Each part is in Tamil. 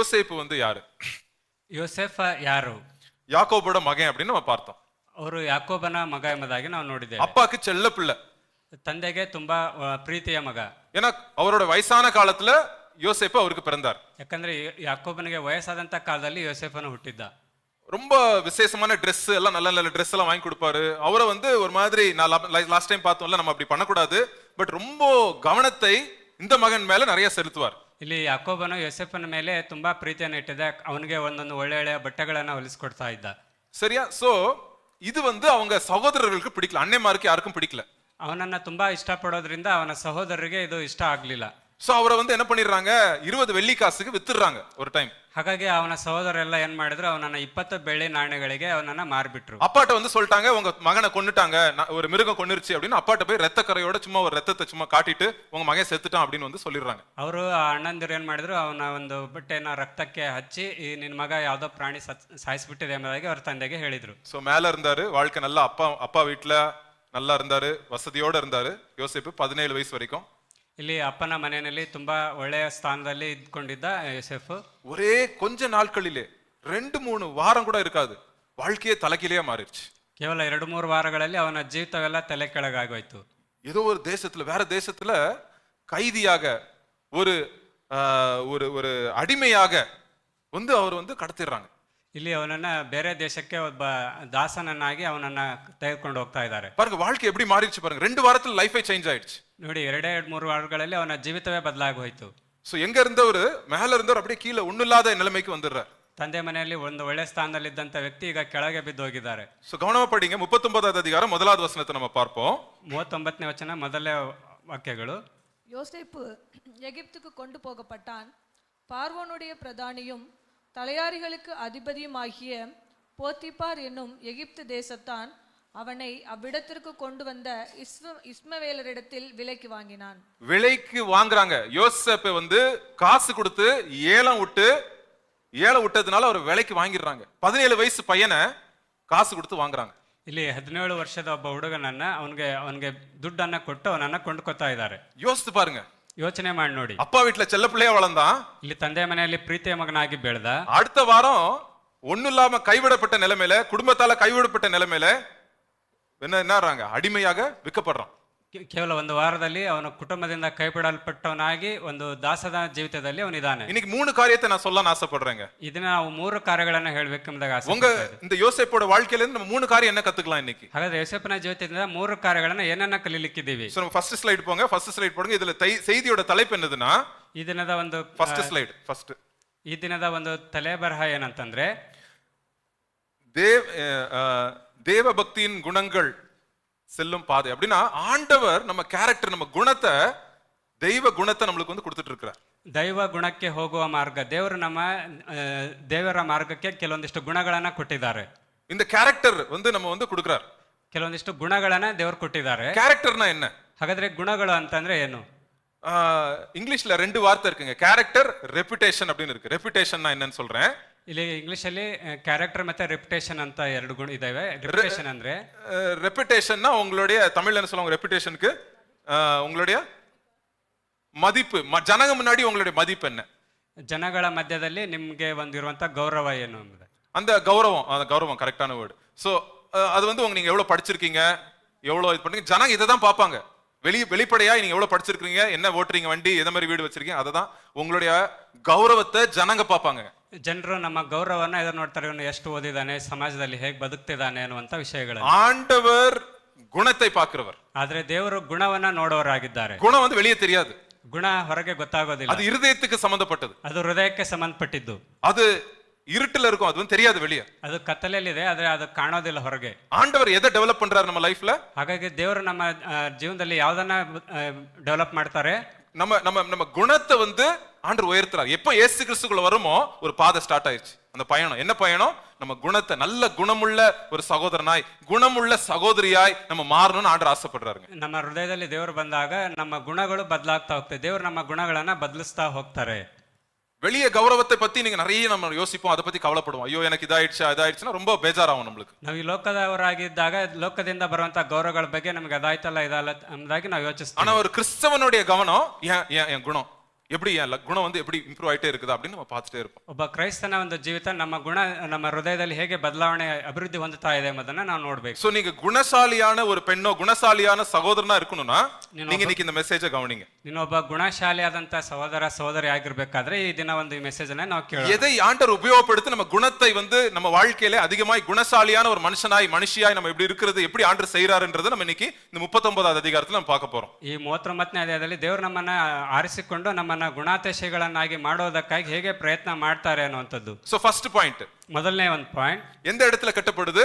யோசேப்பு வந்து யாரு? ಯೋಸೇಫ ಯಾರು? யாக்கோபோட மகன் அப்படின்னு நம்ம பார்த்தோம். ಅವರು ಯಾಕೋಬನ ಮಗ ಎಂಬುದಾಗಿ ನಾವು ನೋಡಿದ್ದೇವೆ. அப்பாக்கு செல்ல பிள்ளை, ತಂದೆಗೆ ತುಂಬಾ ಪ್ರೀತಿಯ ಮಗ. ஏன்னா அவரோட வயசான காலத்துல யோசேப்பு அவருக்கு பிறந்தார். ಯಾಕಂದ್ರೆ ಯಾಕೋಬನಿಗೆ ವಯಸ್ಸಾದಂತ ಕಾಲದಲ್ಲಿ ಯೋಸೇಫನು ಹುಟ್ಟಿದ್ದ. ரொம்ப விசேஷமான ட்ரெஸ் எல்லாம் நல்ல நல்ல ட்ரெஸ் எல்லாம் வாங்கி கொடுப்பாரு. அவரை வந்து ஒரு மாதிரி நான் லாஸ்ட் டைம் பார்த்தோம்ல, நம்ம அப்படி பண்ணக்கூடாது, பட் ரொம்ப கவனத்தை இந்த மகன் மேல நிறைய செலுத்துவார். ಇಲ್ಲಿ ಯಾಕೋಬನು ಯೋಸೇಫನ ಮೇಲೆ ತುಂಬಾ ಪ್ರೀತಿಯನ್ನು ಇಟ್ಟಿದ್ದ. ಅವನಿಗೆ ಒಂದೊಂದು ಒಳ್ಳೆ ಒಳ್ಳೆಯ ಬಟ್ಟೆಗಳನ್ನ ಹೊಲಿಸ್ಕೊಡ್ತಾ ಇದ್ದ. சரியா? சோ இது வந்து அவங்க சகோதரர்களுக்கு பிடிக்கல, அன்னைமாருக்கு யாருக்கும் பிடிக்கல. ಅವನನ್ನ ತುಂಬಾ ಇಷ್ಟಪಡೋದ್ರಿಂದ ಅವನ ಸಹೋದರರಿಗೆ ಇದು ಇಷ್ಟ ಆಗ್ಲಿಲ್ಲ. சோ அவரை வந்து என்ன பண்ணிடுறாங்க, 20 வெள்ளி காசுக்கு வித்துடுறாங்க ஒரு டைம். ಹಾಗಾಗಿ ಅವನ ಸಹೋದರೆಲ್ಲ ಏನ್ ಮಾಡಿದ್ರು, ಅವನನ್ನ 20 ಬೆಳ್ಳಿ ನಾಣ್ಯಗಳಿಗೆ ಅವನನ್ನ ಮಾರ್ಬಿಟ್ರು. அப்பாட்ட வந்து சொல்லிட்டாங்க, உங்க மகனை கொன்னுட்டாங்க, ஒரு மிருகம் கொன்னுருச்சு அப்படின்னு. அப்பாட்ட போய் ரத்த கரையோட சும்மா ஒரு ரத்தத்தை சும்மா காட்டிட்டு உங்க மகன் செத்துட்டான் அப்படின்னு வந்து சொல்லிடுறாங்க. ಅವರು ಅಣ್ಣಂದಿರು ಏನ್ ಮಾಡಿದ್ರು, ಅವನ ಒಂದು ಬಟ್ಟೆನ ರಕ್ತಕ್ಕೆ ಹಚ್ಚಿ ಈ ನಿನ್ ಮಗ ಯಾವ್ದೋ ಪ್ರಾಣಿ ಸಾಯಿಸ್ಬಿಟ್ಟಿದೆ ಎಂಬುದಾಗಿ ಅವ್ರ ತಂದೆಗೆ ಹೇಳಿದ್ರು. சோ மேல இருந்தாரு, வாழ்க்கை நல்லா அப்பா வீட்டுல நல்லா இருந்தாரு, வசதியோட இருந்தாரு யோசேப்பு 17 வயசு வரைக்கும். ಇಲ್ಲಿ ಅಪ್ಪನ ಮನೆಯಲ್ಲಿ ತುಂಬಾ ಒಳ್ಳೆಯ ಸ್ಥಾನದಲ್ಲಿ ಇದ್ಕೊಂಡಿದ್ದ ಯೋಸೇಫ್. ஒரே கொஞ்ச நாட்களிலே 2-3 வாரம் கூட இருக்காது, வாழ்க்கையே தலைகீழே மாறிடுச்சு. ಕೇವಲ 2-3 ವಾರಗಳಲ್ಲಿ ಅವನ ಜೀವಿತವೆಲ್ಲ ತಲೆ ಕೆಳಗಾಗೋಯ್ತು. ஏதோ ஒரு தேசத்துல, வேற தேசத்துல கைதியாக ஒரு ஒரு அடிமையாக வந்து அவர் வந்து கடத்திடுறாங்க. ಇಲ್ಲಿ ಅವನನ್ನ ಬೇರೆ ದೇಶಕ್ಕೆ ಒಬ್ಬ ದಾಸನನ್ನಾಗಿ ಅವನನ್ನ ತೆಗೆದುಕೊಂಡು ಹೋಗ್ತಾ ಇದ್ದಾರೆ. பாருங்க வாழ்க்கை எப்படி மாறிடுச்சு பாருங்க. 2 வாரத்துல லைஃபே சேஞ்ச் ஆயிடுச்சு. ನೋಡಿ, 2-3 ವಾರಗಳಲ್ಲಿ ಅವನ ಜೀವಿತವೇ ಬದಲಾಗಿ ಹೋಯ್ತು. சோ எங்க இருந்தவர் மேல இருந்தவர் அப்படியே கீழே ஒண்ணுமில்லாத நிலைமைக்கு வந்துடுறார். ತಂದೆ ಮನೆಯಲ್ಲಿ ಒಂದು ಒಳ್ಳೆ ಸ್ಥಾನದಲ್ಲಿದ್ದಂತ ವ್ಯಕ್ತಿ ಈಗ ಕೆಳಗೆ ಬಿದ್ದು ಹೋಗಿದ್ದಾರೆ. சோ கவனமா படிங்க. 39வது அதிகாரம் 1வது வசனத்தை நம்ம பார்ப்போம். 39ನೇ ವಚನ ಮೊದಲನೇ ವಾಕ್ಯಗಳು. யோசேப்பு எகிப்துக்கு கொண்டு போகப்பட்டான். பார்வோனுடைய பிரதானியும் தலையாரிகளுக்கு அதிபதியுமாகிய போத்திபார் என்னும் எகிப்து தேசத்தான் அவனை அவ்விடத்திற்கு கொண்டு வந்த இஸ்மவேலரிடத்தில் விலைக்கு வாங்கினான். விலைக்கு வாங்குறாங்க. யோசேப்பை வந்து காசு கொடுத்து ஏலம் விட்டதுனால அவர் விலைக்கு வாங்கிடுறாங்க. 17 வயசு பையனை காசு கொடுத்து வாங்குறாங்க. ಇಲ್ಲಿ 17 ವರ್ಷದ ಒಬ್ಬ ಹುಡುಗನನ್ನ ಅವನಿಗೆ ದುಡ್ಡನ್ನ ಕೊಟ್ಟು ಅವನನ್ನ ಕೊಂಡ್ಕೊತಾ ಇದ್ದಾರೆ. யோசித்து பாருங்க, ಯೋಚನೆ ಮಾಡಿ ನೋಡಿ. அப்பா வீட்டுல செல்ல பிள்ளையா வளர்ந்தான், ಇಲ್ಲಿ ತಂದೆ ಮನೆಯಲ್ಲಿ ಪ್ರೀತಿಯ ಮಗನಾಗಿ ಬೆಳೆದ. அடுத்த வாரம் ஒண்ணு இல்லாம கைவிடப்பட்ட நிலைமையில, குடும்பத்தால கைவிடப்பட்ட நிலைமையில என்னறாங்க, அடிமையாக விற்கப்படுறான். ಕೇವಲ ಒಂದು ವಾರದಲ್ಲಿ ಅವನ ಕುಟುಂಬದಿಂದ ಕೈಬಿಡಲ್ಪಟ್ಟವನಾಗಿ ಒಂದು ದಾಸದ ಜೀವಿತದಲ್ಲಿ ಅವನಿದ್ದಾನೆ. இன்னைக்கு 3 காரியத்தை நான் சொல்ல ஆசைப்படுறேங்க. ಇದನ್ನ ನಾವು 3 ಕಾರ್ಯಗಳನ್ನ ಹೇಳಬೇಕೆಂಬುದಾಗಿ ಆಸೆ. உங்க இந்த யோசேப்போட வாழ்க்கையில இருந்து நம்ம 3 காரியம் என்ன கத்துக்கலாம் இன்னைக்கு? ಹಾಗಾದ್ರೆ ಯೋಸೇಫನ ಜೀವಿತದಿಂದ 3 ಕಾರ್ಯಗಳನ್ನ ಏನನ್ನ ಕಲಿಲಿಕ್ಕಿದ್ದೀವಿ. ಸೋ ಫಸ್ಟ್ ಸ್ಲೈಡ್ போங்க. ஃபர்ஸ்ட் ஸ்லைட் போடுங்க. இதுல செய்தியோட தலைப்பு என்னதுன்னா, ಈ ದಿನದ ಒಂದು ಫಸ್ಟ್ ಸ್ಲೈಡ್ ಫಸ್ಟ್ ಈ ದಿನದ ಒಂದು ತಲೆಬರಹ ಏನಂತಂದ್ರೆ, தேவ பக்தியின் குணங்கள் செல்லும் பாதை. அப்படின்னா ஆண்டவர் நம்ம கேரக்டர், நம்ம குணத்தை, தெய்வ குணத்தை நம்மளுக்கு வந்து கொடுத்துட்டு இருக்கிறார். ದೈವ ಗುಣಕ್ಕೆ ಹೋಗುವ ಮಾರ್ಗ, ದೇವರು ನಮ್ಮ ದೇವರ ಮಾರ್ಗಕ್ಕೆ ಕೆಲವೊಂದಿಷ್ಟು ಗುಣಗಳನ್ನ ಕೊಟ್ಟಿದ್ದಾರೆ. இந்த கேரக்டர் வந்து நம்ம வந்து கொடுக்கிறார். ಕೆಲವೊಂದಿಷ್ಟು ಗುಣಗಳನ್ನ ದೇವರು ಕೊಟ್ಟಿದ್ದಾರೆ. கேரக்டர்னா என்ன? ಹಾಗಾದ್ರೆ ಗುಣಗಳು ಅಂತಂದ್ರೆ ಏನು? இங்கிலீஷ்ல 2 வார்த்தை இருக்குங்க, கேரக்டர், ரெப்யூட்டேஷன் அப்படின்னு இருக்கு. ரெப்யூட்டேஷன்னா என்னன்னு சொல்றேன். ಇಲ್ಲಿ ಇಂಗ್ಲಿಷ್ ಅಲ್ಲಿ ಕ್ಯಾರೆಕ್ಟರ್ ಮತ್ತೆ ರೆಪ್ಯುಟೇಷನ್ ಅಂತ 2 ಗುಣ ಇದಾವೆ. ರೆಪ್ಯುಟೇಷನ್ ಅಂದ್ರೆ, ரெப்யூட்டேஷன்னா உங்களுடைய தமிழ்ல என்ன சொல்லுவாங்க, ரெப்யூட்டேஷனுக்கு உங்களுடைய மதிப்பு, ஜனங்க முன்னாடி உங்களுடைய மதிப்பு என்ன, ಜನಗಳ ಮಧ್ಯದಲ್ಲಿ ನಿಮ್ಗೆ ಒಂದಿರುವಂತ ಗೌರವ ಏನು ಎಂಬುದು. அந்த கௌரவம் கரெக்டான வேர்டு. சோ அது வந்து நீங்க எவ்வளவு படிச்சிருக்கீங்க, எவ்வளவு இது பண்ணீங்க, ஜனங்க இதை தான் பார்ப்பாங்க. வெளிப்படையா நீங்க எவ்வளவு படிச்சிருக்கீங்க, என்ன ஓட்டுறீங்க வண்டி, எந்த மாதிரி வீடு வச்சிருக்கீங்க, அததான் உங்களுடைய கௌரவத்தை ஜனங்க பார்ப்பாங்க. ಜನರು ನಮ್ಮ ಗೌರವನ ಎದುರು ನೋಡ್ತಾರೆ, ಇವನು ಎಷ್ಟು ಓದಿದಾನೆ, ಸಮಾಜದಲ್ಲಿ ಹೇಗೆ ಬದುಕ್ತಿದ್ದಾನೆ ಅನ್ನುವಂತ ವಿಷಯಗಳು. ஆண்டவர் குணத்தை பார்க்கிறவர், ಆದ್ರೆ ದೇವರು ಗುಣವನ್ನ ನೋಡೋರಾಗಿದ್ದಾರೆ. குணம் வந்து வெளியே தெரியாது, ಗುಣ ಹೊರಗೆ ಗೊತ್ತಾಗೋದಿಲ್ಲ. அது இருதயத்துக்கு சம்பந்தப்பட்டது, ಅದು ಹೃದಯಕ್ಕೆ ಸಂಬಂಧಪಟ್ಟಿದ್ದು. அது இருட்டுல இருக்கும், அது வந்து தெரியாது வெளியே, ಅದು ಕತ್ತಲೆಯಲ್ಲಿದೆ, ಆದ್ರೆ ಅದು ಕಾಣೋದಿಲ್ಲ ಹೊರಗೆ. ஆண்டவர் எதை டெவலப் பண்றாரு நம்ம லைஃப்ல? ಹಾಗಾಗಿ ದೇವರು ನಮ್ಮ ಜೀವನದಲ್ಲಿ ಯಾವ್ದನ್ನ ಡೆವಲಪ್ ಮಾಡ್ತಾರೆ, நம்ம குணத்தை வந்து ஆண்டவர் உயர்த்துறாரு. எப்ப இயேசு கிறிஸ்துக்குள்ள வருமோ ஒரு பாதை ஸ்டார்ட் ஆயிடுச்சு. அந்த பயணம் என்ன பயணம்? நம்ம குணத்தை, நல்ல குணமுள்ள ஒரு சகோதரனாய், குணமுள்ள சகோதரியாய் நம்ம மாறணும்னு ஆண்டவர் ஆசைப்படுறாருங்க. ನಮ್ಮ ಹೃದಯದಲ್ಲಿ ದೇವರು ಬಂದಾಗ ನಮ್ಮ ಗುಣಗಳು ಬದಲಾಗ್ತಾ ಹೋಗ್ತದೆ. ದೇವರು ನಮ್ಮ ಗುಣಗಳನ್ನ ಬದಲಿಸ್ತಾ ಹೋಗ್ತಾರೆ. வெளிய கௌரவத்தை பத்தி நீங்க நிறைய நம்ம யோசிப்போம், அதை பத்தி கவலைப்படுவோம். ஐயோ எனக்கு இதாயிடுச்சுன்னா ரொம்ப ಬೇಜಾರಾகும் நம்மளுக்கு. ನಾವು ಈ ಲೋಕದವರಾಗಿದ್ದಾಗ ಲೋಕದಿಂದ ಬರುವಂತ ಗೌರವಗಳ ಬಗ್ಗೆ ನಮಗೆ ಅದಾಯ್ತಲ್ಲ ಇದಲ್ಲ ಎಂಬುದಾಗಿ ನಾವು ಯೋಚಿಸ್ತೀವಿ. ஆனா ஒரு கிறிஸ்தவனுடைய கவனம் என் குணம், எப்படி என் குணம் வந்து எப்படி இம்ப்ரூவ் ஆயிட்டே இருக்குதா அப்படின்னு நம்ம பார்த்துட்டே இருப்போம். ಒಬ್ಬ ಕ್ರೈಸ್ತನ ಒಂದು ಜೀವಿತ ನಮ್ಮ ಗುಣ ನಮ್ಮ ಹೃದಯದಲ್ಲಿ ಹೇಗೆ ಬದಲಾವಣೆ ಅಭಿವೃದ್ಧಿ ಹೊಂದುತ್ತಾ ಇದೆ ಎಂಬುದನ್ನ ನಾವು ನೋಡ್ಬೇಕು. சோ நீங்க குணசாலியான ஒரு பெண்ணோ குணசாலியான சகோதரனா இருக்கணும்னா நீங்க இன்னைக்கு இந்த மெசேஜை கவனிங்க. ನೀನು ಒಬ್ಬ ಗುಣಶಾಲಿಯಾದಂತ ಸಹೋದರ ಸಹೋದರಿ ಆಗಿರ್ಬೇಕಾದ್ರೆ ಈ ದಿನ ಒಂದು ಈ ಮೆಸೇಜ್ ಅನ್ನ ನಾವು ಕೇಳೋಣ. எதை ஆண்டவர் உபயோகப்படுத்தி நம்ம குணத்தை வந்து நம்ம வாழ்க்கையில அதிகமாய் குணசாலியான ஒரு மனுஷனாய் மனுஷியாய் நம்ம எப்படி இருக்கிறது எப்படி ஆண்டவர் செய்யறாருன்றது நம்ம இன்னைக்கு இந்த 39வது அதிகாரத்துல நம்ம பார்க்க போறோம். ಈ 39ನೇ ಅಧ್ಯಾಯದಲ್ಲಿ ದೇವರು ನಮ್ಮನ್ನ ಆರಿಸಿಕೊಂಡು ನಮ್ಮನ್ನ ಗುಣಾತಿಶಯಗಳನ್ನಾಗಿ ಮಾಡೋದಕ್ಕಾಗಿ ಹೇಗೆ ಪ್ರಯತ್ನ ಮಾಡ್ತಾರೆ ಅನ್ನುವಂಥದ್ದು. சோ ஃபர்ஸ்ட் பாயிண்ட், ಮೊದಲನೇ ಒಂದು ಪಾಯಿಂಟ್, எந்த இடத்துல கட்டப்படுது?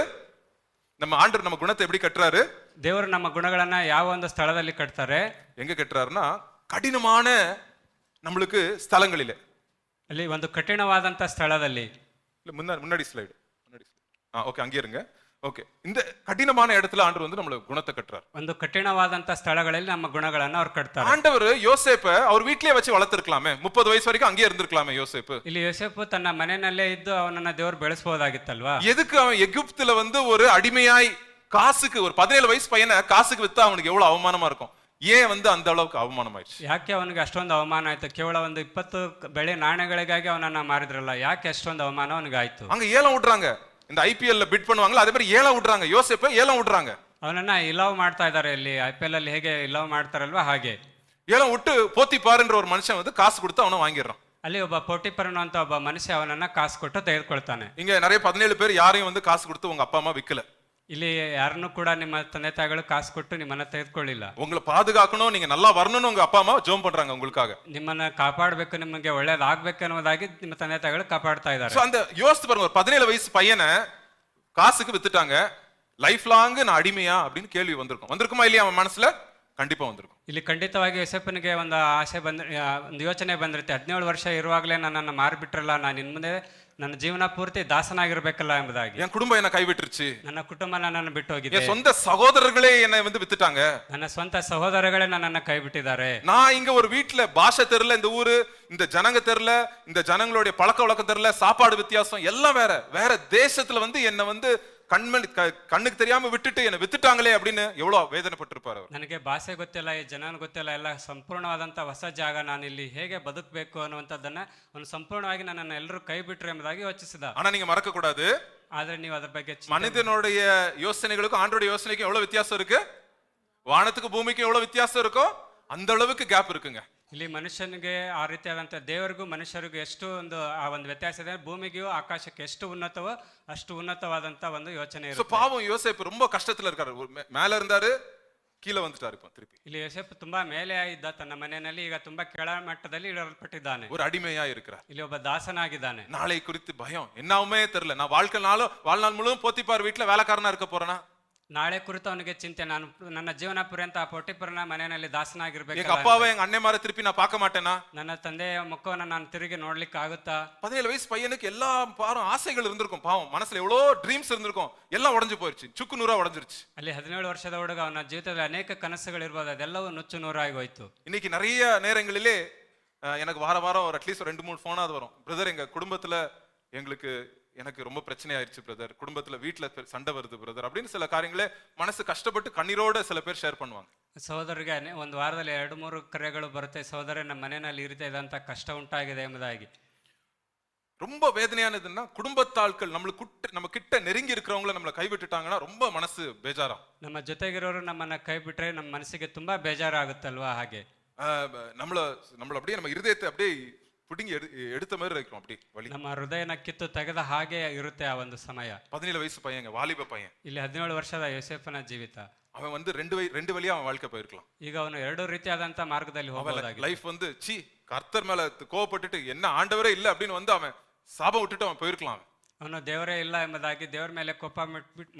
நம்ம ஆண்டவர் நம்ம குணத்தை எப்படி கட்டுறாரு? ದೇವರು ನಮ್ಮ ಗುಣಗಳನ್ನ ಯಾವ ಒಂದು ಸ್ಥಳದಲ್ಲಿ ಕಟ್ತಾರೆ? எங்க கட்டுறாருன்னா கடினமான நம்மளுக்கு ஸ்தலங்களிலே. ಅಲ್ಲಿ ಒಂದು ಕಠಿಣವಾದಂತ ಸ್ಥಳದಲ್ಲಿ. இல்ல முன்னாடி ஸ்லைடு ஓகே அங்கே இருங்க. ஓகே, இந்த கடினமான இடத்துல ஆண்டவர் வந்து நம்மளுக்கு குணத்தை கட்டுறாரு. ಒಂದು ಕಠಿಣವಾದಂತ ಸ್ಥಳಗಳಲ್ಲಿ ನಮ್ಮ ಗುಣಗಳನ್ನ ಅವ್ರು ಕಟ್ತಾರೆ. ஆண்டவர் யோசேப்ப அவர் வீட்லயே வச்சு வளர்த்திருக்கலாமே, 30 வயசு வரைக்கும் அங்கேயே இருந்திருக்கலாமே யோசேப்பு. ಇಲ್ಲಿ ಯೋಸೇಫು ತನ್ನ ಮನೆಯಲ್ಲೇ ಇದ್ದು ಅವನನ್ನ ದೇವರು ಬೆಳೆಸಬಹುದಾಗಿತ್ತಲ್ವಾ? எதுக்கு அவன் எகிப்துல வந்து ஒரு அடிமையாய் காசுக்கு ஒரு 17 வயசு பையனை காசுக்கு வித்தா அவனுக்கு எவ்வளவு அவமானமா இருக்கும்? ஏன் வந்து அந்த அளவுக்கு அவமானம் ஆயிடுச்சு? ಯಾಕೆ ಅವನಿಗೆ ಅಷ್ಟೊಂದು ಅವಮಾನ ಆಯ್ತು? ಕೇವಲ ಒಂದು 20 ಬೆಳೆ ನಾಣ್ಯಗಳಿಗಾಗಿ ಅವನನ್ನ ಮಾರಿದ್ರಲ್ಲ, ಯಾಕೆ ಅಷ್ಟೊಂದು ಅವಮಾನ ಅವನಿಗೆ ಆಯ್ತು? அங்க ஏலம் விடுறாங்க, இந்த ஐபிஎல்ல பிட் பண்ணுவாங்கல அதே மாதிரி ஏலம் விடுறாங்க, யோசேப்பை ஏலம் விடுறாங்க. ಅವನನ್ನ ಇಲಾವ್ ಮಾಡ್ತಾ ಇದ್ದಾರೆ. ಇಲ್ಲಿ IPL ಅಲ್ಲಿ ಹೇಗೆ ಇಲಾವ್ ಮಾಡ್ತಾರಲ್ವಾ ಹಾಗೆ ஏலம் விட்டு போத்திபார்ன்ற ஒரு மனுஷன் வந்து காசு கொடுத்து அவனை வாங்கிடுறான். ಅಲ್ಲಿ ಒಬ್ಬ ಪೋಟಿಪರನು ಅಂತ ಒಬ್ಬ ಮನುಷ್ಯ ಅವನನ್ನ ಕಾಸು ಕೊಟ್ಟು ತೆಗೆದುಕೊಳ್ತಾನೆ. இங்க நிறைய 17 பேர் யாரையும் வந்து காசு கொடுத்து உங்க அப்பா அம்மா விக்கல. ಇಲ್ಲಿ ಯಾರನ್ನು ಕೂಡ ನಿಮ್ಮ ತಂದೆ ತಾಯಿಗಳು ಕಾಸು ಕೊಟ್ಟು ನಿಮ್ಮನ್ನ ತೆಗೆದುಕೊಳ್ಳಿಲ್ಲ. உங்களை பாதுகாக்கணும், நீங்க நல்லா வரணும்னு உங்க அப்பா அம்மா ஜெபம் பண்றாங்க உங்களுக்காக. ನಿಮ್ಮನ್ನ ಕಾಪಾಡಬೇಕು, ನಿಮಗೆ ಒಳ್ಳೇದಾಗಬೇಕು ಅನ್ನೋದಾಗಿ ನಿಮ್ಮ ತಂದೆ ತಾಯಿಗಳು ಕಾಪಾಡ್ತಾ ಇದ್ದಾರೆ. சோ அந்த யோசித்து பாருங்க, ஒரு 17 வயசு பையனை காசுக்கு வித்துட்டாங்க, லைஃப் லாங் நான் அடிமையா அப்படின்னு கேள்வி வந்திருக்குமா இல்லையா அவன் மனசுல? கண்டிப்பா வந்திருக்கும். ಇಲ್ಲಿ ಖಂಡಿತವಾಗಿ ಯೋಸೇಫನಿಗೆ ಒಂದು ಆಸೆ ಒಂದು ಯೋಚನೆ ಬಂದಿರುತ್ತೆ. 17 ವರ್ಷ ಇರುವಾಗಲೇ ನನ್ನನ್ನು ಮಾರಿಬಿಟ್ರಲ್ಲ, ನಾನು ಇನ್ ಮುಂದೆ ನನ್ನ ಜೀವನ ಪೂರ್ತಿ ದಾಸನಾಗಿರ್ಬೇಕಲ್ಲ ಎಂಬುದಾಗಿ. என் குடும்பம் என்ன கைவிட்டுருச்சு, ನನ್ನ ಕುಟುಂಬ ನನ್ನನ್ನು ಬಿಟ್ಟು ಹೋಗಿದೆ, என் சொந்த சகோதரர்களே என்னை வந்து வித்துட்டாங்க, ನನ್ನ ಸ್ವಂತ ಸಹೋದರಗಳೇ ನನ್ನನ್ನು ಕೈ ಬಿಟ್ಟಿದ್ದಾರೆ, நான் இங்க ஒரு வீட்டுல பாஷை தெரியல, இந்த ஊரு இந்த ஜனங்க தெரியல, இந்த ஜனங்களுடைய பழக்க வழக்கம் தெரியல, சாப்பாடு வித்தியாசம் எல்லாம் வேற வேற தேசத்துல வந்து என்ன வந்து கண்ணுக்கு தெரியாம விட்டுட்டு என்ன வித்துட்டாங்களே அப்படின்னு எவ்வளவு வேதனைப்பட்டிருப்பாரு அவர். ನನಗೆ ಭಾಷೆ ಗೊತ್ತಿಲ್ಲ, ಈ ಜನ ಗೊತ್ತಿಲ್ಲ, ಎಲ್ಲ ಸಂಪೂರ್ಣವಾದಂತ ಹೊಸ ಜಾಗ, ನಾನು ಇಲ್ಲಿ ಹೇಗೆ ಬದುಕಬೇಕು ಅನ್ನುವಂಥದ್ದನ್ನ ಒಂದು ಸಂಪೂರ್ಣವಾಗಿ ನನ್ನನ್ನು ಎಲ್ಲರೂ ಕೈ ಬಿಟ್ರು ಎಂಬುದಾಗಿ ಯೋಚಿಸಿದ. ஆனா நீங்க மறக்க கூடாது, ಆದ್ರೆ ನೀವು ಅದ್ರ ಬಗ್ಗೆ மனிதனுடைய யோசனைகளுக்கும் ஆண்டோட யோசனைக்கும் எவ்வளவு வித்தியாசம் இருக்கு, வானத்துக்கு பூமிக்கும் எவ்வளவு வித்தியாசம் இருக்கோ அந்த அளவுக்கு கேப் இருக்குங்க. ಇಲ್ಲಿ ಮನುಷ್ಯನಿಗೆ ಆ ರೀತಿಯಾದಂಥ ದೇವರಿಗೂ ಮನುಷ್ಯರಿಗೂ ಎಷ್ಟು ಒಂದು ಆ ಒಂದು ವ್ಯತ್ಯಾಸ ಇದೆ. ಭೂಮಿಗೂ ಆಕಾಶಕ್ಕೆ ಎಷ್ಟು ಉನ್ನತವೋ ಅಷ್ಟು ಉನ್ನತವಾದಂತ ಒಂದು ಯೋಚನೆ ಇದೆ. பாவம் யோசேப்பு ரொம்ப கஷ்டத்துல இருக்காரு, மேல இருந்தாரு கீழே வந்துட்டாரு இப்ப திருப்பி. ಇಲ್ಲಿ ಯೋಸೇಫ್ ತುಂಬಾ ಮೇಲೆ ಇದ್ದ ತನ್ನ ಮನೆಯಲ್ಲಿ, ಈಗ ತುಂಬಾ ಕೆಳ ಮಟ್ಟದಲ್ಲಿ ಇಡಲ್ಪಟ್ಟಿದ್ದಾನೆ, ஒரு அடிமையா இருக்கிறார். ಇಲ್ಲಿ ಒಬ್ಬ ದಾಸನಾಗಿದ್ದಾನೆ. நாளை குறித்து பயம், என்னாவுமே தெரியல, நான் வாழ்நாள் முழுவதும் போத்திபார் வீட்டுல வேலைக்காரனா இருக்க போறேனா, ನಾಳೆ ಕುರಿತು ಅವನಿಗೆ ಚಿಂತೆ, ನಾನು ನನ್ನ ಜೀವನ ಪರ್ಯಂತ ಆ ಪೋಟಿಪರನ ಮನೆಯಲ್ಲಿ ದಾಸನಾಗಿರ್ಬೇಕು, எங்க அப்பாவை எங்க அண்ணன்மாரை திருப்பி நான் பார்க்க மாட்டேனா, ನನ್ನ ತಂದೆಯ ಮುಖವನ್ನು ನಾನು ತಿರುಗಿ ನೋಡ್ಲಿಕ್ಕೆ ಆಗುತ್ತಾ? 17 வயசு பையனுக்கு எல்லா பாரும் ஆசைகள் இருந்திருக்கும், பாவம் மனசுல எவ்வளோ ட்ரீம்ஸ் இருந்திருக்கும், எல்லாம் உடைஞ்சு போயிருச்சு, சுக்கு நூறா உடைஞ்சிருச்சு. ಅಲ್ಲಿ 17 ವರ್ಷದ ಹುಡುಗ, ಅವನ ಜೀವಿತದಲ್ಲಿ ಅನೇಕ ಕನಸುಗಳಿರ್ಬೋದು, ಅದೆಲ್ಲವೂ ನುಚ್ಚು ನೂರಾಗಿ ಹೋಯ್ತು. இன்னைக்கு நிறைய நேரங்களிலே எனக்கு வாரம் ஒரு அட்லீஸ்ட் 2-3 ஃபோனாவது வரும், பிரதர் எங்க குடும்பத்துல எனக்கு ரொம்ப பிரச்சனை ஆயிடுச்சு பிரதர், குடும்பத்துல வீட்டுல சண்டை வருது பிரதர் அப்படின்னு சில காரியங்களே மனசு கஷ்டப்பட்டு கண்ணீரோட சில பேர் ஷேர் பண்ணுவாங்க. ಸಹೋದರಿಗೆ ಒಂದು ವಾರದಲ್ಲಿ 2-3 ಕರೆಗಳು ಬರುತ್ತೆ, ಸಹೋದರ ನಮ್ಮ ಮನೆಯಲ್ಲಿ ಇರುತ್ತೆ ಇದಂತ ಕಷ್ಟ ಉಂಟಾಗಿದೆ ಎಂಬುದಾಗಿ. ரொம்ப வேதனையானதுன்னா குடும்பத்தாட்கள் நம்ம கிட்ட நெருங்கி இருக்கிறவங்கள நம்மளை கைவிட்டுட்டாங்கன்னா ரொம்ப மனசு பேஜாரா. ನಮ್ಮ ಜೊತೆಗಿರೋರು ನಮ್ಮನ್ನ ಕೈ ಬಿಟ್ರೆ ನಮ್ಮ ಮನಸ್ಸಿಗೆ ತುಂಬಾ ಬೇಜಾರಾಗುತ್ತಲ್ವಾ? ಹಾಗೆ நம்மள அப்படியே நம்ம இருதயத்தை அப்படியே புடிங்கி எடுத்த மாதிரி இருக்கும், அப்படி வலி. ನಮ್ಮ ಹೃದಯನ ಕಿತ್ತು ತೆಗೆದ ಹಾಗೆ ಇರುತ್ತೆ ಆ ಒಂದು ಸಮಯ. 17 வயசு பையங்க, வாலிப பையன். ಇಲ್ಲಿ 17 ವರ್ಷದ ಯೋಸೇಫನ ಜೀವಿತ. அவன் வந்து ரெண்டு வழியா அவன் வாழ்க்கை போயிருக்கலாம். ಈಗ ಅವನು 2 ರೀತಿಯಾದಂತ ಮಾರ್ಗದಲ್ಲಿ ಹೋಗಬಹುದಾಗಿದೆ. லைஃப் வந்து கர்த்தர் மேல கோவப்பட்டுட்டு என்ன ஆண்டவரே இல்ல அப்படின்னு வந்து அவன் சாபம் விட்டுட்டு அவன் போயிருக்கலாம். ಅವನು ದೇವರೇ ಇಲ್ಲ ಎಂಬುದಾಗಿ ದೇವರ ಮೇಲೆ ಕೋಪ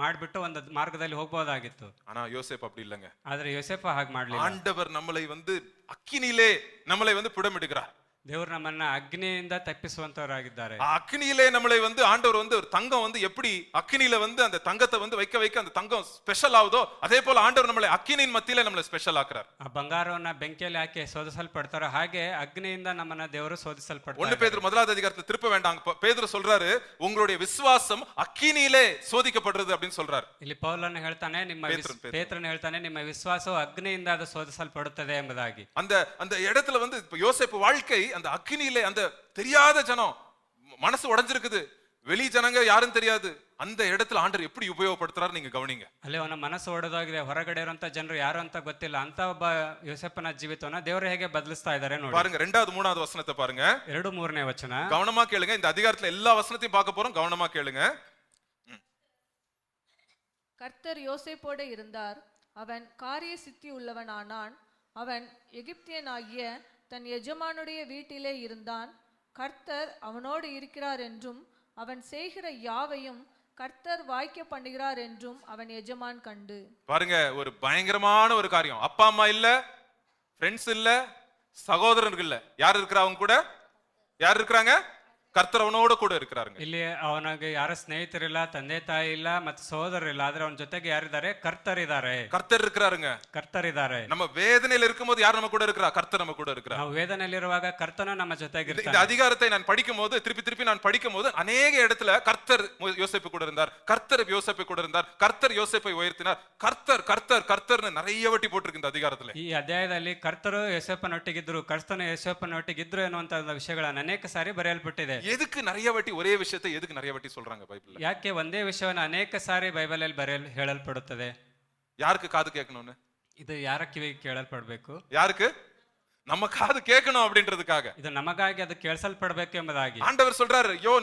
ಮಾಡಿಬಿಟ್ಟು ಒಂದು ಮಾರ್ಗದಲ್ಲಿ ಹೋಗಬಹುದಾಗಿತ್ತು. ஆனா யோசேப் அப்படி இல்லங்க. ಆದ್ರೆ ಯೋಸೇಫ ಹಾಗೆ ಮಾಡಲಿಲ್ಲ. ஆண்டவர் நம்மளை வந்து அக்கினியிலே நம்மளை வந்து புடமிடுகிறார். ದೇವರು ನಮ್ಮನ್ನ ಅಗ್ನಿಯಿಂದ ತಪ್ಪಿಸುವಂತವರಾಗಿದ್ದಾರೆ. ಆ ಅக்னியிலே நம்மளை வந்து ஆண்டவர் வந்து ஒரு தங்கம் வந்து எப்படி அக்னியில வந்து அந்த தங்கத்தை வந்து வைக்க அந்த தங்கம் ஸ்பெஷல் ஆகுதோ அதே போல ஆண்டவர் நம்மளை அக்னியின் மத்தியில நம்மளை ஸ்பெஷல் ஆக்குறார். ಆ ಬಂಗಾರವನ್ನ ಬೆಂಕಿಯಲ್ಲಿ ಹಾಕಿ ಶೋಧಿಸಲ್ಪಡ್ತಾರೋ ಹಾಗೆ ಅಗ್ನಿಯಿಂದ ನಮ್ಮನ್ನ ದೇವರು ಶೋಧಿಸಲ್ಪಡ್ತಾರೆ. 1 பேதுரு 1வது அதிகாரத்தை திருப்ப வேண்டாம். பேதுரு சொல்றாரு உங்களுடைய விசுவாசம் அக்கினியிலே சோதிக்கப்படுறது அப்படின்னு சொல்றாரு. ಇಲ್ಲಿ ಪೌಲನು ಹೇಳ್ತಾನೆ, ಪೇತ್ರನು ಹೇಳ್ತಾನೆ, ನಿಮ್ಮ ವಿಶ್ವಾಸವು ಅಗ್ನಿಯಿಂದ ಅದು ಶೋಧಿಸಲ್ಪಡುತ್ತದೆ ಎಂಬುದಾಗಿ. அந்த இடத்துல வந்து யோசேப்பு வாழ்க்கை அந்த அக்கினியிலே, அந்த தெரியாத ஜனம் மனசு உடைஞ்சிருக்குது, வெளி ஜனங்க யாரும் தெரியாது, அந்த இடத்துல ஆண்டவர் எப்படி உபயோகப்படுத்துறாரு நீங்க கவனிங்க. ಅಲ್ಲಿ ಅವನ ಮನಸ್ಸು ಒಡೆದೋಗಿದೆ, ಹೊರಗಡೆ ಇರುವಂತ ಜನರು ಯಾರು ಅಂತ ಗೊತ್ತಿಲ್ಲ, ಅಂತ ಒಬ್ಬ ಯೋಸೇಫನ ಜೀವಿತವನ್ನ ದೇವರು ಹೇಗೆ ಬದಲಿಸ್ತಾ ಇದ್ದಾರೆ ನೋಡಿ. பாருங்க 2வது 3வது வசனத்தை பாருங்க, 2-3ನೇ ವಚನ கவனமா கேளுங்க. இந்த அதிகாரத்துல எல்லா வசனத்தையும் பார்க்க போறோம், கவனமா கேளுங்க. கர்த்தர் யோசேப்போடு இருந்தார், அவன் காரிய சித்தி உள்ளவனானான், அவன் எகிப்தியனாகிய தன் எஜமானுடைய வீட்டிலே இருந்தான், கர்த்தர் அவனோடு இருக்கிறார் என்றும் அவன் செய்கிற யாவையும் கர்த்தர் வாய்க்க பண்ணுகிறார் என்றும் அவன் எஜமான் கண்டு. பாருங்க, ஒரு பயங்கரமான ஒரு காரியம். அப்பா அம்மா இல்ல, ஃப்ரெண்ட்ஸ் இல்ல, சகோதரர்கள் இல்ல, யார் இருக்கிறா? அவங்க கூட யார் இருக்கிறாங்க? கர்த்தர் அவனோட கூட இருக்கிறாருங்க. ಇಲ್ಲಿ ಅವನಿಗೆ ಯಾರ ಸ್ನೇಹಿತರಿಲ್ಲ, ತಂದೆ ತಾಯಿ ಇಲ್ಲ, ಮತ್ತೆ ಸಹೋದರರಿಲ್ಲ, ಆದ್ರೆ ಅವನ ಜೊತೆಗೆ ಯಾರಿದ್ದಾರೆ? ಕರ್ತರಿದ್ದಾರೆ. கர்த்தர் இருக்கிறாருங்க. ಕರ್ತರಿದ್ದಾರೆ. நம்ம வேதனையில இருக்கும்போது யார் நம்ம கூட இருக்கிறா? கர்த்தர் நம்ம கூட இருக்கிறார். ನಾವು ವೇದನೆಯಲ್ಲಿರುವಾಗ ಕರ್ತನು ನಮ್ಮ ಜೊತೆಗಿರ್ತಾನೆ. இந்த அதிகாரத்தை நான் படிக்கும்போது, திருப்பி நான் படிக்கும்போது அநேக இடத்துல கர்த்தர் யோசேப்பு கூட இருந்தார், கர்த்தர் யோசேப்பு கூட இருந்தார், கர்த்தர் யோசேப்பை உயர்த்தினார், கர்த்தர் கர்த்தர் கர்த்தர்னு நிறைய வட்டி போட்டிருக்கு இந்த அதிகாரத்துல. ಈ ಅಧ್ಯಾಯದಲ್ಲಿ ಕರ್ತರು ಯೋಸೇಪನೊಟ್ಟಿಗಿದ್ರು, ಕರ್ತನು ಯೋಸೇಪನೊಟ್ಟಿಗಿದ್ರು ಎನ್ನುವಂತ ಅನೇಕ ಸಾರಿ ಬರೆಯಲ್ಪಟ್ಟಿದೆ. எதுக்கு நிறைய வாட்டி ஒரே விஷயத்தை எதுக்கு நிறைய வாட்டி சொல்றாங்க பைபிள்ல? ಯಾಕೆ ಒಂದೇ ವಿಷಯವನ್ನು ಅನೇಕ ಸಾರಿ ಬೈಬಲಲ್ಲಿ ಹೇಳಲ್ಪಡುತ್ತದೆ? யாருக்கு காது கேட்கணும்னு? ಇದು ಯಾರ ಕಿವಿಗೆ ಕೇಳಲ್ಪಡಬೇಕು? யாருக்கு? நம்ம காது கேட்கணும் அப்படின்றதுக்காக. ಇದು ನಮಗಾಗಿ ಅದು ಕೇಳಿಸಲ್ಪಡಬೇಕು ಎಂಬುದಾಗಿ ஆண்டவர் சொல்றாரு, யோ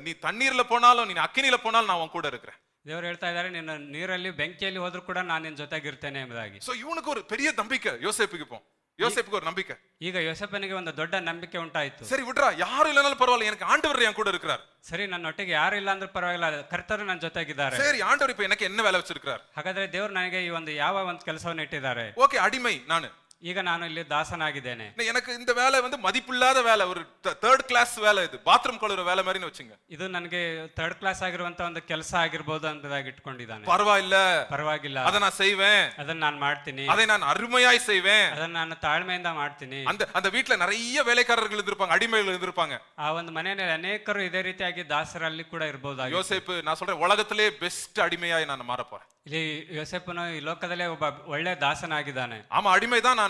நீ தண்ணீர்ல போனாலும், நீ அக்கினியில போனாலும் நான் உன் கூட இருக்கிறேன். ದೇವರು ಹೇಳ್ತಾ ಇದ್ದಾರೆ, ನಿನ್ನ ನೀರಲ್ಲಿ ಬೆಂಕಿಯಲ್ಲಿ ಹೋದ್ರು ಕೂಡ ನಾನು ನಿನ್ನ ಜೊತೆಗಿರ್ತೇನೆ ಎಂಬುದಾಗಿ. சோ இவனுக்கு ஒரு பெரிய நம்பிக்கை யோசேப்புக்கு இப்போ. யோசேப்புக்கு ஒரு நம்பிக்கை. ಈಗ ಯೋಸೇಫನಿಗೆ ಒಂದು ದೊಡ್ಡ ನಂಬಿಕೆ ಉಂಟಾಯಿತು. சரி விட்றா, யாரும் இல்லனாலும் பரவாயில்லை, எனக்கு ஆண்டவர் என் கூட இருக்கிறார். ಸರಿ, ನನ್ನೊಟ್ಟಿಗೆ ಯಾರು ಇಲ್ಲ ಅಂದ್ರೂ ಪರವಾಗಿಲ್ಲ, ಕರ್ತರು ನನ್ನ ಜೊತೆಗಿದ್ದಾರೆ. சரி, ஆண்டவர் இப்போ எனக்கு என்ன வேலை வச்சிருக்கார்? ಹಾಗಾದ್ರೆ ದೇವರು ನನಗೆ ಈ ಒಂದು ಯಾವ ಒಂದು ಕೆಲಸವನ್ನು ಇಟ್ಟಿದ್ದಾರೆ? ஓகே, அடிமை ನಾನು. ಈಗ ನಾನು ಇಲ್ಲಿ ದಾಸನಾಗಿದ್ದೇನೆ. எனக்கு இந்த வேலை வந்து மதிப்பில்லாத வேலை, ஒரு 3rd கிளாஸ் வேலை, இது பாத்ரூம் கழுவுற வேலை மாதிரின்னு வச்சுங்க. ಇದು ನನಗೆ 3rd ಕ್ಲಾಸ್ ಆಗಿರುವಂತ ಒಂದು ಕೆಲಸ ಆಗಿರಬಹುದು ಅಂತದಾಗಿ ಇಟ್ಕೊಂಡಿದ್ದಾನೆ. ಪರವಾಗಿಲ್ಲ, ಅದ ನಾನು செய்வேன், ಅದನ್ನ ನಾನು ಮಾಡ್ತೀನಿ, அதை நான் அருமையாய் செய்வேன், ಅದನ್ನ ನಾನು ತಾಳ್ಮೆಯಿಂದ ಮಾಡ್ತೀನಿ. அந்த வீட்ல நிறைய வேலைக்காரர்கள் இருந்திருப்பாங்க, அடிமைகள் இருந்திருப்பாங்க. ಆ ಒಂದು ಮನೆಯಲ್ಲಿ ಅನೇಕರು ಇದೇ ರೀತಿಯಾಗಿ ದಾಸರಲ್ಲಿ ಕೂಡ ಇರಬಹುದು. யோசேப்பு, நான் சொல்றேன், உலகத்திலே பெஸ்ட் அடிமையாய் நான் மாற போறேன். ಇಲ್ಲಿ ಯೋಸೇಫನು ಈ ಲೋಕದಲ್ಲೇ ಒಬ್ಬ ಒಳ್ಳೆ ದಾಸನಾಗಿದ್ದಾನೆ. ஆமா, அடிமைதான்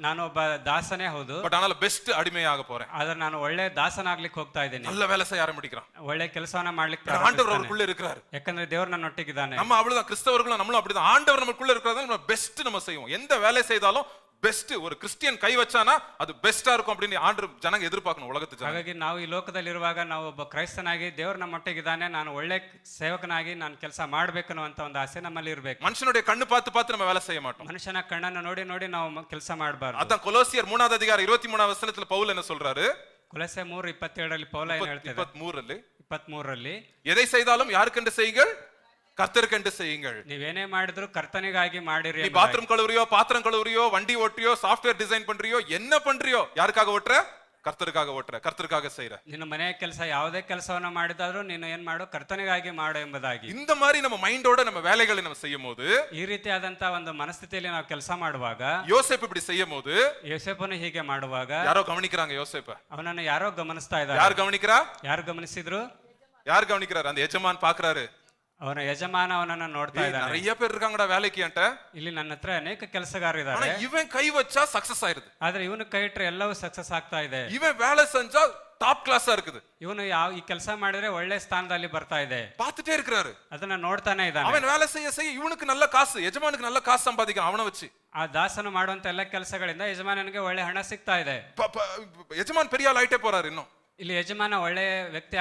ನಾನು ಒಬ್ಬ ದಾಸನೇ ಹೌದು, பட் ஆனாலும் பெஸ்ட் அடிமையாக போறேன். ಆದ್ರೆ ನಾನು ಒಳ್ಳೆ ದಾಸನಾಗ್ಲಿಕ್ಕೆ ಹೋಗ್ತಾ ಇದ್ದೀನಿ. நல்ல வேலை செய்ய ஆரம்பிக்கிறான், ಒಳ್ಳೆ ಕೆಲಸವನ್ನ ಮಾಡ್ಲಿಕ್ಕೆ ஆண்டவர் அவருக்குள்ள இருக்கிறார். ಯಾಕಂದ್ರೆ ದೇವರು ನನ್ನೊಟ್ಟಿಗಿದ್ದಾನೆ. நம்ம அவ்வளவுதான், கிறிஸ்தவர்களும் நம்மளும் அப்படிதான். ஆண்டவர் நமக்குள்ள இருக்கிறதால நம்ம பெஸ்ட் நம்ம செய்வோம். எந்த வேலை செய்தாலும் பெஸ்ட். ஒரு கிறிஸ்டியன் கை வச்சானா அது பெஸ்டா இருக்கும் அப்படின்னு ஆண்டவர் ஜனங்க எதிர்பார்க்கணும், உலகத்து ஜனங்க. ಹಾಗಾಗಿ ನಾವು ಈ ಲೋಕದಲ್ಲಿರುವಾಗ ನಾವು ಒಬ್ಬ ಕ್ರೈಸ್ತನಾಗಿ ದೇವರು ನಮ್ಮೊಟ್ಟಿಗಿದ್ದಾನೆ, ನಾನು ಒಳ್ಳೆ ಸೇವಕನಾಗಿ ನಾನು ಕೆಲಸ ಮಾಡ್ಬೇಕು ಅನ್ನುವಂತ ಒಂದು ಆಸೆ ನಮ್ಮಲ್ಲಿ ಇರಬೇಕು. மனுஷனுடைய கண்ணு பார்த்து நம்ம வேலை செய்ய மாட்டோம். ಮನುಷ್ಯನ ಕಣ್ಣನ್ನು ನೋಡಿ ನಾವು ಕೆಲಸ ಮಾಡಬಾರದು. அதான் கொலோசியர் 3வது அதிகாரம் 23வது வசனத்துல பவுல் என்ன சொல்றாரு? ಕೊಲೊಸ್ಸೆ 3:27 ಪೌಲ ಏನು ಹೇಳ್ತಾರೆ? 23ರಲ್ಲಿ எதை செய்தாலும் யாருக்கென்று செய்யுங்கள்? கர்த்தருக்கென்று செய்யுங்கள். ನೀವೇನೇ ಮಾಡಿದ್ರು ಕರ್ತನಿಗಾಗಿ ಮಾಡಿರಿ. நீ பாத்ரூம் கழுவுறியோ, பாத்திரம் கழுவுறியோ, வண்டி ஓட்டுறியோ, சாஃப்ட்வேர் டிசைன் பண்றியோ, என்ன பண்றியோ, யாருக்காக ஓட்டுற? கர்த்தருக்காக ஓட்டுற, ಕರ್ತರಿಗಾಗಿ செய்யற. ನಿನ್ನ ಮನೆಯ ಕೆಲಸ ಯಾವುದೇ ಕೆಲಸವನ್ನ ಮಾಡಿದಾದ್ರೂ ನೀನು ಏನ್ ಮಾಡು? ಕರ್ತನಿಗಾಗಿ ಮಾಡು ಎಂಬುದಾಗಿ. இந்த மாதிரி நம்ம மைண்டோட நம்ம வேலைகளை நம்ம செய்யும்போது, ಈ ರೀತಿಯಾದಂತ ಒಂದು ಮನಸ್ಥಿತಿಯಲ್ಲಿ ನಾವು ಕೆಲಸ ಮಾಡುವಾಗ, யோசேப்பு இப்படி செய்யும்போது, ಯೋಸೇಫನು ಹೀಗೆ ಮಾಡುವಾಗ ಯಾರೋ ಗಮನಿக்கறாங்க யோசேப்ப. ಅವನನ್ನು ಯಾರೋ ಗಮನಿಸ್ತಾ ಇದ್ದಾರೆ. ಯಾರು ಗಮನಿಕರಾ? ಯಾರು ಗಮನಿಸಿದ್ರು? ಯಾರು ಗಮನಿಕறாரு? அந்த எஜமான் பாக்குறாரு. ಅವನ ಯಜಮಾನ ಅವನನ್ನ ನೋಡ್ತಾ ಇದ್ದಾನೆ. நிறைய பேர் இருக்காங்கடா வேலைக்கு ಅಂತ. ಇಲ್ಲಿ ನನ್ನ ಹತ್ರ ಅನೇಕ ಕೆಲಸಗಾರರಿದ್ದಾರೆ. இவன் கை வச்சா சக்சஸ் ஆயிருது. ಆದ್ರೆ ಇವನು ಕೈ ಇಟ್ರೆ ಎಲ್ಲವೂ ಸಕ್ಸಸ್ ಆಗ್ತಾ ಇದೆ. இவன் வேலை செஞ்சா டாப் கிளாஸா இருக்குது. ಇವನು ಈ ಕೆಲಸ ಮಾಡಿದ್ರೆ ಒಳ್ಳೆ ಸ್ಥಾನದಲ್ಲಿ ಬರ್ತಾ ಇದೆ. பார்த்துட்டே இருக்காரு, ಅದನ್ನ ನೋಡ್ತಾನೆ ಇದ್ದಾನೆ. அவன் வேலை செய்ய இவனுக்கு நல்ல காசு, எஜமானுக்கு நல்ல காசு சம்பாதிக்கிறான் அவனை வச்சு. ಆ ದಾಸನು ಮಾಡುವಂತ ಎಲ್ಲ ಕೆಲಸಗಳಿಂದ ಯಜಮಾನನಿಗೆ ಒಳ್ಳೆ ಹಣ ಸಿಗ್ತಾ ಇದೆ. எஜமான் பெரிய ஆள் ஆயிட்டே போறாரு. இன்னும் ಇಲ್ಲಿ ಯಜಮಾನ ಒಳ್ಳೆ ವ್ಯಕ್ತಿ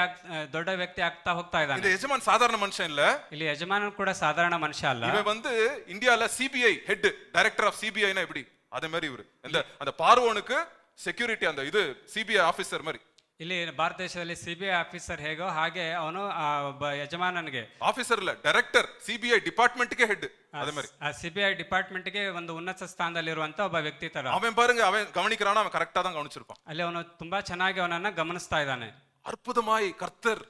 ದೊಡ್ಡ ವ್ಯಕ್ತಿ ಆಗ್ತಾ ಹೋಗ್ತಾ ಇದ್ದಾನೆ. இந்த ಯಜಮಾನ್ சாதாரண மனுஷன் இல்ல. ಇಲ್ಲಿ ಯಜಮಾನ ಕೂಡ ಸಾಧಾರಣ ಮನುಷ್ಯ ಅಲ್ಲ. இவன் வந்து இந்தியால CBI head, director of CBI னா எப்படி அதே மாதிரி இவரு அந்த பார்வோனுக்கு செக்யூரிட்டி, அந்த இது சிபிஐ ஆபீசர் மாதிரி. ಇಲ್ಲಿ ಭಾರತ ದೇಶದಲ್ಲಿ CBI ಆಫೀಸರ್ ಹೇಗೋ ಹಾಗೆ ಅವನು ಒಬ್ಬ ಯಜಮಾನನಿಗೆ ஆபீசர் இல்ல டைரக்டர் சிபிஐ டிபார்ட்மெண்ட்டுக்கே ஹெட் அதே மாதிரி CBI ಡಿಪಾರ್ಟ್ಮೆಂಟ್ಗೆ ಒಂದು ಉನ್ನತ ಸ್ಥಾನದಲ್ಲಿರುವಂತ ಒಬ್ಬ ವ್ಯಕ್ತಿ ತರ. அவன் பாருங்க அவன் கவனிக்கிறானா அவன் கரெக்டா தான் கவனிச்சிருப்பான். ಅಲ್ಲಿ ಅವನು ತುಂಬಾ ಚೆನ್ನಾಗಿ ಅವನನ್ನ ಗಮನಿಸ್ತಾ ಇದ್ದಾನೆ. அற்புதமாய் கர்த்தர்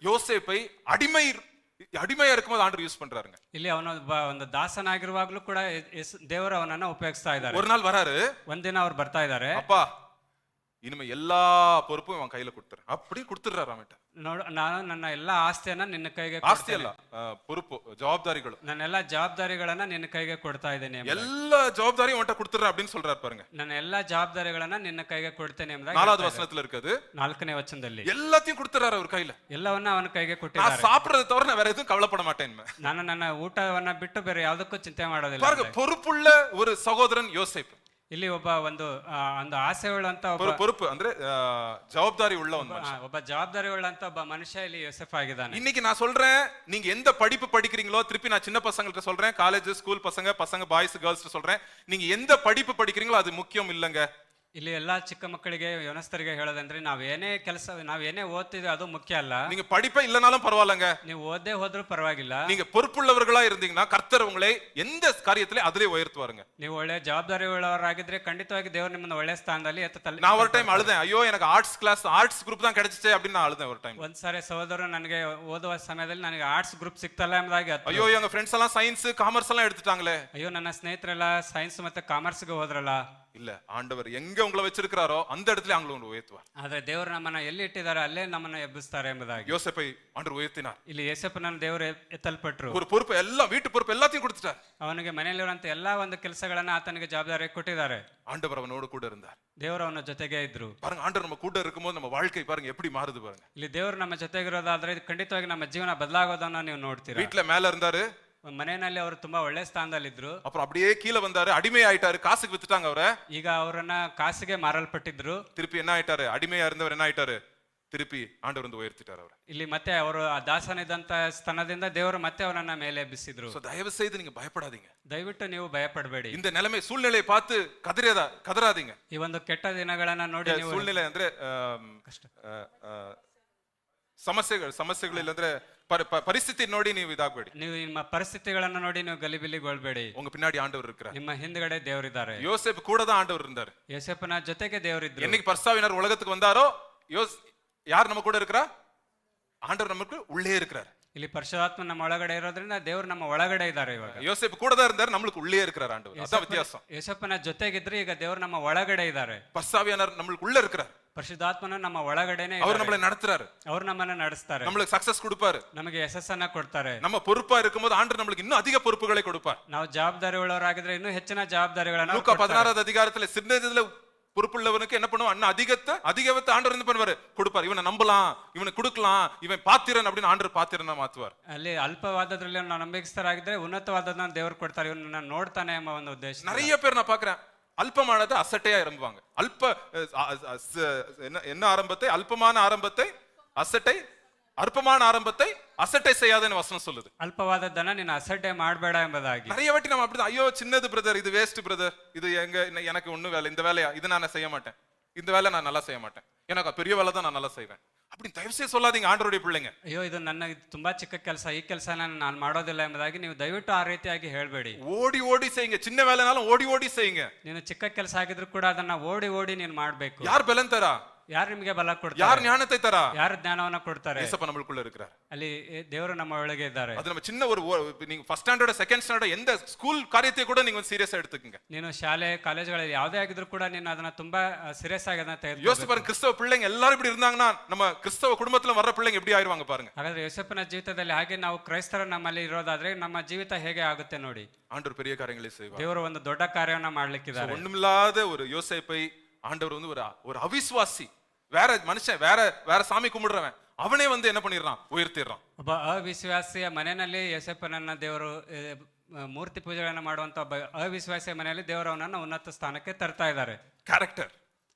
யோசேப்பை அடிமையா இருக்கும்போது ஆண்டவர் யூஸ் பண்றாருங்க. ಇಲ್ಲಿ ಅವನು ಒಂದು ದಾಸನಾಗಿರುವಾಗ್ಲೂ ಕೂಡ ದೇವರು ಅವನನ್ನ ಉಪಯೋಗಿಸ್ತಾ ಇದ್ದಾರೆ. ஒரு நாள் வராரு, ಒಂದಿನ ಅವ್ರು ಬರ್ತಾ ಇದ್ದಾರೆ. அப்பா இனிமே எல்லா பொறுப்பும் அவன் கையில கொடுத்துறேன் அப்படி கொடுத்துறாரு அவன்கிட்ட. ನೋಡು, ನಾನು ನನ್ನ ಎಲ್ಲಾ ಆಸ್ತಿಯನ್ನ ನಿನ್ನ ಕೈಗೆ ಆಸ್ತಿ ಅಲ್ಲ, பொறுப்பு ಜವಾಬ್ದಾರಿಗಳು, ನನ್ನೆಲ್ಲ ಜವಾಬ್ದಾರಿಗಳನ್ನ ನಿನ್ನ ಕೈಗೆ ಕೊಡ್ತಾ ಇದ್ದೇನೆ, எல்லா ஜவாப்தாரியும் அவன்கிட்ட கொடுத்துறேன் அப்படின்னு சொல்றாரு பாருங்க. ನನ್ನ ಎಲ್ಲಾ ಜವಾಬ್ದಾರಿಗಳನ್ನ ನಿನ್ನ ಕೈಗೆ ಕೊಡ್ತೇನೆ ಎಂಬುದಾಗಿ 4வது வசனத்துல இருக்குது. 4ನೇ ವಚನದಲ್ಲಿ எல்லாத்தையும் கொடுத்துறாரு அவர் கையில. ಎಲ್ಲವನ್ನ ಅವನ ಕೈಗೆ நான் ಕೊಟ್ಟಿದ್ದಾರೆ. சாப்பிடுறத தவிர நான் வேற எதுவும் கவலைப்பட மாட்டேன். ನಾನು ನನ್ನ ಊಟವನ್ನ ಬಿಟ್ಟು ಬೇರೆ ಯಾವುದಕ್ಕೂ ಚಿಂತೆ ಮಾಡೋದಿಲ್ಲ. பாருங்க, பொறுப்புள்ள ஒரு சகோதரன் யோசேப்பு. ಇಲ್ಲಿ ಒಂದು ಆಸೆ ಉಳ್ಳಂತ பொறுப்பு ಅಂದ್ರೆ ஜவாப்தாரி உள்ள ಒಂದು ಮನುಷ್ಯ, ಒಬ್ಬ ಜವಾಬ್ದಾರಿ ಉಳ್ಳಂತ ಒಬ್ಬ ಮನುಷ್ಯ ಇಲ್ಲಿ யோசேப் ಆಗಿದ್ದಾನೆ. இன்னைக்கு நான் சொல்றேன், நீங்க எந்த படிப்பு படிக்கிறீங்களோ, திருப்பி நான் சின்ன பசங்களுக்கு சொல்றேன், காலேஜ் ஸ்கூல் பசங்க பாய்ஸ் கேர்ள்ஸ் சொல்றேன், நீங்க எந்த படிப்பு படிக்கிறீங்களோ அது முக்கியம் இல்லங்க. ಇಲ್ಲಿ ಎಲ್ಲಾ ಚಿಕ್ಕ ಮಕ್ಕಳಿಗೆ ಯವನಸ್ಥರಿಗೆ ಹೇಳೋದಂದ್ರೆ ನಾವೇನೇ ಓದ್ತಿದ್ವಿ ಅದು ಮುಖ್ಯ ಅಲ್ಲ. நீங்க படிப்பே இல்லனாலும் பரவாயில்லங்க, ನೀವು ಓದೇ ಹೋದ್ರೂ ಪರವಾಗಿಲ್ಲ. நீங்க பொறுப்புள்ளவர்களா இருந்தீங்கன்னா கர்த்தர் உங்களை எந்த காரியத்திலே அதிலே உயர்த்துவாருங்க. ನೀವು ಒಳ್ಳೆ ಜವಾಬ್ದಾರಿ ಉಳ್ಳವರಾಗಿದ್ರೆ ಖಂಡಿತವಾಗಿ ದೇವರು ನಿಮ್ಮನ್ನ ಒಳ್ಳೆ ಸ್ಥಾನದಲ್ಲಿ நான் ஒரு டைம் அழுதேன், ஐயோ எனக்கு ஆர்ட்ஸ் குரூப் தான் கிடைச்சிச்சே அப்படின்னு நான் அழுதேன் ஒரு டைம். ಒಂದ್ಸಾರಿ ಸಹೋದರರು ನನಗೆ ಓದುವ ಸಮಯದಲ್ಲಿ ನನಗೆ ಆರ್ಟ್ಸ್ ಗ್ರೂಪ್ ಸಿಕ್ತಲ್ಲ ಎಂಬುದಾಗಿ ஐயோ எங்க ஃப்ரெண்ட்ஸ் எல்லாம் சயின்ஸ் காமர்ஸ் எல்லாம் எடுத்துட்டாங்களே. ಅಯ್ಯೋ ನನ್ನ ಸ್ನೇಹಿತರೆಲ್ಲ ಸೈನ್ಸ್ ಮತ್ತೆ ಕಾಮರ್ಸ್ಗೆ ಹೋದ್ರಲ್ಲ. இல்ல, ஆண்டவர் எங்க உங்களை வச்சிருக்காரோ அந்த இடத்துல அவங்களை உயர்த்துவார். ಆದ್ರೆ ದೇವರು ನಮ್ಮನ್ನ ಎಲ್ಲಿ ಇಟ್ಟಿದ್ದಾರೆ ಅಲ್ಲೇ ನಮ್ಮನ್ನ ಎಬ್ಬಿಸ್ತಾರೆ ಎಂಬುದಾಗಿ யோசேப்பை ஆண்டவர் உயர்த்தினார். ಇಲ್ಲಿ யோசೇಪನ ದೇವರು ಎತ್ತಲ್ಪಟ್ರು. ஒரு பொறுப்பு எல்லாம், வீட்டு பொறுப்பு எல்லாத்தையும் கொடுத்துட்டார். ಅವನಿಗೆ ಮನೆಯಲ್ಲಿರುವಂತ ಎಲ್ಲಾ ಒಂದು ಕೆಲಸಗಳನ್ನ ಆತನಿಗೆ ಜವಾಬ್ದಾರಿ ಕೊಟ್ಟಿದ್ದಾರೆ. ஆண்டவர் அவனோடு கூட இருந்தார். ದೇವರು ಅವನ ಜೊತೆಗೆ ಇದ್ರು. பாருங்க, ஆண்டவர் நம்ம கூட இருக்கும்போது நம்ம வாழ்க்கை பாருங்க எப்படி மாறுது பாருங்க. ಇಲ್ಲಿ ದೇವರು ನಮ್ಮ ಜೊತೆಗಿರೋದಾದ್ರೆ ಖಂಡಿತವಾಗಿ ನಮ್ಮ ಜೀವನ ಬದಲಾಗೋದನ್ನ ನೀವು ನೋಡ್ತೀರಾ. வீட்டுல மேல இருந்தாரு, ಮನೆಯಲ್ಲಿ ಅವರು ತುಂಬಾ ಒಳ್ಳೆ ಸ್ಥಾನದಲ್ಲಿದ್ರು. அப்புறம் அப்படியே கீழே வந்தாரு, அடிமை ஆயிட்டாரு, காசுக்கு வித்துட்டாங்க அவரை. ಈಗ ಅವರನ್ನ ಕಾಸಿಗೆ ಮಾರಲ್ಪಟ್ಟಿದ್ರು. திருப்பி என்ன ஆயிட்டாரு, அடிமையா இருந்தவர் என்ன ஆயிட்டாரு, திருப்பி ஆண்டவர் வந்து உயர்த்திட்டார் அவரை. ಇಲ್ಲಿ ಮತ್ತೆ ಅವರು ಆ ದಾಸನಿದ್ದಂತ ಸ್ಥಾನದಿಂದ ದೇವರು ಮತ್ತೆ ಅವರನ್ನ ಮೇಲೆ ಎಬ್ಬಿಸಿದ್ರು. தயவு செய்து நீங்க பயப்படாதீங்க. ದಯವಿಟ್ಟು ನೀವು ಭಯಪಡಬೇಡಿ. இந்த நிலைமை சூழ்நிலையை பார்த்து கதறாதீங்க. ಈ ಒಂದು ಕೆಟ್ಟ ದಿನಗಳನ್ನ ನೋಡಿ ನೀವು சூழ்நிலை ಅಂದ್ರೆ ಸಮಸ್ಯೆಗಳು ಅಂದ್ರೆ ಪರಿಸ್ಥಿತಿ ನೋಡಿ ನೀವು ಇದಾಗಬೇಡಿ. ನೀವು ನಿಮ್ಮ ಪರಿಸ್ಥಿತಿಗಳನ್ನ ನೋಡಿ ನೀವು ಗಲಿಬಿಲಿಗೊಳ್ಬೇಡಿ. உங்க பின்னாடி ஆண்டவர் இருக்கிறார். ನಿಮ್ಮ ಹಿಂದ್ಗಡೆ ದೇವರಿದ್ದಾರೆ. யோசேப்பு கூட தான் ஆண்டவர் இருந்தார். யோசேப்பನ ಜೊತೆಗೆ ದೇವರಿದ್ರು. என்னைக்கு பர்சாவினர் உலகத்துக்கு வந்தாரோ யார் நம்ம கூட இருக்கிறா, ஆண்டவர் நமக்கு உள்ளே இருக்கிறார். ಇಲ್ಲಿ ಪರಿಶುದ್ಧಾತ್ಮ ನಮ್ಮ ಒಳಗಡೆ ಇರೋದ್ರಿಂದ ದೇವರು ನಮ್ಮ ಒಳಗಡೆ ಇದ್ದಾರೆ. ಇವಾಗ யோசேப்பு கூட தான் இருந்தார், நம்மளுக்கு உள்ளே இருக்கிறார் ஆண்டவர். அதான் வித்தியாசம். யோசேப்பನ ಜೊತೆಗಿದ್ರೆ ಈಗ ದೇವರು ನಮ್ಮ ಒಳಗಡೆ ಇದ್ದಾರೆ. பர்சாவினர் நம்மளுக்கு உள்ள இருக்கிறார். ಪರಿಶುದ್ಧಾತ್ಮನ ನಮ್ಮ ಒಳಗಡೆನೆ அவர் நம்மளை நடத்துறாரு, ಅವರು ನಮ್ಮನ್ನ ನಡೆಸ್ತಾರೆ, நம்மளுக்கு சக்சஸ் கொடுப்பாரு, ನಮಗೆ ಯಶಸ್ಸನ್ನ ಕೊಡ್ತಾರೆ. நம்ம பொறுப்பா இருக்கும்போது ஆண்டவர் நம்மளுக்கு இன்னும் அதிக பொறுப்புகளை கொடுப்பார். ನಾವು ಜವಾಬ್ದಾರಿ ಉಳ್ಳವರಾಗಿದ್ರೆ ಇನ್ನೂ ಹೆಚ್ಚಿನ ಜವಾಬ್ದಾರಿಗಳನ್ನ லூக்கா 16வது அதிகாரத்துல சின்னதுல பொறுப்புள்ளவனுக்கு என்ன பண்ணுவான், அண்ணா அதிகத்தை ஆண்டவர் என்ன பண்ணுவாரு, கொடுப்பார். இவனை நம்பலாம், இவனை கொடுக்கலாம், இவன் பாத்திரன் அப்படின்னு ஆண்டவர் பாத்திரனா மாத்துவார். ಅಲ್ಲಿ ಅಲ್ಪವಾದದ್ರಲ್ಲಿ ನಾವು ನಂಬಿಕಸ್ಥರಾಗಿದ್ರೆ ಉನ್ನತವಾದದನ್ನ ದೇವರು ಕೊಡ್ತಾರೆ. ಇವನ್ನ ನೋಡ್ತಾನೆ ಎಂಬ ಒಂದು ಉದ್ದೇಶ. நிறைய பேர் நான் பாக்குறேன், அல்பமானதை அசட்டையா இறங்குவாங்க. என்ன ஆரம்பத்தை, அல்பமான ஆரம்பத்தை அற்பமான ஆரம்பத்தை அசட்டை செய்யாதன்னு வசனம் சொல்லுது. ಅಲ್ಪವಾದದ್ದನ್ನ ನೀನು ಅಸಡ್ಡೆ ಮಾಡಬೇಡ ಎಂಬುದಾಗಿ. நிறைய வாட்டி நம்ம அப்படிதான், ஐயோ சின்னது பிரதர், இது வேஸ்ட் பிரதர், இது எனக்கு ஒண்ணு வேலை, இந்த வேலையா இது நான் செய்ய மாட்டேன், இந்த வேலை நான் நல்லா செய்ய மாட்டேன், எனக்கு பெரிய வேலை தான் நான் நல்லா செய்வேன் அப்படி தயவு செய்து சொல்லாதீங்க ஆண்டவருடைய பிள்ளைங்க. ಅಯ್ಯೋ ಇದು ತುಂಬಾ ಚಿಕ್ಕ ಕೆಲಸ, ಈ ಕೆಲಸ ನಾನು ಮಾಡೋದಿಲ್ಲ ಎಂಬುದಾಗಿ ನೀವು ದಯವಿಟ್ಟು ಆ ರೀತಿಯಾಗಿ ಹೇಳಬೇಡಿ. ஓடி செய்யுங்க, சின்ன வேலைனாலும் ஓடி செய்யுங்க. ನೀನು ಚಿಕ್ಕ ಕೆಲಸ ಆಗಿದ್ರು ಕೂಡ ಅದನ್ನ ಓಡಿ ನೀನು ಮಾಡಬೇಕು. யார் பலன் தரா, ಯಾರು ನಿಮಗೆ ಬಲ ಕೊಡ್ತಾರೆ, யார் ஞானத்தை தரா, ಯಾರು ಜ್ಞಾನವನ್ನ ಕೊಡ್ತಾರೆ. ஏசப்பா நம்மளுக்குள்ள இருக்கிறார். ಅಲ್ಲಿ ದೇವರು ನಮ್ಮ ಒಳಗೆ ಇದ್ದಾರೆ. அது நம்ம சின்ன நீங்க ஃபர்ஸ்ட் ஸ்டாண்டர்ட் செகண்ட் ஸ்டாண்டர்ட் எந்த ஸ்கூல் காரியத்தை கூட நீங்க சீரியஸா எடுத்துக்கங்க. ನೀನು ಶಾಲೆ ಕಾಲೇಜುಗಳಲ್ಲಿ ಯಾವುದೇ ಆಗಿದ್ರು ಕೂಡ ನೀನು ಅದನ್ನ ತುಂಬಾ ಸೀರಿಯಸ್ ಆಗಿ ಅದನ್ನ ತೆಗೆದುಕೋ. யோசிச்சு பாருங்க, கிறிஸ்தவ பிள்ளைங்க எல்லாரும் இப்படி இருந்தாங்கன்னா நம்ம கிறிஸ்தவ குடும்பத்துல வர்ற பிள்ளைங்க எப்படி ஆயிருவாங்க பாருங்க. ಹಾಗಾದ್ರೆ ಯೋಸೇಫನ ಜೀವಿತದಲ್ಲಿ ಹಾಗೆ ನಾವು ಕ್ರೈಸ್ತರು ನಮ್ಮಲ್ಲಿ ಇರೋದಾದ್ರೆ ನಮ್ಮ ಜೀವಿತ ಹೇಗೆ ಆಗುತ್ತೆ ನೋಡಿ. ஆண்டவர் பெரிய காரியங்களை செய்வார். ದೇವರು ಒಂದು ದೊಡ್ಡ ಕಾರ್ಯವನ್ನ ಮಾಡ್ಲಿಕ್ಕಿದ್ದಾರೆ. ஒண்ணுமில்லாத ஒரு யோசேப்பை ஆண்டவர் வந்து ஒரு அவிசுவாசி, வேற மனுஷன், வேற சாமி கும்பிடுறவன், அவனே வந்து என்ன பண்ணிடுறான், உயர்த்திடுறான். ಒಬ್ಬ ಅವಿಶ್ವಾಸಿಯ ಮನೆಯಲ್ಲಿ ಯೋಸೇಫನನ್ನ ದೇವರು ಮೂರ್ತಿ ಪೂಜೆಗಳನ್ನ ಮಾಡುವಂತ ಒಬ್ಬ ಅವಿಶ್ವಾಸಿಯ ಮನೆಯಲ್ಲಿ ದೇವರು ಅವನನ್ನ ಉನ್ನತ ಸ್ಥಾನಕ್ಕೆ ತರ್ತಾ ಇದ್ದಾರೆ. ಕ್ಯಾರೆಕ್ಟರ್,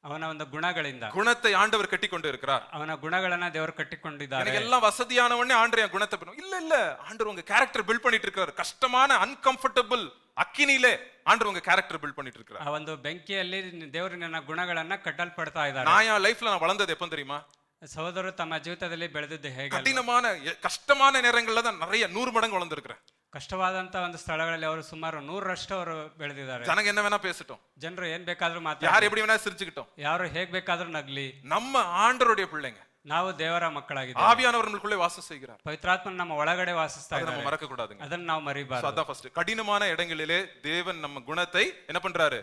ಅವನ ಒಂದು ಗುಣಗಳಿಂದ, குணத்தை ஆண்டவர் கட்டி கொண்டு இருக்கிறார். ಅವನ ಗುಣಗಳನ್ನ ದೇವರು ಕಟ್ಟಿಕೊಂಡಿದ್ದಾರೆ. எனக்கு எல்லாம் வசதியானவனே ஆண்டவர் என் குணத்தை இல்ல ஆண்டவர் உங்க கேரக்டர் பில்ட் பண்ணிட்டு இருக்காரு. கஷ்டமான அன்கம்ஃபர்டபிள் அக்கினிலே ஆண்டவர் உங்க கேரக்டர் பில்ட் பண்ணிட்டு இருக்காரு. ಆ ಒಂದು ಬೆಂಕಿಯಲ್ಲಿ ದೇವರು ನನ್ನ ಗುಣಗಳನ್ನ ಕಟ್ಟಲ್ಪಡ್ತಾ ಇದ್ದಾರೆ. நான் என் லைஃப்ல நான் வளர்ந்தது எப்ப தெரியுமா? ಸಹೋದರರು ತಮ್ಮ ಜೀವಿತದಲ್ಲಿ ಬೆಳೆದಿದ್ದು ಹೇಗೆ? கடினமான கஷ்டமான நேரங்கள்ல தான் நிறைய 100 மடங்கு வளர்ந்துருக்கிறேன். ಕಷ್ಟವಾದಂತ ಒಂದು ಸ್ಥಳಗಳಲ್ಲಿ ಅವರು ಸುಮಾರು 100ರಷ್ಟು ಅವರು ಬೆಳೆದಿದ್ದಾರೆ. ஜனங்க என்ன வேணா பேசட்டும், ಜನರು ಏನ್ ಬೇಕಾದ್ರೂ யார் ಮಾತಾಡ್ತಾರೆ, எப்படி வேணா சிரிச்சுக்கிட்டோம், ಯಾರು ಹೇಗ್ ಬೇಕಾದ್ರೂ ನಗ್ಲಿ, நம்ம ஆண்டவருடைய பிள்ளைங்க, ನಾವು ದೇವರ ಮಕ್ಕಳಾಗಿದ್ದೇವೆ. ஆவியானவர் நம்மளுக்குள்ளே வாசம் செய்கிறார். ಪವಿತ್ರಾತ್ಮನ ನಮ್ಮ ಒಳಗಡೆ ವಾಸಿಸ್ತಾ அதை நம்ம ಇದ್ದಾರೆ. மறக்க கூடாதுங்க. ಅದನ್ನ ನಾವು So, ಮರಿಬಾರ್ದು. அதான் ஃபர்ஸ்ட். கடினமான இடங்களிலே தேவன் நம்ம குணத்தை என்ன பண்றாரு?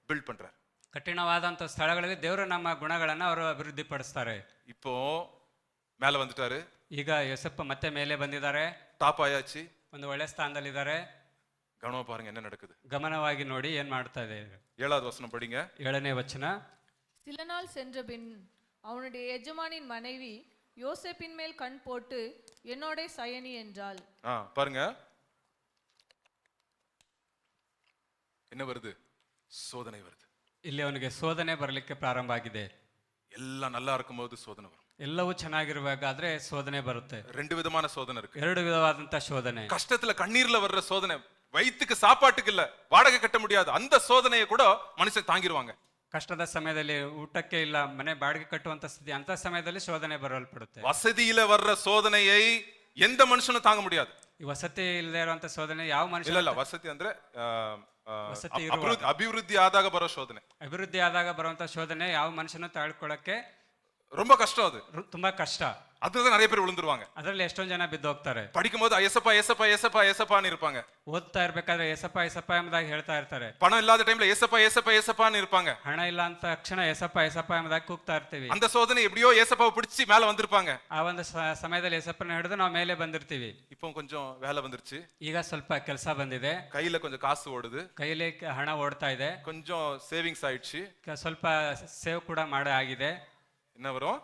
பில்ட் பண்றாரு. ಕಠಿಣವಾದಂತ ಸ್ಥಳಗಳಲ್ಲಿ ದೇವರು ನಮ್ಮ ಗುಣಗಳನ್ನ ಅವರು ಅಭಿವೃದ್ಧಿ ಪಡಿಸ್ತಾರೆ. இப்போ மேல வந்துட்டாரு, ಈಗ ಯೋಸೆಫ್ ಮತ್ತೆ ಮೇಲೆ ಬಂದಿದ್ದಾರೆ, டாப் ஆயாச்சு. ಒಂದು ಒಳ್ಳೆ ಸ್ಥಾನದಲ್ಲಿದ್ದಾರೆ. கவனமா பாருங்க என்ன நடக்குது. ಗಮನವಾಗಿ ನೋಡಿ ಏನ್ ಮಾಡ್ತಾ ಇದೆ. 7வது வசனம் படிங்க. 7ನೇ ವಚನ. சில நாள் சென்ற பின் அவனுடைய எஜமானின் மனைவி யோசேப்பின் மேல் கண் போட்டு என்னோட சயனி என்றாள். பாருங்க என்ன வருது? சோதனை வருது. ಇಲ್ಲಿ ಅವನಿಗೆ ಶೋಧನೆ ಬರಲಿಕ್ಕೆ ಪ್ರಾರಂಭ ಆಗಿದೆ. எல்லாம் நல்லா இருக்கும்போது சோதனை வரும். ಎಲ್ಲವೂ ಚೆನ್ನಾಗಿರುವಾಗಾದ್ರೆ ಶೋಧನೆ ಬರುತ್ತೆ. 2 விதமான சோதனை இருக்கு. 2 ವಿಧವಾದಂತ ಶೋಧನೆ. கஷ்டத்துல கண்ணீர்ல வர்ற சோதனை, வயிற்றுக்கு சாப்பாட்டுக்கு இல்ல, வாடகை கட்ட முடியாது, அந்த சோதனையை கூட மனுஷன் தாங்கிடுவாங்க. ಕಷ್ಟದ ಸಮಯದಲ್ಲಿ ಊಟಕ್ಕೆ ಇಲ್ಲ, ಮನೆ ಬಾಡಿಗೆ ಕಟ್ಟುವಂತ ಸ್ಥಿತಿ, ಅಂತ ಸಮಯದಲ್ಲಿ ಶೋಧನೆ ಬರಲ್ಪಡುತ್ತೆ. வசதியில வர்ற சோதனையை எந்த மனுஷனும் தாங்க முடியாது. ಈ ವಸತಿ ಇಲ್ಲದೆ ಇರುವಂತ ಶೋಧನೆ ಯಾವ ಮನುಷ್ಯ இல்ல ವಸತಿ ಅಂದ್ರೆ ವಸತಿ ಇರುವಾಗ, ಅಭಿವೃದ್ಧಿ ಆದಾಗ ಬರೋ ಶೋಧನೆ, ಅಭಿವೃದ್ಧಿ ಆದಾಗ ಬರುವಂತ ಶೋಧನೆ ಯಾವ ಮನುಷ್ಯನು ತಾಳ್ಕೊಳ್ಳಕ್ಕೆ ரொம்ப கஷ்டம். அது ತುಂಬಾ ಕಷ್ಟ. அதுதான் நிறைய பேர் விழுந்துருவாங்க. ಅದರಲ್ಲಿ ಎಷ್ಟೊಂದು ಜನ ಬಿದ್ದು ಹೋಗ್ತಾರೆ. படிக்கும்போது ஏசப்பா ஏசப்பா ஏசப்பா ஏசப்பான்னு இருப்பாங்க. ಓದ್ತಾ ಇರ್ಬೇಕಾದ್ರೆ ಏಸಪ್ಪ ಏಸಪ್ಪ ಎಂಬುದಾಗಿ ಹೇಳ್ತಾ ಇರ್ತಾರೆ. பணம் இல்லாத டைம்ல ஏசப்பா ஏசப்பா ஏசப்பான்னு இருப்பாங்க. ಹಣ ಇಲ್ಲ ಅಂತ ತಕ್ಷಣ ಏಸಪ್ಪ ಏಸಪ್ಪ ಎಂಬುದಾಗಿ ಕೂಗ್ತಾ ಇರ್ತೀವಿ. அந்த சோதனை எப்படியோ ஏசப்பாவை பிடிச்சி மேல வந்திருப்பாங்க. ಆ ಒಂದು ಸಮಯದಲ್ಲಿ ಏಸಪ್ಪನ ಹಿಡಿದು ನಾವು ಮೇಲೆ ಬಂದಿರ್ತೀವಿ. இப்போ கொஞ்சம் வேலை வந்துருச்சு, ಈಗ ಸ್ವಲ್ಪ ಕೆಲಸ ಬಂದಿದೆ, கையில கொஞ்சம் காசு ஓடுது, ಕೈಯಲ್ಲಿ ಹಣ ಓಡ್ತಾ ಇದೆ, கொஞ்சம் ಸೇವಿಂಗ್ಸ್ ஆயிடுச்சு, ಸ್ವಲ್ಪ ಸೇವ್ ಕೂಡ ಮಾಡ ಆಗಿದೆ. என்ன வரும்?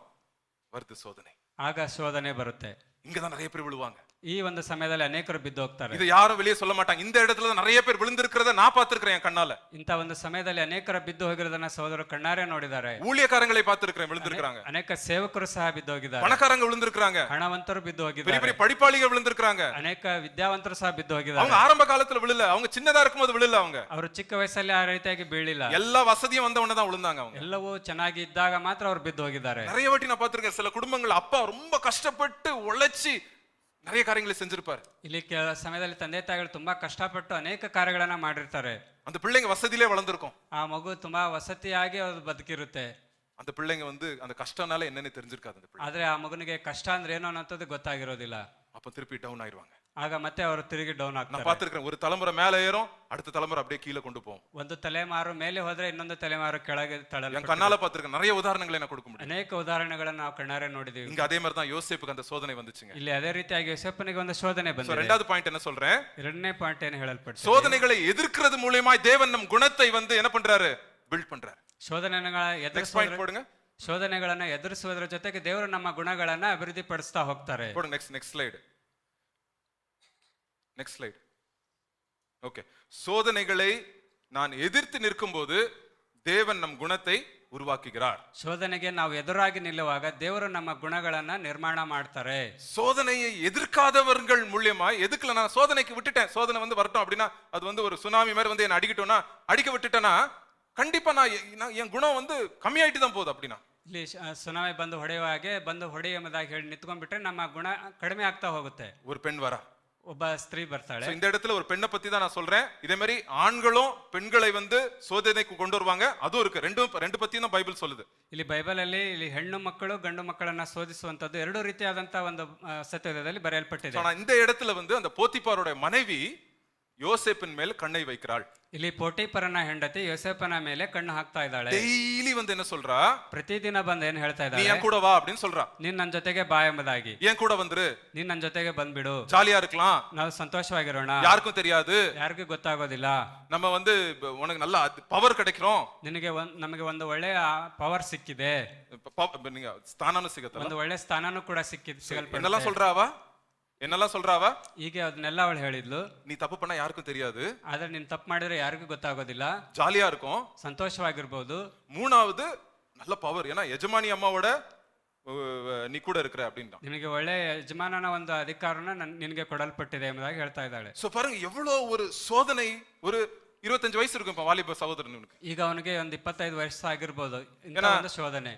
வருது சோதனை. ಆಗ ಶೋಧನೆ ಬರುತ್ತೆ. இங்கதான் நிறைய பேர் விழுவாங்க. ಈ ಒಂದು ಸಮಯದಲ್ಲಿ ಅನೇಕರು ಬಿದ್ದು ಹೋಗ್ತಾರೆ. இது யாரும் வெளியே சொல்ல மாட்டாங்க. இந்த இடத்துல தான் நிறைய பேர் விழுந்திருக்கிறத நான் பார்த்திருக்கிறேன் என் கண்ணால. ಇಂಥ ಒಂದು ಸಮಯದಲ್ಲಿ ಅನೇಕರು ಬಿದ್ದು ಹೋಗಿರೋದನ್ನ ಸಹೋದರರು ಕಣ್ಣಾರೆ ನೋಡಿದ್ದಾರೆ. ஊழியக்காரங்களை பார்த்திருக்கிறேன் விழுந்திருக்காங்க. ಅನೇಕ ಸೇವಕರು ಸಹ ಬಿದ್ದು ಹೋಗಿದ್ದಾರೆ. பணக்காரங்க விழுந்திருக்காங்க. ಹಣವಂತರು ಬಿದ್ದು பெரிய ಹೋಗಿದ್ದಾರೆ. பெரிய படிப்பாளிகள் விழுந்திருக்காங்க. ಅನೇಕ ವಿದ್ಯಾವಂತರು ಸಹ ಬಿದ್ದು அவங்க ಹೋಗಿದ್ದಾರೆ. ஆரம்ப காலத்துல விழல, அவங்க சின்னதா இருக்கும்போது விழல. அவங்க ಅವರು ಚಿಕ್ಕ ವಯಸ್ಸಲ್ಲಿ ಆ ರೀತಿಯಾಗಿ ಬೀಳಿಲ್ಲ. எல்லா வசதியும் வந்தவன தான் விழுந்தாங்க. அவங்க ಎಲ್ಲವೂ ಚೆನ್ನಾಗಿ ಇದ್ದಾಗ ಮಾತ್ರ ಅವರು ಬಿದ್ದು ಹೋಗಿದ್ದಾರೆ. நிறைய வாட்டி நான் பார்த்திருக்கேன். சில குடும்பங்கள் அப்பா ரொம்ப கஷ்டப்பட்டு உழைச்சி நிறைய காரியங்களை செஞ்சிருப்பாரு. ಇಲ್ಲಿ ಸಮಯದಲ್ಲಿ ತಂದೆ ತಾಯಿಗಳು ತುಂಬಾ ಕಷ್ಟಪಟ್ಟು ಅನೇಕ ಕಾರ್ಯಗಳನ್ನ ಮಾಡಿರ್ತಾರೆ. அந்த பிள்ளைங்க வசதியிலே வளர்ந்துருக்கும். ಆ ಮಗು ತುಂಬಾ ವಸತಿಯಾಗಿ ಅದು ಬದುಕಿರುತ್ತೆ. அந்த பிள்ளைங்க அந்த கஷ்டம்னால என்னன்னு தெரிஞ்சிருக்காது. அந்த பிள்ளை ಆದ್ರೆ ಆ ಮಗನಿಗೆ ಕಷ್ಟ ಅಂದ್ರೆ ಏನು ಅನ್ನೋದು ಗೊತ್ತಾಗಿರೋದಿಲ್ಲ. அப்ப திருப்பி டவுன் ஆயிருவாங்க. ಆಗ ಮತ್ತೆ ಅವರು ತಿರುಗಿ ಡೌನ್ நான் ಆಗ್ತಾರೆ. பார்த்திருக்கேன். ஒரு தலைமுறை மேல ஏறும், அடுத்த தலைமுறை அப்படியே கீழே கொண்டு போகும். ಒಂದು ತಲೆಮಾರು ಮೇಲೆ ಹೋದ್ರೆ ಇನ್ನೊಂದು ತಲೆಮಾರು ಕೆಳಗೆ என் ತಳ್ಳಲ್ಪಡುತ್ತೆ. கண்ணால பார்த்திருக்கேன். நிறைய உதாரணங்களை நான் கொடுக்க முடியும். ಅನೇಕ ಉದಾಹರಣೆಗಳನ್ನ ನಾವು ಕಣ್ಣಾರೆ ನೋಡಿದೀವಿ. இங்க அதே மாதிரி தான் யோசேப்புக்கு அந்த சோதனை வந்துச்சுங்க. ಇಲ್ಲಿ ಅದೇ ರೀತಿಯಾಗಿ ಯೋಸೇಫನಿಗೆ ಒಂದು ಶೋಧನೆ சோ ಬಂದಿದೆ. ரெண்டாவது பாயிண்ட் என்ன சொல்றேன்? 2ನೇ ಪಾಯಿಂಟ್ ಏನು ಹೇಳಲ್ಪಟ್ಟಿದೆ? சோதனைகளை எதிர்க்கிறது மூலமாய் தேவன் நம் குணத்தை என்ன பண்றாரு? பில்ட் பண்றாரு. நெக்ஸ்ட் பாயிண்ட் போடுங்க. ಶೋಧನೆಗಳನ್ನ ಎದುರಿಸುವುದರ ಜೊತೆಗೆ ದೇವರು ನಮ್ಮ ಗುಣಗಳನ್ನ ಅಭಿವೃದ್ಧಿ ಪಡಿಸ್ತಾ ಹೋಗ್ತಾರೆ. போடுங்க. Next slide. ஓகே. சோதனைகளை நான் எதிர்த்து நிற்கும்போது தேவன் நம் குணத்தை உருவாக்குகிறார். ಶೋಧನೆಗೆ ನಾವು ಎದುರಾಗಿ ನಿಲ್ಲುವಾಗ ದೇವರು ನಮ್ಮ ಗುಣಗಳನ್ನ ನಿರ್ಮಾಣ ಮಾಡ್ತಾರೆ. சோதனையை எதிர்க்காதவர்கள் மூலியமாய் எதுக்குல நான் சோதனைக்கு விட்டுட்டேன், சோதனை வரட்டும் அப்படின்னா அது ஒரு சுனாமி மாதிரி என்ன அடிக்கட்டும்னா அடிக்க விட்டுட்டேன்னா கண்டிப்பா நான் என் குணம் கம்மியாயிட்டு தான் போகுது. அப்படின்னா ಇಲ್ಲಿ ಸುನಾಮಿ ಬಂದು ಹೊಡೆಯುವ ಹಾಗೆ ಬಂದು ಹೊಡಿ ಎಂಬುದಾಗಿ ಹೇಳಿ ನಿಂತ್ಕೊಂಡ್ಬಿಟ್ರೆ ನಮ್ಮ ಗುಣ ಕಡಿಮೆ ಆಗ್ತಾ ಹೋಗುತ್ತೆ. ஒரு பெண் வரா, ಒಬ್ಬ ಸ್ತ್ರೀ ಬರ್ತಾಳೆ. இந்த இடத்துல ஒரு பெண்ணை பத்தி தான் நான் சொல்றேன். இதே மாதிரி ஆண்களும் பெண்களை சோதனைக்கு கொண்டு வருவாங்க. அதுவும் இருக்கு. ரெண்டு பத்தியும் தான் பைபிள் சொல்லுது. ಇಲ್ಲಿ ಬೈಬಲ್ ಅಲ್ಲಿ ಇಲ್ಲಿ ಹೆಣ್ಣು ಮಕ್ಕಳು ಗಂಡು ಮಕ್ಕಳನ್ನ ಶೋಧಿಸುವಂತದ್ದು 2 ರೀತಿಯಾದಂತಹ ಒಂದು ಸತ್ಯದಲ್ಲಿ ಬರೆಯಲ್ಪಟ್ಟಿದೆ. இந்த இடத்துல அந்த போத்திபாரோட மனைவி யோசேப்பின் மேல் கண்ணை வைக்கிறாள். ಇಲ್ಲಿ ಪೋಟಿಫರನ ಹೆಂಡತಿ ಯೋಸೇಫನ ಮೇಲೆ ಕಣ್ಣು ಹಾಕ್ತಾ ಇದ್ದಾಳೆ. ಡೈಲಿ என்ன சொல்றா? ಪ್ರತಿದಿನ ಬಂದು ಏನು ಹೇಳ್ತಾ ಇದ್ದಾಳೆ? ನೀ ಎನ್ ಕೂಡ வா அப்படினு சொல்றா. ನೀನ್ ನನ್ನ ಜೊತೆಗೆ ಬಾ ಎಂಬುದಾಗಿ. என் கூட வந்துரு, ನೀನ್ ನನ್ನ ಜೊತೆಗೆ ಬಂದ್ಬಿಡು, ஜாலியா இருக்கலாம், ನಾವು ಸಂತೋಷವಾಗಿರೋಣ, யாருக்கும் தெரியாது, ಯಾರಿಗೂ ಗೊತ್ತಾಗೋದಿಲ್ಲ, நம்ம உனக்கு நல்ல பவர் கிடைக்கும், ನಿನಗೆ ನಮಗೆ ಒಂದು ಒಳ್ಳೆಯ ಪವರ್ ಸಿಕ್ಕಿದೆ, நீங்க ஸ்தானனு ಸಿಗುತ್ತಲ್ಲ, ಒಂದು ಒಳ್ಳೆ ಸ್ಥಾನನೂ ಕೂಡ ಸಿಗಲ್ಪಡುತ್ತೆ. என்னெல்லாம் சொல்றாவா? என்னெல்லாம் சொல்றாவா? ಹೀಗೆ ಅದನ್ನೆಲ್ಲ ಅವಳು ಹೇಳಿದ್ಲು. நீ தப்பு பண்ணா யாருக்கும் தெரியாது, ಆದ್ರೆ ನೀನ್ ತಪ್ಪು ಮಾಡಿದ್ರೆ ಯಾರಿಗೂ ಗೊತ್ತಾಗೋದಿಲ್ಲ, ஜாலியா இருக்கும், ಸಂತೋಷವಾಗಿರ್ಬೋದು. மூணாவது நல்ல பவர். ஏன்னா எஜமானி அம்மாவோட நீ கூட இருக்கிற அப்படின்றான். ನಿನಗೆ ಒಳ್ಳೆ ಯಜಮಾನನ ಒಂದು ಅಧಿಕಾರನ ನಿನಗೆ ಕೊಡಲ್ಪಟ್ಟಿದೆ ಎಂಬುದಾಗಿ ಹೇಳ್ತಾ ಇದ್ದಾಳೆ. சோ பாருங்க எவ்வளவு ஒரு சோதனை. ஒரு 25 வயசு இருக்கும் இப்ப வாலிப சகோதரனுக்கு. ಈಗ ಅವನಿಗೆ ಒಂದು 25 ವರ್ಷ ಆಗಿರ್ಬೋದು. ಇಂಥ ಒಂದು ಶೋಧನೆ,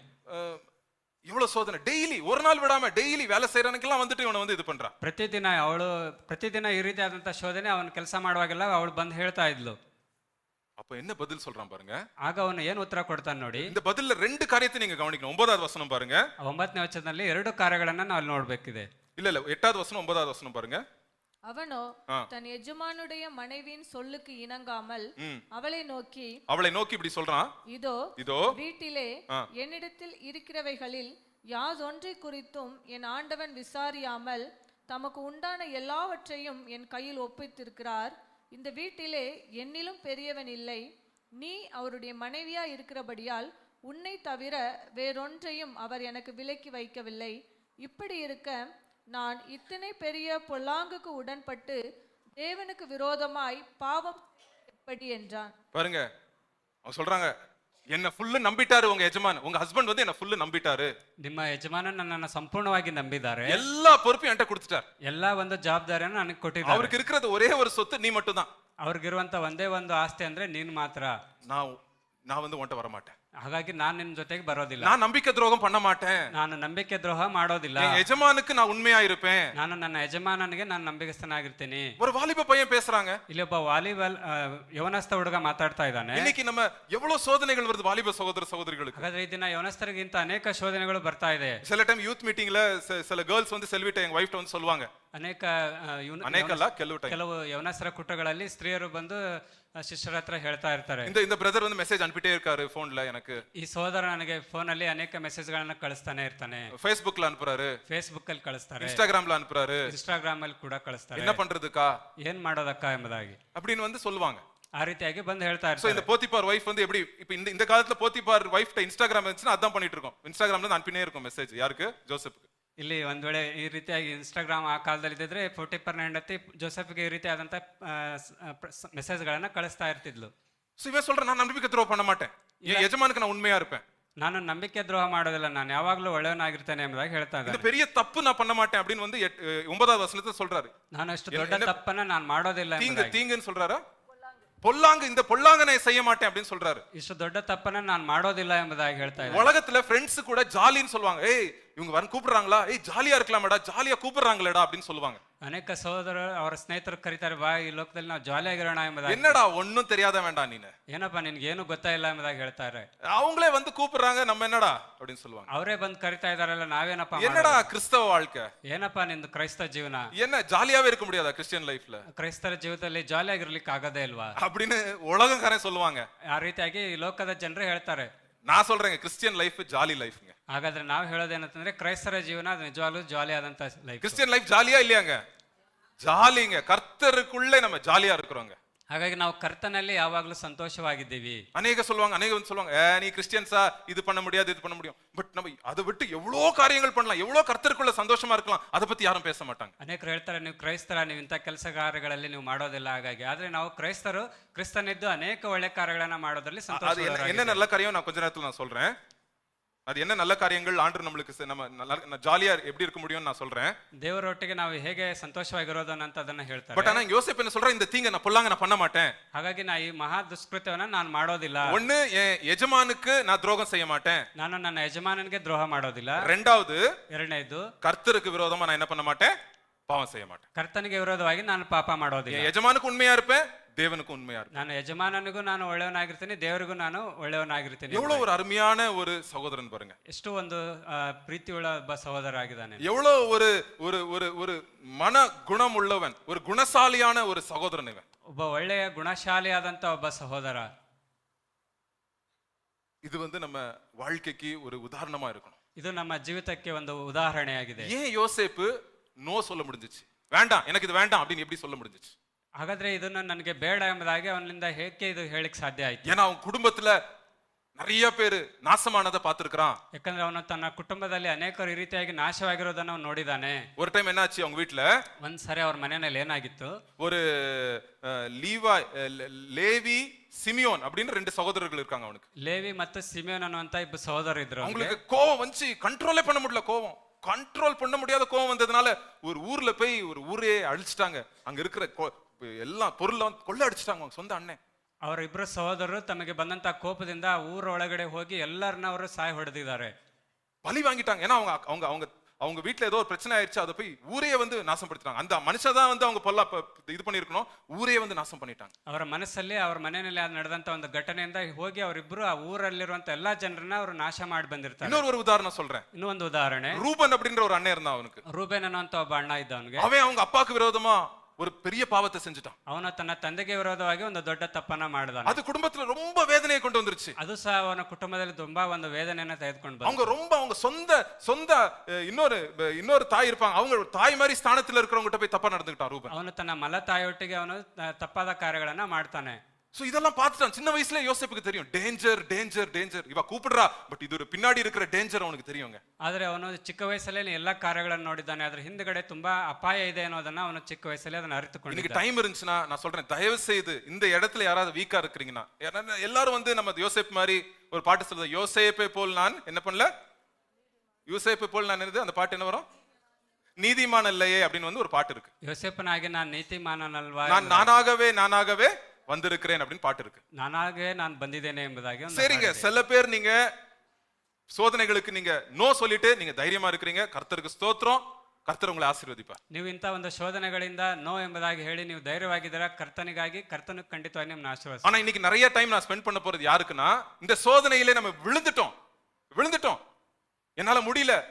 இவ்வளவு சோதனை டெய்லி, ஒரு நாள் விடாம டெய்லி வேலை செய்யறனுக்கெல்லாம் வந்துட்டு ಇವನು வந்து ಇದು பண்றான். ಪ್ರತಿದಿನ ಈ ರೀತಿಯಾದಂತ ಶೋಧನೆ ಅವನು ಕೆಲಸ ಮಾಡುವಾಗೆಲ್ಲ ಅವಳು ಬಂದು ಹೇಳ್ತಾ ಇದ್ಲು. அப்ப என்ன பதில் சொல்றான் பாருங்க. ಆಗ ಅವನು ಏನು ಉತ್ತರ ಕೊಡ್ತಾನೆ ನೋಡಿ. இந்த பதில்ல ரெண்டு காரியத்தை நீங்க கவனிக்கணும். 9வது வசனம் பாருங்க. 9ನೇ ವಚನದಲ್ಲಿ ಎರಡು ಕಾರ್ಯಗಳನ್ನ ನಾವು ನೋಡ್ಬೇಕಿದೆ. இல்ல 8வது வசனம் 9வது வசனம் பாருங்க. அவனோ தன் எஜமானுடைய மனைவியின் சொல்லுக்கு இணங்காமல் அவளை நோக்கி இப்படி சொல்றான், இதோ வீட்டிலே என்னிடத்தில் இருக்கிறவைகளில் யாதொன்றை குறித்தும் என் ஆண்டவன் விசாரியாமல் தமக்கு உண்டான எல்லாவற்றையும் என் கையில் ஒப்பித்திருக்கிறார். இந்த வீட்டிலே என்னிலும் பெரியவன் இல்லை. நீ அவருடைய மனைவியா இருக்கிறபடியால் உன்னை தவிர வேறொன்றையும் அவர் எனக்கு விலக்கி வைக்கவில்லை. இப்படி இருக்க நான் இத்தனை பெரிய பொல்லாங்குக்கு உடன்பட்டு தேவனுக்கு விரோதமாய் பாவம் எப்படி என்றான். பாருங்க, அவங்க சொல்றாங்க, என்ன ஃபுல்லு நம்பிட்டாரு உங்க எஜமான், உங்க ஹஸ்பண்ட் வந்து என்ன ஃபுல்லு நம்பிட்டாரு. ನಿಮ್ಮ ಯಜಮಾನ ನನ್ನನ್ನು ಸಂಪೂರ್ಣವಾಗಿ ನಂಬಿದ್ದಾರೆ. எல்லா பொறுப்பையும் என்கிட்ட கொடுத்துட்டார். ಎಲ್ಲಾ ಒಂದು ಜವಾಬ್ದಾರಿಯನ್ನು ನನಗೆ ಕೊಟ್ಟಿದ್ದಾರೆ. அவருக்கு இருக்கிறது ஒரே ஒரு சொத்து, நீ மட்டும் தான். ಅವ್ರಿಗಿರುವಂತ ಒಂದೇ ಒಂದು ಆಸ್ತಿ ಅಂದ್ರೆ ನೀನು ಮಾತ್ರ. நான் வந்து உன்கிட்ட வர மாட்டேன். ಹಾಗಾಗಿ ನಾನು ನಿನ್ನ ಜೊತೆಗೆ ಬರೋದಿಲ್ಲ. நான் நம்பிக்கை துரோகம் பண்ண மாட்டேன். ನಾನು ನಂಬಿಕೆ ದ್ರೋಹ ಮಾಡೋದಿಲ್ಲ. என் எஜமானுக்கு நான் உண்மையா இருப்பேன். ನಾನು ನನ್ನ ಯಜಮಾನನಿಗೆ ನಾನು ನಂಬಿಕಸ್ಥನಾಗಿರ್ತೀನಿ. ஒரு வாலிப பையன் பேசுறாங்க. ಇಲ್ಲಿ ಒಬ್ಬ ವಾಲಿಬಾಲ್ ಯವನಸ್ಥ ಹುಡುಗ ಮಾತಾಡ್ತಾ ಇದ್ದಾನೆ. இன்னைக்கு நம்ம எவ்வளவு சோதனைகள் வருது வாலிப சகோதர சகோதரிகளுக்கு. ಹಾಗಾದ್ರೆ ಈ ದಿನ ಯವನಸ್ಥರಿಗಿಂತ ಅನೇಕ ಶೋಧನೆಗಳು ಬರ್ತಾ ಇದೆ. சில டைம் யூத் மீட்டிங்ல சில கேர்ள்ஸ் வந்து செல்விட்ட எங்க வைஃப்ட்ட வந்து சொல்லுவாங்க. ಕೆಲವು ಯವನಸ್ಥರ ಕೂಟಗಳಲ್ಲಿ ಸ್ತ್ರೀಯರು ಬಂದು ಶಿಷ್ಯರ ಹತ್ರ ಹೇಳ್ತಾ ಇರ್ತಾರೆ, இந்த பிரதர் வந்து மெசேஜ் அனுப்பிட்டே இருக்காரு போன்ல எனக்கு. ಈ ಸೋದರ ನನಗೆ ಫೋನ್ ಅಲ್ಲಿ ಅನೇಕ ಮೆಸೇಜ್ ಗಳನ್ನ ಕಳಿಸ್ತಾನೆ ಇರ್ತಾನೆ. ಫೇಸ್ಬುಕ್ல ಅನುப்புறாரு, ಫೇಸ್ಬುಕ್ ಅಲ್ಲಿ ಕಳಿಸ್ತಾರೆ, ಇನ್ಸ್ಟಾಗ್ರಾಮ್ல ಅನುப்புறாரு, ಇನ್ಸ್ಟಾಗ್ರಾಮ್ ಅಲ್ಲಿ ಕೂಡ ಕಳಿಸ್ತಾರೆ. என்ன பண்றதுக்கா, ಏನ್ ಮಾಡೋದಕ್ಕ ಎಂಬುದಾಗಿ அப்படின்னு வந்து சொல்லுவாங்க. ಆ ರೀತಿಯಾಗಿ ಬಂದು ಹೇಳ್ತಾ ಇರ್ತಾರೆ. சோ இந்த போத்திபார் வைஃப் வந்து எப்படி இப்ப இந்த காலத்துல போத்திபார் வைஃப்ட்ட இன்ஸ்டாகிராம் இருந்துச்சுன்னா அதான் பண்ணிட்டு இருக்கோம். இன்ஸ்டாகிராம்ல இருந்து அனுப்பினே இருக்கும் மெசேஜ். ಯಾருக்கு? ಜೋಸೆಫ್ಗೆ. ಇಲ್ಲಿ ಒಂದ್ ವೇಳೆ ಈ ರೀತಿಯಾಗಿ ಇನ್ಸ್ಟಾಗ್ರಾಮ್ ಆ ಕಾಲದಲ್ಲಿ ಇದ್ದಿದ್ರೆ ಪೋಟಿಫರ್ನ ಹೆಂಡತಿ ಜೋಸೆಫ್ಗೆ ಈ ರೀತಿಯಾದಂತ ಮೆಸೇಜ್ ಗಳನ್ನ ಕಳಿಸ್ತಾ ಇರ್ತಿದ್ಲು. சோ இவன் சொல்ற, நான் நம்பிக்கை துரோகம் பண்ண மாட்டேன், என் எஜமானுக்கு நான் உண்மையா இருப்பேன், ನಾನು ನಂಬಿಕೆ ದ್ರೋಹ ಮಾಡೋದಿಲ್ಲ, ನಾನು ಯಾವಾಗ್ಲೂ ಒಳ್ಳೆಯವನಾಗಿರ್ತೇನೆ ಎಂಬುದಾಗಿ ಹೇಳ್ತಾ ಇದ್ದಾನೆ. இந்த பெரிய தப்பு நான் பண்ண மாட்டேன் அப்படின்னு வந்து 9வது வசனத்துல சொல்றாரு. ನಾನು ಅಷ್ಟು ದೊಡ್ಡ ತಪ್ಪನ್ನ ನಾನು ಮಾಡೋದಿಲ್ಲ ಎಂಬುದಾಗಿ. தீங்குன்னு சொல்றாரா? பொல்லாங்கு, இந்த பொல்லாங்கனை செய்ய மாட்டேன் அப்படின்னு சொல்றாரு. ಇಷ್ಟು ದೊಡ್ಡ ತಪ್ಪನ್ನ ನಾನು ಮಾಡೋದಿಲ್ಲ ಎಂಬುದಾಗಿ ಹೇಳ್ತಾ ಇದ್ದಾನೆ. உலகத்துல ஃப்ரெண்ட்ஸ் கூட ஜாலின்னு சொல்லுவாங்க. ஏய் இவங்க வர கூப்பிடுறாங்களா, ஏய் ஜாலியா இருக்கலாமேடா, ஜாலியா கூப்பிடுறாங்களேடா அப்படின்னு சொல்லுவாங்க. ಅನೇಕ ಸಹೋದರರು ಅವರ ಸ್ನೇಹಿತರು ಕರೀತಾರೆ, ಬಾ ಈ ಲೋಕದಲ್ಲಿ ನಾವು ಜಾಲಿಯಾಗಿರೋಣ ಎಂಬುದಾಗಿ. என்னடா ஒன்னும் தெரியாத வேண்டாம் ನೀನು, ಏನಪ್ಪಾ ನಿನ್ಗೆ ಏನು ಗೊತ್ತಾಯಿಲ್ಲ ಎಂಬುದಾಗಿ ಹೇಳ್ತಾರೆ. அவங்களே வந்து கூப்பிடுறாங்க, நம்ம என்னடா அப்படின்னு சொல்லுவாங்க. ಅವರೇ ಬಂದು ಕರಿತಾ ಇದಾರಲ್ಲ, ನಾವೇನಪ್ಪ என்னடா கிறிஸ்தவ வாழ்க்கை, ಏನಪ್ಪಾ ನಿಂದು ಕ್ರೈಸ್ತ ಜೀವನ, என்ன ஜாலியாவே இருக்க முடியாதா கிறிஸ்டியன் லைஃப்ல, ಕ್ರೈಸ್ತರ ಜೀವಿತದಲ್ಲಿ ಜಾಲಿಯಾಗಿರ್ಲಿಕ್ಕೆ ಆಗದೇ ಇಲ್ವಾ அப்படின்னு உலகக்காரன் சொல்லுவாங்க. ಆ ರೀತಿಯಾಗಿ ಈ ಲೋಕದ ಜನರು ಹೇಳ್ತಾರೆ. நான் சொல்றேங்க, கிறிஸ்டியன் லைஃப் ஜாலி லைஃப்ங்க. ಹಾಗಾದ್ರೆ ನಾವು ಹೇಳೋದೇನಂತಂದ್ರೆ ಕ್ರೈಸ್ತರ ಜೀವನ ನಿಜವಾಗ್ಲೂ ಜಾಲಿ ಆದಂತ ಲೈಫ್. கிறிஸ்டியன் லைஃப் ஜாலியா இல்லையாங்க? ஜாலிங்க. கர்த்தருக்குள்ளே நம்ம ஜாலியா இருக்கிறோங்க. ಹಾಗಾಗಿ ನಾವು ಕರ್ತನಲ್ಲಿ ಯಾವಾಗಲೂ ಸಂತೋಷವಾಗಿದ್ದೀವಿ. அநேக வந்து சொல்லுவாங்க, நீ கிறிஸ்டியன்ஸா, இது பண்ண முடியாது, இது பண்ண முடியும். பட் நம்ம அதை விட்டு எவ்வளோ காரியங்கள் பண்ணலாம், எவ்வளோ கர்த்தருக்குள்ள சந்தோஷமா இருக்கலாம், அதை பத்தி யாரும் பேச மாட்டாங்க. ಅನೇಕರು ಹೇಳ್ತಾರೆ, ನೀವು ಕ್ರೈಸ್ತರ, ನೀವು ಇಂಥ ಕೆಲಸ ಕಾರ್ಯಗಳಲ್ಲಿ ನೀವು ಮಾಡೋದಿಲ್ಲ. ಹಾಗಾಗಿ ಆದ್ರೆ ನಾವು ಕ್ರೈಸ್ತರು ಕ್ರಿಸ್ತನಿದ್ದು ಅನೇಕ ಒಳ್ಳೆ ಕಾರ್ಯಗಳನ್ನ ಮಾಡೋದ್ರಲ್ಲಿ ಸಂತೋಷ. என்ன நல்ல காரியம் நான் கொஞ்ச நேரத்துல நான் சொல்றேன். அது என்ன நல்ல காரியங்கள் ஆண்டு நம்மளுக்கு நம்ம ஜாலியா எப்படி இருக்க முடியும்னு நான் சொல்றேன். ದೇವರೊಟ್ಟಿಗೆ ನಾವು ಹೇಗೆ ಸಂತೋಷವಾಗಿರೋದು ಅಂತ ಅದನ್ನ ಹೇಳ್ತಾರೆ. பட் ஆனா யோசேப் என்ன சொல்றான், இந்த தீங்க நான் பொல்லாங்க நான் பண்ண மாட்டேன். ಹಾಗಾಗಿ ನಾ ಈ ಮಹಾ ದುಷ್ಕೃತ್ಯವನ್ನ ನಾನು ಮಾಡೋದಿಲ್ಲ. ஒண்ணு, என் எஜமானுக்கு நான் துரோகம் செய்ய மாட்டேன். ನಾನು ನನ್ನ ಯಜಮಾನನಿಗೆ ದ್ರೋಹ ಮಾಡೋದಿಲ್ಲ. ಎರಡನೇದು, கர்த்தருக்கு விரோதமா நான் என்ன பண்ண மாட்டேன், பாவம் செய்ய மாட்டேன். ಕರ್ತನಿಗೆ ವಿರೋಧವಾಗಿ ನಾನು ಪಾಪ ಮಾಡೋದಿಲ್ಲ. என் எஜமானுக்கு உண்மையா இருப்பேன், தேவனுக்கு உண்மையா இருப்பேன். ನಾನು ಯಜಮಾನನಿಗೂ ನಾನು ಒಳ್ಳೆಯವನಾಗಿರ್ತೀನಿ, ದೇವರಿಗೂ ನಾನು ಒಳ್ಳೆಯವನಾಗಿರ್ತೀನಿ. எவ்வளவு ஒரு அருமையான ஒரு சகோதரன் பாருங்க. ಎಷ್ಟು ಒಂದು ಪ್ರೀತಿಯುಳ್ಳ ಒಬ್ಬ ಸಹೋದರ ಆಗಿದ್ದಾನೆ. எவ்வளவு ஒரு ஒரு ஒரு ஒரு மன குணம் உள்ளவன், ஒரு குணசாலியான ஒரு சகோதரன் இவன். ಒಬ್ಬ ಒಳ್ಳೆಯ ಗುಣಶಾಲಿಯಾದಂತ ಒಬ್ಬ ಸಹೋದರ. இது வந்து நம்ம வாழ்க்கைக்கு ஒரு உதாரணமா இருக்கணும். ಇದು ನಮ್ಮ ಜೀವಿತಕ್ಕೆ ಒಂದು ಉದಾಹರಣೆಯಾಗಿದೆ. ஏன் யோசேப்பு நோ சொல்ல முடிஞ்சிச்சு, வேண்டாம் எனக்கு இது வேண்டாம் அப்படின்னு எப்படி சொல்ல முடிஞ்சிச்சு? ಹಾಗಾದ್ರೆ ಇದನ್ನ ನನಗೆ ಬೇಡ ಎಂಬುದಾಗಿ ಅವನಿಂದ ಹೇಗೆ ಇದು ಹೇಳಿಕ್ ಸಾಧ್ಯ ಆಯ್ತು? ஏன்னா அவன் குடும்பத்துல நிறைய பேரு நாசமானதை பார்த்திருக்கிறான். ಯಾಕಂದ್ರೆ ಅವನು ತನ್ನ ಕುಟುಂಬದಲ್ಲಿ ಅನೇಕರು ಈ ರೀತಿಯಾಗಿ ನಾಶವಾಗಿರೋದನ್ನ ಅವನು ನೋಡಿದಾನೆ. ஒரு டைம் என்னாச்சு அவங்க வீட்டுல ಒಂದ್ಸರಿ ಅವ್ರ ಮನೆಯಲ್ಲಿ ಏನಾಗಿತ್ತು, ஒரு லேவி சிமியோன் அப்படின்னு 2 சகோதரர்கள் இருக்காங்க அவனுக்கு. ಲೇವಿ ಮತ್ತು ಸಿಮಿಯೋನ್ ಅನ್ನುವಂತ ಇಬ್ಬರು ಸಹೋದರರು ಇದ್ರು. அவங்களுக்கு கோவம் வந்துச்சு, கண்ட்ரோலே பண்ண முடியல. கண்ட்ரோல் பண்ண முடியாத கோவம் வந்ததுனால ஒரு ஊர்ல போய் ஒரு ஊரே அழிச்சிட்டாங்க. அங்க இருக்கிற எல்லா பொருளை கொள்ள அடிச்சிட்டாங்க அவங்க சொந்த அண்ணன். ಅವರಿಬ್ಬರು ಸಹೋದರರು ತಮಗೆ ಬಂದಂತ ಕೋಪದಿಂದ ಊರೊಳಗಡೆ ಹೋಗಿ ಎಲ್ಲರನ್ನ ಅವರು ಸಾಯಿ ಹೊಡೆದಿದ್ದಾರೆ, பலி வாங்கிட்டாங்க. ஏன்னா அவங்க அவங்க அவங்க அவங்க வீட்டுல ஏதோ ஒரு பிரச்சனை ஆயிடுச்சு, அதை போய் ஊரையே வந்து நாசப்படுத்திட்டாங்க. அந்த மனுஷன் தான் வந்து அவங்க பொல்லா இது பண்ணிருக்கணும், ஊரையே வந்து நாசம் பண்ணிட்டாங்க. ಅವರ ಮನಸ್ಸಲ್ಲಿ ಅವ್ರ ಮನೆಯಲ್ಲಿ ನಡೆದಂತ ಒಂದು ಘಟನೆಯಿಂದ ಹೋಗಿ ಅವರಿಬ್ಬರು ಆ ಊರಲ್ಲಿರುವಂತ ಎಲ್ಲಾ ಜನರನ್ನ ಅವರು ನಾಶ ಮಾಡಿ ಬಂದಿರ್ತಾರೆ. இன்னொரு உதாரணம் சொல்றேன். ಇನ್ನೂ ಒಂದು ಉದಾಹರಣೆ, ரூபன் அப்படின்ற ஒரு அண்ணன் இருந்தான் அவனுக்கு. ರೂಬೇನ್ ಅನ್ನುವಂತ ಒಬ್ಬ ಅಣ್ಣ ಇದ್ದ. ಅವನಿಗೆ அவன் அவங்க அப்பாவுக்கு விரோதமா ஒரு பெரிய பாவத்தை செஞ்சுட்டான். ಅವನು ತನ್ನ ತಂದೆಗೆ ವಿರೋಧವಾಗಿ ಒಂದು ದೊಡ್ಡ ತಪ್ಪನ್ನ ಮಾಡಿದಾನೆ. அது குடும்பத்துல ரொம்ப வேதனையை கொண்டு வந்துருச்சு. ಅದು ಸಹ ಅವನ ಕುಟುಂಬದಲ್ಲಿ ತುಂಬಾ ಒಂದು ವೇದನೆಯನ್ನ ತೆಗೆದುಕೊಂಡು ಬಂತು. அவங்க சொந்த இன்னொரு தாய் இருப்பாங்க, அவங்க தாய் மாதிரி ஸ்தானத்துல இருக்கிறவங்க போய் தப்பா நடந்துக்கிட்டான் ரூபன். ಅವನು ತನ್ನ ಮಲ ತಾಯಿಯೊಟ್ಟಿಗೆ ಅವನು ತಪ್ಪಾದ ಕಾರ್ಯಗಳನ್ನ ಮಾಡ್ತಾನೆ. சோ இதெல்லாம் பார்த்துட்டான். சின்ன வயசுல யோசேப்புக்கு தெரியும் டேஞ்சர் டேஞ்சர் டேஞ்சர், இவ கூப்பிடுறா, பட் இது ஒரு பின்னாடி இருக்கிற டேஞ்சர் அவனுக்கு தெரியுங்க. ಆದ್ರೆ ಅವನು ಚಿಕ್ಕ ವಯಸ್ಸಲ್ಲೇ ಎಲ್ಲಾ ಕಾರ್ಯಗಳನ್ನು ನೋಡಿದ್ದಾನೆ, ಅದ್ರ ಹಿಂದ್ಗಡೆ ತುಂಬಾ ಅಪಾಯ ಇದೆ ಅನ್ನೋದನ್ನ ಅವನು ಚಿಕ್ಕ ವಯಸ್ಸಲ್ಲಿ ಅದನ್ನ ಅರಿತುಕೊಂಡಿದ್ದಾನೆ. இன்னைக்கு டைம் இருந்துச்சுன்னா நான் சொல்றேன், தயவு செய்து இந்த இடத்துல யாராவது வீக்கா இருக்கிறீங்கன்னா, எல்லாரும் வந்து நம்ம யோசேப் மாதிரி ஒரு பாட்டு சொல்றது, யோசேப்பை போல் நான் என்ன பண்ணல, யோசேப்பை போல் நான் என்னது அந்த பாட்டு என்ன வரும், நீதிமான் இல்லையே அப்படின்னு வந்து ஒரு பாட்டு இருக்கு. யோசேப்பனாಗಿ ನಾನು ನೀತಿಮಾನನಲ್ವಾ, நான் நானாகவே வந்திருக்கிறேன் அப்படின்னு பாட்டு இருக்கு. ನಾನಾಗೆ ನಾನು ಬಂದಿದ್ದೇನೆ ಎಂಬುದಾಗಿ. சரிங்க, சில பேர் நீங்க சோதனைகளுக்கு நீங்க நோ சொல்லிட்டு நீங்க தைரியமா இருக்கிறீங்க. கர்த்தருக்கு ஸ்தோத்திரம், கர்த்தர் உங்களை ஆசீர்வதிப்பார். ನೀವು ಇಂಥ ಒಂದು ಶೋಧನೆಗಳಿಂದ ನೋ ಎಂಬುದಾಗಿ ಹೇಳಿ ನೀವು ಧೈರ್ಯವಾಗಿದ್ದೀರಾ, ಕರ್ತನಿಗಾಗಿ ಕರ್ತನು ಖಂಡಿತವಾಗಿ ನಿಮ್ಮನ್ನು ಆಶೀರ್ವದಿಸ್ತಾನೆ. ஆனா இன்னைக்கு நிறைய டைம் நான் ஸ்பெண்ட் பண்ண போறது யாருக்குன்னா, இந்த சோதனையிலே நம்ம விழுந்துட்டோம், என்னால முடியல,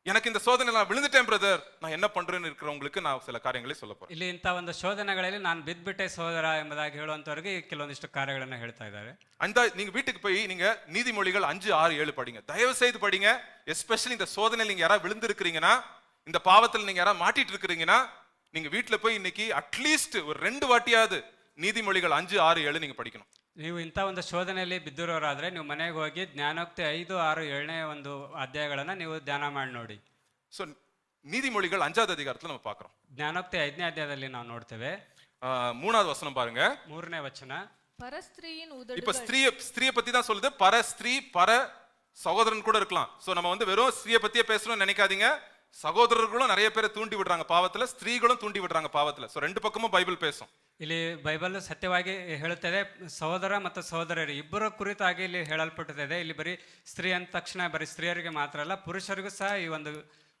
எனக்கு இந்த சோதனை நான் விழுந்துட்டேன் பிரதர், நான் என்ன பண்றேன்னு இருக்கிறவங்களுக்கு நான் சில காரியங்களை சொல்ல போறேன். ಇಲ್ಲಿ ಇಂಥ ಒಂದು ಶೋಧನೆಗಳಲ್ಲಿ ನಾನು ಬಿದ್ಬಿಟ್ಟೆ ಸೋದರ ಎಂಬುದಾಗಿ ಹೇಳುವಂತವರಿಗೆ ಕೆಲವೊಂದಿಷ್ಟು ಕಾರ್ಯಗಳನ್ನ ಹೇಳ್ತಾ ಇದ್ದಾರೆ. அந்த நீங்க வீட்டுக்கு போய் நீங்க நீதிமொழிகள் 5, 6, 7 படிங்க, தயவு செய்து படிங்க. எஸ்பெஷலி இந்த சோதனையில் நீங்க யாராவது விழுந்திருக்கிறீங்கன்னா, இந்த பாவத்தில் நீங்க யாராவது மாட்டிட்டு இருக்கிறீங்கன்னா, நீங்க வீட்டுல போய் இன்னைக்கு அட்லீஸ்ட் ஒரு 2 வாட்டியாவது நீதிமொழிகள் 5, 6, 7 நீங்க படிக்கணும். ನೀವು ಇಂಥ ಒಂದು ಶೋಧನೆಯಲ್ಲಿ ಬಿದ್ದಿರೋರಾದ್ರೆ ನೀವು ಮನೆಗೆ ಹೋಗಿ ಜ್ಞಾನೋಕ್ತಿ 5, 6, 7ನೇ ಒಂದು ಅಧ್ಯಾಯಗಳನ್ನ ನೀವು ಧ್ಯಾನ ಮಾಡಿ ನೋಡಿ. சோ நீதிமொழிகள் 5வது அதிகாரத்துல நம்ம பார்க்கிறோம். ಜ್ಞಾನೋಕ್ತಿ 5ನೇ ಅಧ್ಯಾಯದಲ್ಲಿ ನಾವು ನೋಡ್ತೇವೆ. 3வது வசனம் பாருங்க. 3ನೇ ವಚನ. பரஸ்திரீயின் இப்ப உதடுகள். ஸ்திரியை பத்தி தான் சொல்லுது. பரஸ்திரீ, பர சகோதரன் கூட இருக்கலாம். சோ நம்ம வந்து வெறும் ஸ்திரியை பத்தியே பேசணும்னு நினைக்காதீங்க. சகோதரர்களும் நிறைய பேரை தூண்டி விடுறாங்க பாவத்துல, ஸ்திரீகளும் தூண்டி விடுறாங்க பாவத்துல. சோ 2 பக்கமும் பைபிள் பேசும். ಇಲ್ಲಿ ಬೈಬಲ್ ಸತ್ಯವಾಗಿ ಹೇಳುತ್ತದೆ, ಸಹೋದರ ಮತ್ತು ಸಹೋದರರು ಇಬ್ಬರ ಕುರಿತಾಗಿ ಇಲ್ಲಿ ಹೇಳಲ್ಪಟ್ಟಿದೆ. ಇಲ್ಲಿ ಬರೀ ಸ್ತ್ರೀ ಅಂದ ತಕ್ಷಣ ಬರೀ ಸ್ತ್ರೀಯರಿಗೆ ಮಾತ್ರ ಅಲ್ಲ, ಪುರುಷರಿಗೂ ಸಹ ಈ ಒಂದು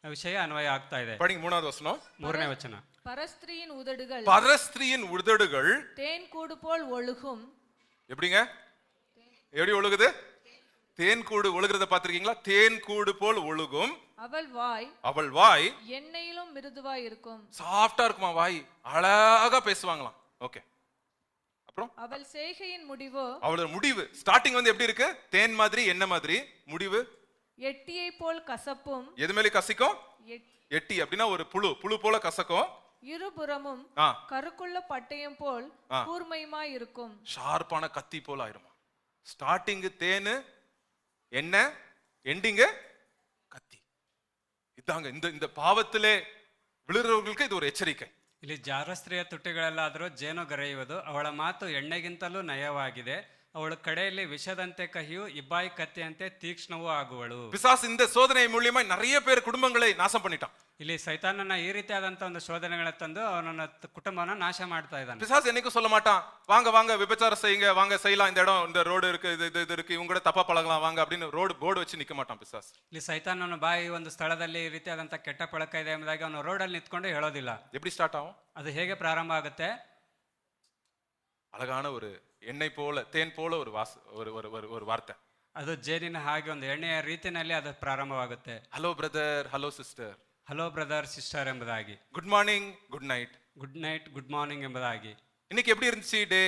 ವಿಷಯ ಅನ್ವಯ ಆಗ್ತಾ ಇದೆ. படிங்க 3வது வசனம். 3ನೇ ವಚನ. பரஸ்திரீயின் உதடுகள். பரஸ்திரீயின் உதடுகள் தேன் கூடு போல் ஒழுகும். எப்படிங்க, எப்படி ஒழுகுது? தேன் கூடு ஒழுகுறத பாத்திருக்கீங்களா? தேன் கூடு போல் ஒழுகும். அவள் வாய் எண்ணெயிலும் மிருதுவாய் இருக்கும். சாஃப்டா இருக்குமா வாய், அழகா பேசுவாங்களாம். ஓகே, அப்புறம் அவள் செய்கையின் முடிவு, அவளோட முடிவு ஸ்டார்டிங் வந்து எப்படி இருக்கு? தேன் மாதிரி, என்ன மாதிரி, முடிவு எட்டியை போல் கசப்பும். எது மேல கசிக்கும்? எட்டி அப்படின்னா ஒரு புழு போல கசக்கும். இருபுறமும் கருக்குள்ள பட்டயம் போல் கூர்மையுமாய் இருக்கும். ஷார்ப்பான கத்தி போல ஆயிருமா. ஸ்டார்டிங் தேனு, என்ன, எண்டிங் கத்தி. இதாங்க இந்த பாவத்திலே விழுறவர்களுக்கு இது ஒரு எச்சரிக்கை. ಇಲ್ಲಿ ಜಾರಸ್ತ್ರೀಯ ತುಟಿಗಳಲ್ಲಾದರೂ ಜೇನು ಗರೆಯುವುದು, ಅವಳ ಮಾತು ಎಣ್ಣೆಗಿಂತಲೂ ನಯವಾಗಿದೆ, ಅವಳು ಕಡೆಯಲ್ಲಿ ವಿಷದಂತೆ ಕಹಿಯು, ಇಬ್ಬಾಯಿ ಕತ್ತಿಯಂತೆ ತೀಕ್ಷ್ಣವೂ ಆಗುವಳು. பிசாசு இந்த சோதனை மூலமா நிறைய பேர் குடும்பங்களை நாசம் பண்ணிட்டான். ಇಲ್ಲಿ ಸೈತಾನನ ಈ ರೀತಿಯಾದಂತ ಒಂದು ಶೋಧನೆಗಳ ತಂದು ಅವನ ಕುಟುಂಬವನ್ನ ನಾಶ ಮಾಡ್ತಾ ಇದ್ದಾನೆ. பிசாசு என்னைக்கும் சொல்ல மாட்டான், வாங்க விபச்சாரம் செய்யுங்க, வாங்க செய்யலாம், இந்த இடம், இந்த ரோடு இருக்கு, இது இருக்கு, இவங்க கூட தப்பா பழகலாம் வாங்க அப்படின்னு போர்டு வச்சு நிக்க மாட்டான் பிசாசு. ಇಲ್ಲಿ ಸೈತಾನನ ಬಾಯಿ ಒಂದು ಸ್ಥಳದಲ್ಲಿ ಈ ರೀತಿಯಾದಂತ ಕೆಟ್ಟ ಪಳಕ ಇದೆ ಎಂಬುದಾಗಿ ಅವನು ರೋಡಲ್ಲಿ ನಿಂತ್ಕೊಂಡು ಹೇಳೋದಿಲ್ಲ. எப்படி ஸ்டார்ட் ஆகும்? ಅದು ಹೇಗೆ ಪ್ರಾರಂಭ ಆಗುತ್ತೆ? அழகான ஒரு எண்ணெய் போல, தேன் போல ஒரு வார்த்தை. ಅದು ಜೇನಿನ ಹಾಗೆ ಒಂದು ಎಣ್ಣೆಯ ರೀತಿಯಲ್ಲಿ ಅದು ಪ್ರಾರಂಭವಾಗುತ್ತೆ. Hello brother, hello sister, hello brother, sister ಎಂಬುದಾಗಿ. Good morning, good night, good night, good morning ಎಂಬುದಾಗಿ. இன்னைக்கு எப்படி இருந்துச்சு டே?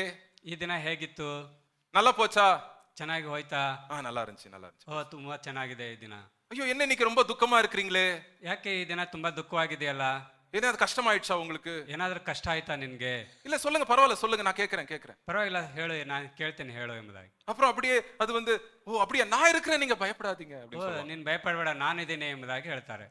ಈ ದಿನ ಹೇಗಿತ್ತು? நல்லா போச்சா? ಚೆನ್ನಾಗಿ ಹೋಯ್ತಾ? நல்லா இருந்துச்சு. ಓ, ತುಂಬಾ ಚೆನ್ನಾಗಿದೆ ಈ ದಿನ. ஐயோ, என்ன இன்னைக்கு ரொம்ப துக்கமா இருக்கிறீங்களே? ಯಾಕೆ ಈ ದಿನ ತುಂಬಾ ದುಃಖವಾಗಿದೆಯಲ್ಲ? ஏதாவது கஷ்டமாயிடுச்சா உங்களுக்கு? ಏನಾದ್ರೂ ಕಷ್ಟ ಆಯ್ತಾ ನಿನ್ಗೆ? இல்ல சொல்லுங்க, பரவாயில்ல சொல்லுங்க, நான் கேட்கிறேன். ಪರವಾಗಿಲ್ಲ ಹೇಳು, ನಾನು ಕೇಳ್ತೇನೆ ಹೇಳು ಎಂಬುದಾಗಿ. அப்புறம் அப்படியே அது வந்து, ஓ அப்படியா, நான் இருக்கிறேன், நீங்க பயப்படாதீங்க ಓ அப்படின்னு சொல்லுவாங்க. ನೀನ್ ಭಯಪಡಬೇಡ, ನಾನಿದ್ದೀನಿ ಎಂಬುದಾಗಿ ಹೇಳ್ತಾರೆ.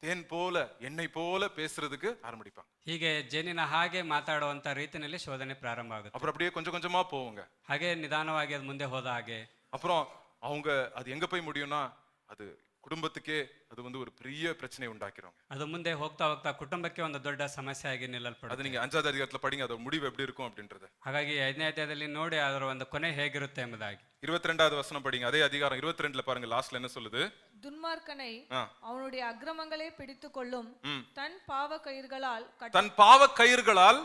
தேன் போல எண்ணெய் போல பேசுறதுக்கு ஆரம்பிப்பாங்க. ಹೀಗೆ ಜೇನಿನ ಹಾಗೆ ಮಾತಾಡುವಂತ ರೀತಿಯಲ್ಲಿ ಶೋಧನೆ ಪ್ರಾರಂಭ ಆಗುತ್ತೆ. அப்புறம் அப்படியே கொஞ்சம் கொஞ்சமா போவோங்க. ಹಾಗೆ ನಿಧಾನವಾಗಿ ಅದು ಮುಂದೆ ಹೋದ ಹಾಗೆ அப்புறம் அவங்க அது எங்க போய் முடியும்னா, அது குடும்பத்துக்கே அது வந்து ஒரு பெரிய பிரச்சனையை உண்டாக்கிறவங்க. ಅದು ಮುಂದೆ ಹೋಗ್ತಾ ಹೋಗ್ತಾ ಕುಟುಂಬಕ್ಕೆ ಒಂದು ದೊಡ್ಡ ಸಮಸ್ಯೆ ಆಗಿ ನಿಲ್ಲಲ್ಪಡುತ್ತೆ. அது நீங்க 5வது அதிகாரத்துல படிங்க, அதோட முடிவு எப்படி இருக்கும் அப்படின்றது. ಹಾಗಾಗಿ 5ನೇ ಅಧ್ಯಾಯದಲ್ಲಿ ನೋಡಿ ಅದರ ಒಂದು ಕೊನೆ ಹೇಗಿರುತ್ತೆ ಎಂಬುದಾಗಿ. 22வது வசனம் படிங்க, அதே அதிகாரம் 22ல பாருங்க, லாஸ்ட்ல என்ன சொல்லுது? துன்மார்க்கனை ஆ. அவனுடைய அக்கிரமங்களை பிடித்துக் கொள்ளும் ம். தன் பாவ கயிறுகளால் தன் பாவ கயிறுகளால்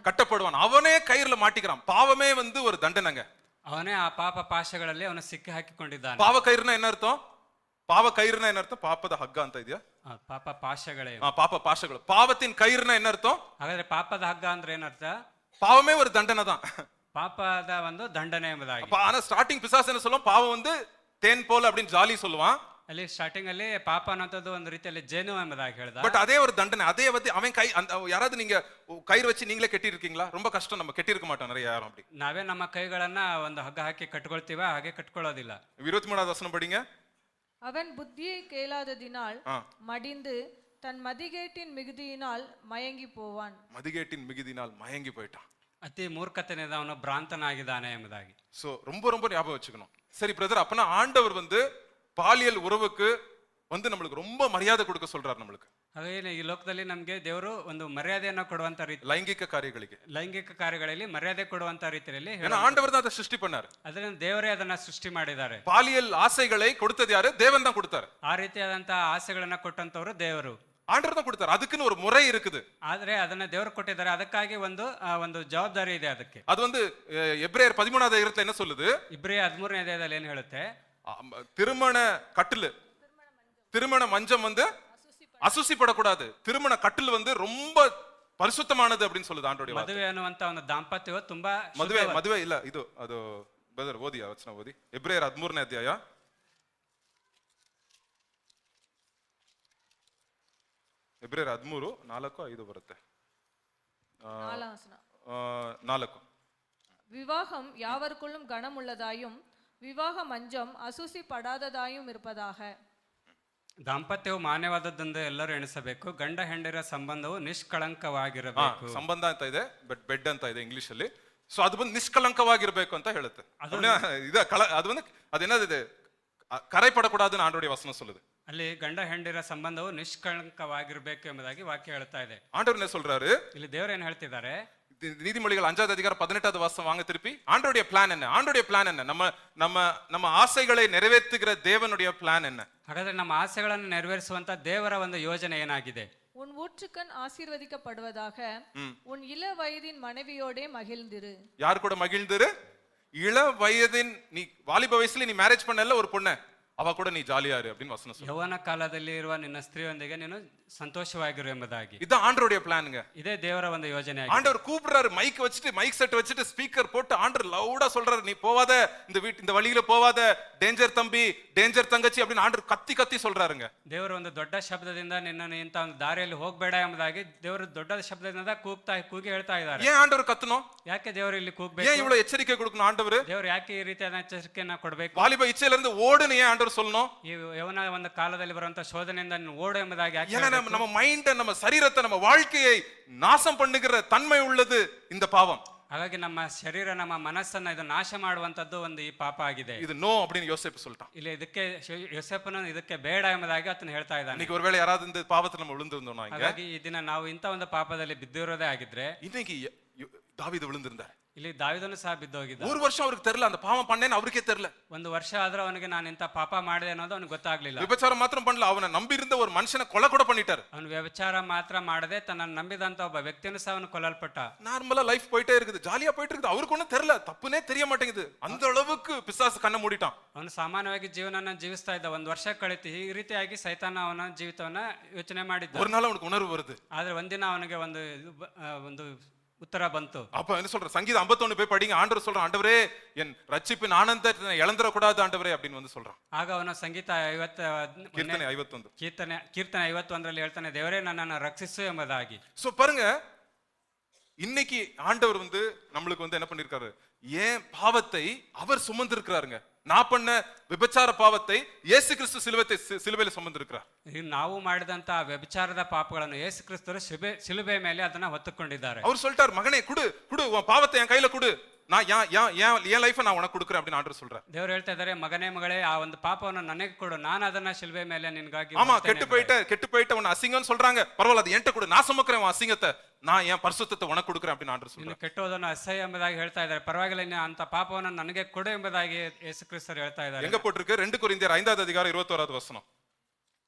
கட்டப்படுவான். அவனே கயிறுல மாட்டிக்கிறான். பாவமே வந்து ஒரு தண்டனைங்க. ಅವನೇ ಆ ಪಾಪ ಪಾಶಗಳಲ್ಲಿ ಅವನು ಸಿಕ್ಕಿ ಹಾಕಿಕೊಂಡಿದ್ದಾನೆ. ಪಾವ ಕೈರ್ನ என்ன ಅರ್ಥ? ಪಾವ ಕೈರ್ನ என்ன ಅರ್ಥ? ಪಾಪದ ಹಗ್ಗ ಅಂತ ಇದೆಯಾ? ಪಾಪ ಪಾಶಗಳೇ. ಪಾಪ ಪಾಶಗಳು. ಪಾವத்தின் ಕೈರ್ನ என்ன ಅರ್ಥ? ಹಾಗಾದ್ರೆ ಪಾಪದ ಹಗ್ಗ ಅಂದ್ರೆ ಏನರ್ಥ? பாவமே ஒரு தண்டனை தான். ಪಾಪದ ಒಂದು ದಂಡನೆ ಎಂಬುದಾಗಿ. ஆனா ஸ்டார்டிங் பிசாசு என்ன சொல்லுவான்? பாவம் வந்து தேன் போல அப்படின்னு ஜாலி சொல்லுவான். ಅಲ್ಲಿ ಸ್ಟಾರ್ಟಿಂಗ್ ಅಲ್ಲಿ ಪಾಪ ಅನ್ನೋದು ಒಂದು ರೀತಿಯಲ್ಲಿ ಜೇನು ಎಂಬುದಾಗಿ ಹೇಳ್ದ. பட் அதே ஒரு தண்டனை, அதே வந்து அவன் கை, யாராவது நீங்க கயிறு வச்சு நீங்களே கட்டி இருக்கீங்களா? ரொம்ப கஷ்டம், நம்ம கட்டி இருக்க மாட்டோம் நிறைய யாரும் அப்படி. ನಾವೇ ನಮ್ಮ ಕೈಗಳನ್ನ ಒಂದು ಹಗ್ಗ ಹಾಕಿ ಕಟ್ಕೊಳ್ತೀವ, ಹಾಗೆ ಕಟ್ಕೊಳ್ಳೋದಿಲ್ಲ. 23வது வசனம் படிங்க. அவன் புத்தியை கேளாததினால் மடிந்து தன் மதிகேட்டின் மிகுதியினால் மயங்கி போவான். மதிகேட்டின் மிகுதியினால் மயங்கி போயிட்டான். ಅತಿ ಮೂರ್ಖತನದಿಂದ ಅವನು ಭ್ರಾಂತನಾಗಿದ್ದಾನೆ ಎಂಬುದಾಗಿ. சோ ரொம்ப ஞாபகம் வச்சுக்கணும். சரி பிரதர், அப்பனா ஆண்டவர் வந்து பாலியல் உறவுக்கு வந்து நம்மளுக்கு ரொம்ப மரியாதை கொடுக்க சொல்றாரு நம்மளுக்கு. ಹಾಗೆ ಈ ಲೋಕದಲ್ಲಿ ನಮ್ಗೆ ದೇವರು ಒಂದು ಮರ್ಯಾದೆಯನ್ನು ಕೊಡುವಂತ ರೀತಿ, ಲೈಂಗಿಕ ಕಾರ್ಯಗಳಿಗೆ, ಲೈಂಗಿಕ ಕಾರ್ಯಗಳಲ್ಲಿ ಮರ್ಯಾದೆ ಕೊಡುವಂತ ರೀತಿಯಲ್ಲಿ ஏன்னா ஆண்டவர் தான் அதை சிருஷ்டி பண்ணாரு. ಅದನ್ನ ದೇವರೇ ಅದನ್ನ ಸೃಷ್ಟಿ ಮಾಡಿದ್ದಾರೆ. பாலியல் ஆசைகளை கொடுத்தது யாரு? தேவன் தான் கொடுத்தாரு. ಆ ರೀತಿಯಾದಂತ ಆಸೆಗಳನ್ನ ಕೊಟ್ಟಂತವರು ದೇವರು, ஆண்டவர் தான் கொடுத்தாரு. அதுக்குன்னு ஒரு முறை இருக்குது. ಆದ್ರೆ ಅದನ್ನ ದೇವರು ಕೊಟ್ಟಿದ್ದಾರೆ, ಅದಕ್ಕಾಗಿ ಒಂದು ಜವಾಬ್ದಾರಿ ಇದೆ ಅದಕ್ಕೆ. அது வந்து எபிரேயர் 13வது அதிகாரத்துல என்ன சொல்லுது? ಇಬ್ರೇ 13ನೇ ಅಧ್ಯಾಯದಲ್ಲಿ ಏನ್ ಹೇಳುತ್ತೆ? திருமண கட்டில், திருமண மஞ்சம் வந்து அசுசிப்படக்கூடாது. திருமண கட்டில் வந்து ரொம்ப பரிசுத்தமானது அப்படின்னு சொல்லுது ஆண்டோடைய வார்த்தை. ಮದುವೆ ಅನ್ನುವಂತ ಒಂದು ದಾಂಪತ್ಯವು ತುಂಬಾ ಮದುವೆ ಇಲ್ಲ, ಇದು ಅದು ಬ್ರದರ್ ಓದಿ ವಚನ ಓದಿ. ಎಬ್ರೇಯರ್ 13ನೇ ಅಧ್ಯಾಯ, ಎಬ್ರೇಯರ್ 13 4-5 ಬರುತ್ತೆ. 4. விவாகம் யாவருக்குள்ளும் கனமுள்ளதாயும் விவாக மஞ்சம் அசுசி படாததாயும் இருப்பதாக. ದಾಂಪತ್ಯವು ಮಾನ್ಯವಾದದ್ದೆಂದು ಎಲ್ಲರೂ ಎಣಿಸಬೇಕು. ಗಂಡ ಹೆಂಡಿರ ಸಂಬಂಧವು ನಿಷ್ಕಳಂಕವಾಗಿರಬೇಕು. ಸಂಬಂಧ ಅಂತ ಇದೆ, ಬಟ್ ಬೆಡ್ ಅಂತ ಇದೆ ಇಂಗ್ಲಿಷ್ ಅಲ್ಲಿ. ಸೊ ಅದು ಬಂದು ನಿಷ್ಕಳಂಕವಾಗಿರ್ಬೇಕು ಅಂತ ಹೇಳುತ್ತೆ. ಅದು வந்து அது என்னது, இது கரை படக்கூடாதுன்னு ஆண்டோடைய வசனம் சொல்லுது. ಅಲ್ಲಿ ಗಂಡ ಹೆಂಡಿರ ಸಂಬಂಧವು ನಿಷ್ಕಳಂಕವಾಗಿರ್ಬೇಕು ಎಂಬುದಾಗಿ ವಾಕ್ಯ ಹೇಳ್ತಾ ಇದೆ. ஆண்டவர் என்ன சொல்றாரு? ಇಲ್ಲಿ ದೇವರು ಏನ್ ಹೇಳ್ತಿದ್ದಾರೆ? நீதிமொழிகள் 5வது அதிகாரம் 18வது வசனம் வாங்க திருப்பி. ஆண்டோடைய பிளான் என்ன? ஆண்டோடைய பிளான் என்ன? நம்ம ஆசைகளை நிறைவேற்றுகிற தேவனுடைய பிளான் என்ன? ಹಾಗಾದ್ರೆ ನಮ್ಮ ಆಸೆಗಳನ್ನು ನೆರವೇರಿಸುವಂತ ದೇವರ ಒಂದು ಯೋಜನೆ ಏನಾಗಿದೆ? உன் ஊற்றுக்கண் ஆசீர்வதிக்கப்படுவதாக, உன் இள வயதின் மனைவியோடே மகிழ்ந்திரு. யார் கூட மகிழ்ந்திரு? இள வயதின், நீ வாலிப வயசுல நீ மேரேஜ் பண்ணல ஒரு பொண்ணு, அவ கூட நீ ஜாலியா இரு அப்படின்னு வசனம் சொல்லுது. ಯೌವನ ಕಾಲದಲ್ಲಿ ಇರುವ ನಿನ್ನ ಸ್ತ್ರೀಯೊಂದಿಗೆ ನೀನು ಸಂತೋಷವಾಗಿರು ಎಂಬುದಾಗಿ. இதான் ஆண்டவருடைய பிளானுங்க. ಇದೇ ದೇವರ ಒಂದು ಯೋಜನೆ. ஆண்டவர் கூப்பிடுறாரு, மைக் செட் வச்சுட்டு ஸ்பீக்கர் போட்டு ஆண்டவர் லவுடா சொல்றாரு, நீ போவாத, இந்த வழியில போவாத, டேஞ்சர் தம்பி, டேஞ்சர் தங்கச்சி அப்படின்னு ஆண்டவர் கத்தி சொல்றாருங்க. ದೇವರು ಒಂದು ದೊಡ್ಡ ಶಬ್ದದಿಂದ ನಿನ್ನನ್ನು ಇಂಥ ಒಂದು ದಾರಿಯಲ್ಲಿ ಹೋಗಬೇಡ ಎಂಬುದಾಗಿ ದೇವರು ದೊಡ್ಡ ಶಬ್ದದಿಂದ ಕೂಗಿ ಹೇಳ್ತಾ ಇದ್ದಾರೆ. ஏன் ஆண்டவர் கத்தணும்? ಯಾಕೆ ದೇವರು ಇಲ್ಲಿ ಕೂಗಬೇಕು? ஏன் இவ்வளவு எச்சரிக்கை கொடுக்கணும் ஆண்டவர்? ದೇವರು ಯಾಕೆ ಈ ರೀತಿಯಾದ ಎಚ್ಚರಿಕೆಯನ್ನ ಕೊಡಬೇಕು? வாலிப ಇಚ್ಛೆயில இருந்து ஓடுன்னு ஏன் ஆண்டவர் சொல்லணும்? ಈ ಯವನ ಒಂದು ಕಾಲದಲ್ಲಿ ಬರುವಂತ ಶೋಧನೆಯಿಂದ ನೀನು ಓಡು ಎಂಬುದಾಗಿ ಯಾಕೆ? ஏன்னா நம்ம மைண்ட, நம்ம சரீரத்தை, நம்ம வாழ்க்கையை நாசம் பண்ணுகிற தன்மை உள்ளது இந்த பாவம். ಹಾಗಾಗಿ ನಮ್ಮ ಶರೀರ, ನಮ್ಮ ಮನಸ್ಸನ್ನ ಇದು ನಾಶ ಮಾಡುವಂತದ್ದು ಒಂದು ಈ ಪಾಪ ಆಗಿದೆ. இது நோ அப்படின்னு யோசேப்பு சொல்லிட்டான். ಇಲ್ಲಿ ಇದಕ್ಕೆ ಯೋಸೇಫನು ಇದಕ್ಕೆ ಬೇಡ ಎಂಬುದಾಗಿ ಆತನು ಹೇಳ್ತಾ ಇದ್ದಾನೆ. இன்னைக்கு ஒருவேளை யாராவது இந்த பாவத்துல நம்ம விழுந்திருந்தோம்னா, ಹಾಗಾಗಿ ಈ ದಿನ ನಾವು ಇಂಥ ಒಂದು ಪಾಪದಲ್ಲಿ ಬಿದ್ದಿರೋದೇ ಆಗಿದ್ರೆ, இன்னைக்கு தாவீது விழுந்திருந்தார். ಇಲ್ಲಿ ದಾವೀದನು ಸಹ ಬಿದ್ದೋಗಿದ್ದ. 1 வருஷம் அவருக்கு தெரியல அந்த பாவம் பண்ணேன்னு அவருக்கே தெரியல. ಒಂದು ವರ್ಷ ಆದ್ರೆ ಅವನಿಗೆ ನಾನು ಇಂಥ ಪಾಪ ಮಾಡಿದೆ ಅನ್ನೋದು ಅವನಿಗೆ ಗೊತ್ತಾಗ್ಲಿಲ್ಲ. விபச்சாரம் மாத்திரம் பண்ணல, அவனை நம்பி இருந்த ஒரு மனுஷனை கொலை கூட பண்ணிட்டாரு. ಅವನು ವ್ಯಭಿಚಾರ ಮಾತ್ರ ಮಾಡದೆ ತನ್ನನ್ನು ನಂಬಿದಂತ ಒಬ್ಬ ವ್ಯಕ್ತಿಯನ್ನು ಸಹ ಅವನು ಕೊಲ್ಲಲ್ಪಟ್ಟ. நார்மலா லைஃப் போயிட்டே இருக்குது, ஜாலியா போயிட்டு இருக்குது, அவருக்கு ஒண்ணும் தெரியல, தப்புனே தெரிய மாட்டேங்குது. அந்த அளவுக்கு பிசாசு கண்ணை மூடிட்டான். ಅವನು ಸಾಮಾನ್ಯವಾಗಿ ಜೀವನನ ಜೀವಿಸ್ತಾ ಇದ್ದ. 1 ವರ್ಷ ಕಳೆತು ಈ ರೀತಿಯಾಗಿ ಸೈತಾನ ಅವನ ಜೀವಿತವನ್ನ ಯೋಚನೆ ಮಾಡಿದ್ದ. ஒரு நாள் அவனுக்கு உணர்வு வருது. ಆದ್ರೆ ಒಂದಿನ ಅವನಿಗೆ ಒಂದು ಉತ್ತರ ಬಂತು. அப்ப என்ன சொல்ற சங்கீதம் 51 போய் படிங்க. ஆண்டவர் சொல்றான், ஆண்டவரே என் ரட்சிப்பின் ஆனந்தத்தை இழந்துட கூடாது ஆண்டவரே அப்படின்னு வந்து சொல்றான். ಆಗ ಅವನ ಸಂಗೀತ 50 கீர்த்தனை 51. ಕೀರ್ತನೆ 51ರಲ್ಲಿ ಹೇಳ್ತಾನೆ, ದೇವರೇ ನನ್ನನ್ನು ರಕ್ಷಿಸು ಎಂಬುದಾಗಿ. சோ பாருங்க, இன்னைக்கு ஆண்டவர் வந்து நம்மளுக்கு வந்து என்ன பண்ணிருக்காரு, ஏன் பாவத்தை அவர் சுமந்திருக்கிறாருங்க. நான் பண்ண விபச்சார பாவத்தை இயேசு கிறிஸ்து சிலுவையில சுமந்திருக்கிறார். ಈಗ ನಾವು ಮಾಡಿದಂತ ವ್ಯಭಿಚಾರದ ಪಾಪಗಳನ್ನು ಯೇಸು ಕ್ರಿಸ್ತರು ಶಿಲುಬೆ ಮೇಲೆ ಅದನ್ನ ಹೊತ್ತುಕೊಂಡಿದ್ದಾರೆ. அவர் சொல்லிட்டார், மகனே குடு குடு உன் பாவத்தை என் கையில குடு, நான் என் லைஃபை நான் உனக்கு கொடுக்குறேன் அப்படின்னு ஆண்டவர் சொல்றார். ದೇವರು ಹೇಳ್ತಾ ಇದ್ದಾರೆ, ಮಗನೇ ಮಗಳೇ ಆ ಒಂದು ಪಾಪವನ್ನು ನನಗೆ ಕೊಡು, ನಾನು ಅದನ್ನ ಶಿಲುಬೆ ಮೇಲೆ ನಿನಗಾಗಿ. ஆமா, கெட்டு போயிட்ட உன்னை அசிங்கம்னு சொல்றாங்க, பரவாயில்ல அது என்கிட்ட கொடு, நான் சுமக்கிறேன் உன் அசிங்கத்தை, நான் என் பரிசுத்தத்தை உனக்கு கொடுக்குறேன் அப்படின்னு ஆண்டவர் சொல்றார். ಇನ್ನು ಕೆಟ್ಟೋದನ್ನು ಅಸಹ್ಯ ಎಂಬುದಾಗಿ ಹೇಳ್ತಾ ಇದ್ದಾರೆ, ಪರವಾಗಿಲ್ಲ ನೀನು ಅಂತ ಪಾಪವನ್ನು ನನಗೆ ಕೊಡು ಎಂಬುದಾಗಿ ಯೇಸು ಕ್ರಿಸ್ತರು ಹೇಳ್ತಾ ಇದ್ದಾರೆ. எங்க போட்டிருக்கு? 2 கொரிந்தியர் 5வது அதிகாரம் 21வது வசனம்.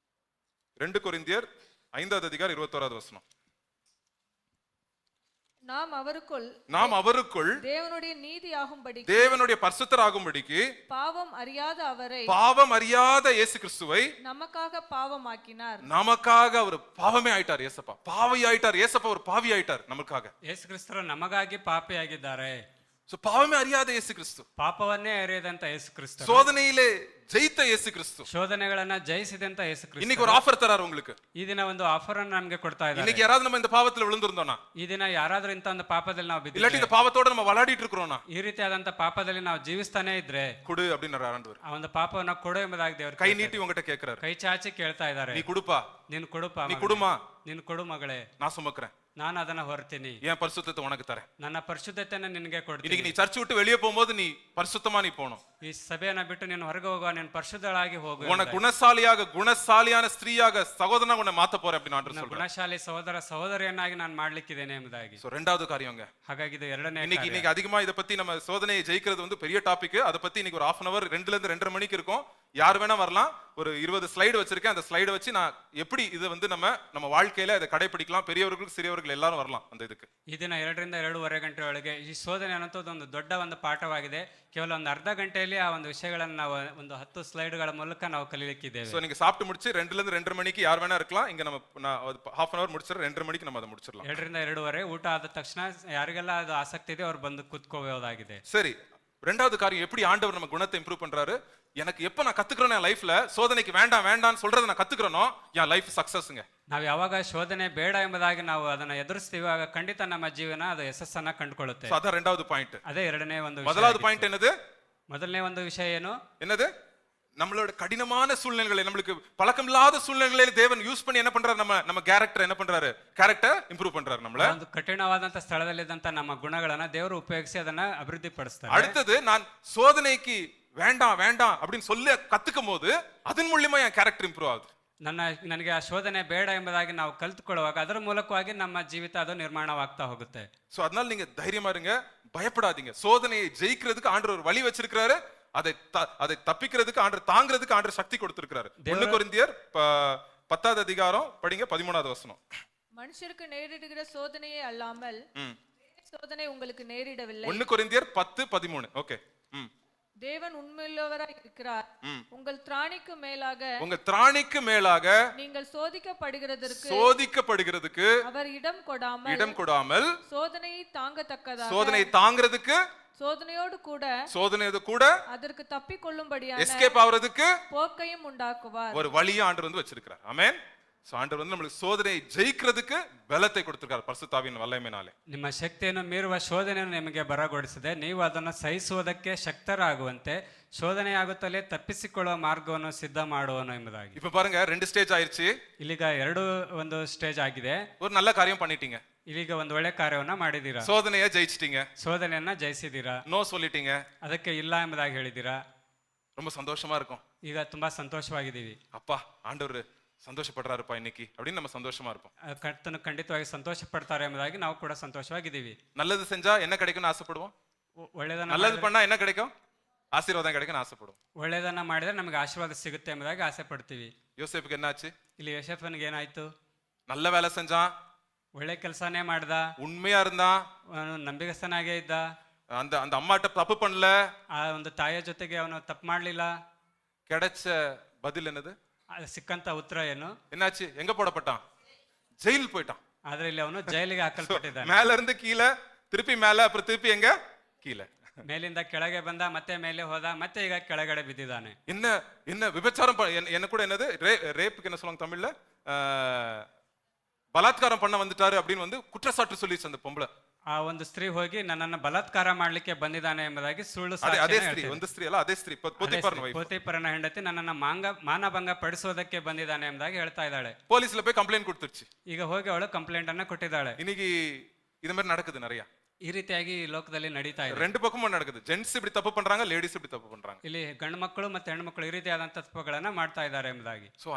2 கொரிந்தியர் 5வது அதிகாரம் 21வது வசனம். நாம் அவருக்குள் தேவனுடைய நீதியாகும்படி, தேவனுடைய பரிசுத்தராகும்படிக்கு பாவம் அறியாத இயேசு கிறிஸ்துவை நமக்காக பாவமாக்கினார். நமக்காக அவர் பாவமே ஆயிட்டார். ஏசப்பா பாவி ஆயிட்டார். ஏசப்பா ஒரு பாவி ஆயிட்டார் நமக்காக. ಯೇಸು ಕ್ರಿಸ್ತರು ನಮಗಾಗಿ ಪಾಪಿಯಾಗಿದ್ದಾರೆ. சோ பாவமே அறியாத இயேசு கிறிஸ்து, ಪಾಪವನ್ನೇ ಅರಿಯದಂತ ಯೇಸು ಕ್ರಿಸ್ತ, சோதனையிலே ஜெயித்த இயேசு கிறிஸ்து, ಶೋಧನೆಗಳನ್ನ ಜಯಿಸಿದಂತ ಯೇಸು ಕ್ರಿಸ್ತ இன்னைக்கு ஒரு ஆஃபர் தரார் உங்களுக்கு. ಈ ದಿನ ಒಂದು ಆಫರ್ ಅನ್ನು ನಮಗೆ ಕೊಡ್ತಾ ಇದ್ದಾರೆ. இன்னைக்கு யாராவது நம்ம இந்த பாவத்துல விழுந்திருந்தோம்னா, ಈ ದಿನ ಯಾರಾದ್ರೂ ಇಂತ ಒಂದು ಪಾಪದಲ್ಲಿ ನಾವು ಬಿದ್ದಿದ್ರೆ, இல்லாட்டி இந்த பாவத்தோட நம்ம விளையாடிட்டு இருக்கிறோம்னா, ಈ ರೀತಿಯಾದಂತ ಪಾಪದಲ್ಲಿ ನಾವು ಜೀವಿಸ್ತಾನೆ ಇದ್ರೆ குடு அப்படின்னு ஆண்டவர் ಆ ಒಂದು ಪಾಪವನ್ನ ಕೊಡು ಎಂಬುದಾಗಿ ದೇವರು கை நீட்டி உங்ககிட்ட கேக்குறாரு. ಕೈ ಚಾಚಿ ಕೇಳ್ತಾ ಇದ್ದಾರೆ, நீ குடுப்பா, ನೀನು ಕೊಡುಪ್ಪ, நீ குடுமா, ನೀನು ಕೊಡು ಮಗಳೇ, நான் சுமக்கிறேன், ನಾನು ಅದನ್ನ ಹೊರ್ತೀನಿ, என் பரிசுத்தத்தை உனக்கு தரேன். ನನ್ನ ಪರಿಶುದ್ಧತೆಯನ್ನು ನಿನಗೆ ಕೊಡ್ತೀನಿ. இன்னைக்கு நீ சர்ச் விட்டு வெளியே போகும்போது நீ பரிசுத்தமா நீ போகணும். ಈ ಸಭೆಯನ್ನ ಬಿಟ್ಟು ನೀನು ಹೊರಗೆ ಹೋಗುವ, ನೀನು ಪರಿಶುದ್ಧಳಾಗಿ ಹೋಗು. உன குணசாலியான ஸ்திரீயாக சகோதரனா உன்னை மாத்த போறேன் அப்படின்னு ஆண்டவர் சொல்றார். ಗುಣಶಾಲಿ ಸಹೋದರಿಯನ್ನಾಗಿ ನಾನು ಮಾಡ್ಲಿಕ್ಕಿದ್ದೇನೆ ಎಂಬುದಾಗಿ. சோ ரெண்டாவது காரியங்க. ಹಾಗಾಗಿ ಇದು ಎರಡನೇ. இன்னைக்கு அதிகமா இத பத்தி நம்ம சோதனையை ஜெயிக்கிறது வந்து பெரிய டாபிக். அத பத்தி இன்னைக்கு ஒரு 1/2 hour 2ல இருந்து 2:30 மணிக்கு இருக்கும். யார் வேணா வரலாம். ஒரு 20 ஸ்லைடு வச்சிருக்கேன். அந்த ஸ்லைடை வச்சு நான் எப்படி இது வந்து நம்ம வாழ்க்கையில அதை கடைபிடிக்கலாம், பெரியவர்கள் சிறியவர்கள் எல்லாரும் வரலாம் அந்த இதுக்கு. ಈ ದಿನ 2ರಿಂದ 2:30 ಗಂಟೆ ಒಳಗೆ ಈ ಶೋಧನೆ ಅನ್ನೋದು ಒಂದು ದೊಡ್ಡ ಒಂದು ಪಾಠವಾಗಿದೆ. ಕೇವಲ ಒಂದು ಅರ್ಧ ಗಂಟೆಯಲ್ಲಿ ಆ ಒಂದು ವಿಷಯಗಳನ್ನು ನಾವು ಒಂದು 10 ಸ್ಲೈಡ್ಗಳ ಮೂಲಕ ನಾವು ಕಲಿಯಲಿಕ್ಕಿದ್ದೇವೆ. சோ நீங்க சாப்பிட்டு முடிச்சு 2ல இருந்து 2:30 மணிக்கு யார் வேணா இருக்கலாம். இங்க நம்ம 1/2 hour முடிச்சிர 2:30 மணிக்கு நம்ம அதை முடிச்சிரலாம். 2ರಿಂದ 2:30 ಊಟ ಆದ ತಕ್ಷಣ ಯಾರಿಗೆಲ್ಲ ಅದು ಆಸಕ್ತಿ ಇದೆ ಅವರು ಬಂದು ಕೂತ್ಕೋಬಹುದಾಗಿದೆ. சரி, ரெண்டாவது காரியம், எப்படி ஆண்டவர் நம்ம குணத்தை இம்ப்ரூவ் பண்றாரு. எனக்கு எப்ப நான் கத்துக்கிறேன் என் லைஃப்ல சோதனைக்கு வேண்டாம்னு சொல்றதை நான் கத்துக்கிறேனோ என் லைஃப் சக்சஸ்ங்க. ನಾವು ಯಾವಾಗ ಶೋಧನೆ ಬೇಡ ಎಂಬುದಾಗಿ ನಾವು ಅದನ್ನ ಎದುರಿಸ್ತೀವಿ, ಆಗ ಖಂಡಿತ ನಮ್ಮ ಜೀವನ ಅದು ಯಶಸ್ಸನ್ನ ಕಂಡುಕೊಳ್ಳುತ್ತೆ. அதான் ரெண்டாவது பாயிண்ட். ಅದೇ ಎರಡನೇ ಒಂದು ವಿಷಯ. முதலாவது பாயிண்ட் என்னது? ಮೊದಲನೇ ಒಂದು ವಿಷಯ ಏನು? என்னது? நம்மளோட கடினமான சூழ்நிலைகளை, நம்மளுக்கு பழக்கமில்லாத சூழ்நிலைகளை தேவன் யூஸ் பண்ணி என்ன பண்றாரு, நம்ம கேரக்டர் என்ன பண்றாரு, கேரக்டர் இம்ப்ரூவ் பண்றாரு நம்மள. ಒಂದು ಕಠಿಣವಾದಂತ ಸ್ಥಳದಲ್ಲಿದ್ದಂತ ನಮ್ಮ ಗುಣಗಳನ್ನ ದೇವರು ಉಪಯೋಗಿಸಿ ಅದನ್ನ ಅಭಿವೃದ್ಧಿ ಪಡಿಸ್ತಾರೆ. அடுத்தது, நான் சோதனைக்கு வேண்டாம் அப்படின்னு சொல்லி கத்துக்கும் போது அதன் மூலமா என் கேரக்டர் இம்ப்ரூவ் ஆகுது. ನನಗೆ ಆ ಶೋಧನೆ ಬೇಡ ಎಂಬುದಾಗಿ ನಾವು ಕಲ್ತುಕೊಳ್ಳುವಾಗ ಅದರ ಮೂಲಕವಾಗಿ ನಮ್ಮ ಜೀವಿತ ಅದು ನಿರ್ಮಾಣವಾಗ್ತಾ ಹೋಗುತ್ತೆ. சோ அதனால நீங்க தைரியமா இருங்க, பயப்படாதீங்க. சோதனையை ஜெயிக்கிறதுக்கு ஆண்டவர் ஒரு வழி வச்சிருக்காரு. அதை தப்பிக்கிறதுக்கு ஆண்டவர், தாங்கிறதுக்கு ஆண்டவர் சக்தி கொடுத்திருக்காரு. 1 கொரிந்தியர் 10வது அதிகாரம் படிங்க 13வது வசனம். மனுஷருக்கு நேரிடுகிற சோதனையே அல்லாமல் சோதனை உங்களுக்கு நேரிடவில்லை. 1 கொரிந்தியர் 10:13. ஓகே. தேவன் உண்மையுள்ளவராய் இருக்கிறார். உங்கள் திராணிக்கு மேலாக நீங்கள் சோதிக்கப்படுகிறதுக்கு அவர் இடம் கொடாமல் சோதனையை தாங்கத்தக்கதாக சோதனையோடு கூட அதற்கு தப்பிக்கொள்ளும்படியான எஸ்கேப் ஆவறதுக்கு போக்கையும் உண்டாக்குவார். ஒரு வழியை ஆண்டவர் வந்து வச்சிருக்கிறார். ஆமென். ஆண்டவர் வந்து நம்மளுக்கு சோதனையை ஜெயிக்கிறதுக்கு பலத்தை கொடுத்திருக்கார் பரிசுத்தாவியின் வல்லமையினாலே. ನಿಮ್ಮ ಶಕ್ತಿಯನ್ನು ಮೀರುವ ಶೋಧನೆಯನ್ನು ನಿಮಗೆ ಬರಗೊಡಿಸಿದೆ, ನೀವು ಅದನ್ನು ಸಹಿಸುವುದಕ್ಕೆ ಶಕ್ತರಾಗುವಂತೆ ಶೋಧನೆಯಾಗುತ್ತಲೇ ತಪ್ಪಿಸಿಕೊಳ್ಳುವ ಮಾರ್ಗವನ್ನು ಸಿದ್ಧ ಮಾಡುವನು ಎಂಬುದಾಗಿ. இப்ப பாருங்க 2 ஸ்டேಜ் ஆயிருச்சு. ಇಲ್ಲಿಗ ಒಂದು ಸ್ಟೇಜ್ ಆಗಿದೆ. ஒரு நல்ல காரியம் பண்ணிட்டீங்க. ಇಲ್ಲಿಗ ಒಂದು ಒಳ್ಳೆ ಕಾರ್ಯವನ್ನ ಮಾಡಿದೀರಾ. சோதனையை ஜெயிச்சிட்டீங்க. ಶೋಧನೆಯನ್ನ ಜಯಿಸಿದೀರಾ. நோ சொல்லிட்டீங்க. ಅದಕ್ಕೆ ಇಲ್ಲ ಎಂಬುದಾಗಿ ಹೇಳಿದೀರಾ. ரொம்ப சந்தோஷமா இருக்கும். ಈಗ ತುಂಬಾ ಸಂತೋಷವಾಗಿದ್ದೀವಿ. அப்பா ಆಂಡವರು ಸಂತೋಷಪಡ್றாருப்பா இன்னைக்கு அப்படின்னு நம்ம சந்தோஷமா இருப்போம். ಕರ್ತನು ಖಂಡಿತವಾಗಿ ಸಂತೋಷ ಪಡ್ತಾರೆ ಎಂಬುದಾಗಿ ನಾವು ಕೂಡ ಸಂತೋಷವಾಗಿದ್ದೀವಿ. நல்லது செஞ்சா என்ன கிடைக்கும்னு ஆசைப்படுவோம். நல்லது பண்ணா என்ன கிடைக்கும்? ஆசீர்வாதம் கிடைக்கும்னு ஆசைப்படுவோம். ಒಳ್ಳೆಯದನ್ನ ಮಾಡಿದ್ರೆ ನಮಗೆ ಆಶೀರ್ವಾದ ಸಿಗುತ್ತೆ ಎಂಬುದಾಗಿ ಆಸೆ ಪಡ್ತೀವಿ. யோசேப்புக்கு என்னாச்சு? ಇಲ್ಲಿ ಯೋಸೇಫನಿಗೆ ಏನಾಯ್ತು? நல்ல வேலை செஞ்சான், ಒಳ್ಳೆ ಕೆಲಸನೇ ಮಾಡ್ದ, உண்மையா இருந்தான், ನಂಬಿಗಸ್ತನಾಗೇ ಇದ್ದ, அந்த அம்மாட்ட தப்பு பண்ணல, ಆ ಒಂದು ತಾಯಿಯ ಜೊತೆಗೆ ಅವನು ತಪ್ಪು ಮಾಡ್ಲಿಲ್ಲ. கிடைச்ச பதில் என்னது? ಸಿಕ್ಕಂತ ಉತ್ತರ ಏನು? என்னாச்சு? எங்க போடப்பட்டான்? ஜெயில் போயிட்டான். ಆದ್ರೆ ಇಲ್ಲಿ ಅವನು ಜೈಲಿಗೆ ಹಾಕಲ್ಪಟ್ಟಿದ್ದಾನೆ. மேல இருந்து கீழே திருப்பி மேல அப்புறம் திருப்பி எங்க கீழே. ಮೇಲಿಂದ ಕೆಳಗೆ ಬಂದ, ಮತ್ತೆ ಮೇಲೆ ಹೋದ, ಮತ್ತೆ ಈಗ ಕೆಳಗಡೆ ಬಿದ್ದಿದ್ದಾನೆ. என்ன என்ன விபச்சாரம் என்ன கூட என்னது ரேப்புக்கு என்ன சொல்லுவாங்க தமிழ்ல, பலாத்காரம் பண்ண வந்துட்டாரு அப்படின்னு வந்து குற்றச்சாட்டு சொல்லிச்சு அந்த பொம்பளை. ಆ ಒಂದು ಸ್ತ್ರೀ ಹೋಗಿ ನನ್ನನ್ನು ಬಲಾತ್ಕಾರ ಮಾಡ್ಲಿಕ್ಕೆ ಬಂದಿದ್ದಾನೆ ಎಂಬುದಾಗಿ ಸುಳ್ಳು ಅದೇ ಸಾಕ್ಷಿಯನ್ನು ಸ್ತ್ರೀ, ಹೇಳ್ತಿದೆ. ಒಂದು ಸ್ತ್ರೀ ಅಲ್ಲ, ಅದೇ ಸ್ತ್ರೀ ಪೋತಿಫರನ ವೈಫ್. ಪೋತಿಫರನ ಹೆಂಡತಿ ನನ್ನನ್ನು ಮಾನಭಂಗ ಪಡಿಸೋದಕ್ಕೆ ಬಂದಿದ್ದಾನೆ ಎಂಬುದಾಗಿ ಹೇಳ್ತಾ ಇದ್ದಾಳೆ. போலீஸ்ல போய் கம்ப்ளைண்ட் கொடுத்துருச்சு. ಈಗ ಹೋಗಿ ಅವಳು ಕಂಪ್ಲೇಂಟ್ ಅನ್ನ ಕೊಟ್ಟಿದ್ದಾಳೆ. இன்னைக்கு இது மாதிரி நடக்குது நிறைய. ಈ ರೀತಿಯಾಗಿ ಈ ಲೋಕದಲ್ಲಿ ನಡೀತಾ ಇದೆ. ரெண்டு பக்கமும் நடக்குது. ஜென்ஸ் இப்படி தப்பு பண்றாங்க, லேடிஸ் இப்படி தப்பு பண்றாங்க. ಇಲ್ಲಿ ಗಂಡು ಮಕ್ಕಳು ಮತ್ತೆ ಹೆಣ್ಣು ಮಕ್ಕಳು ಈ ರೀತಿಯಾದಂತ ತಪ್ಪುಗಳನ್ನ ಮಾಡ್ತಾ ಇದ್ದಾರೆ ಎಂಬುದಾಗಿ. சோ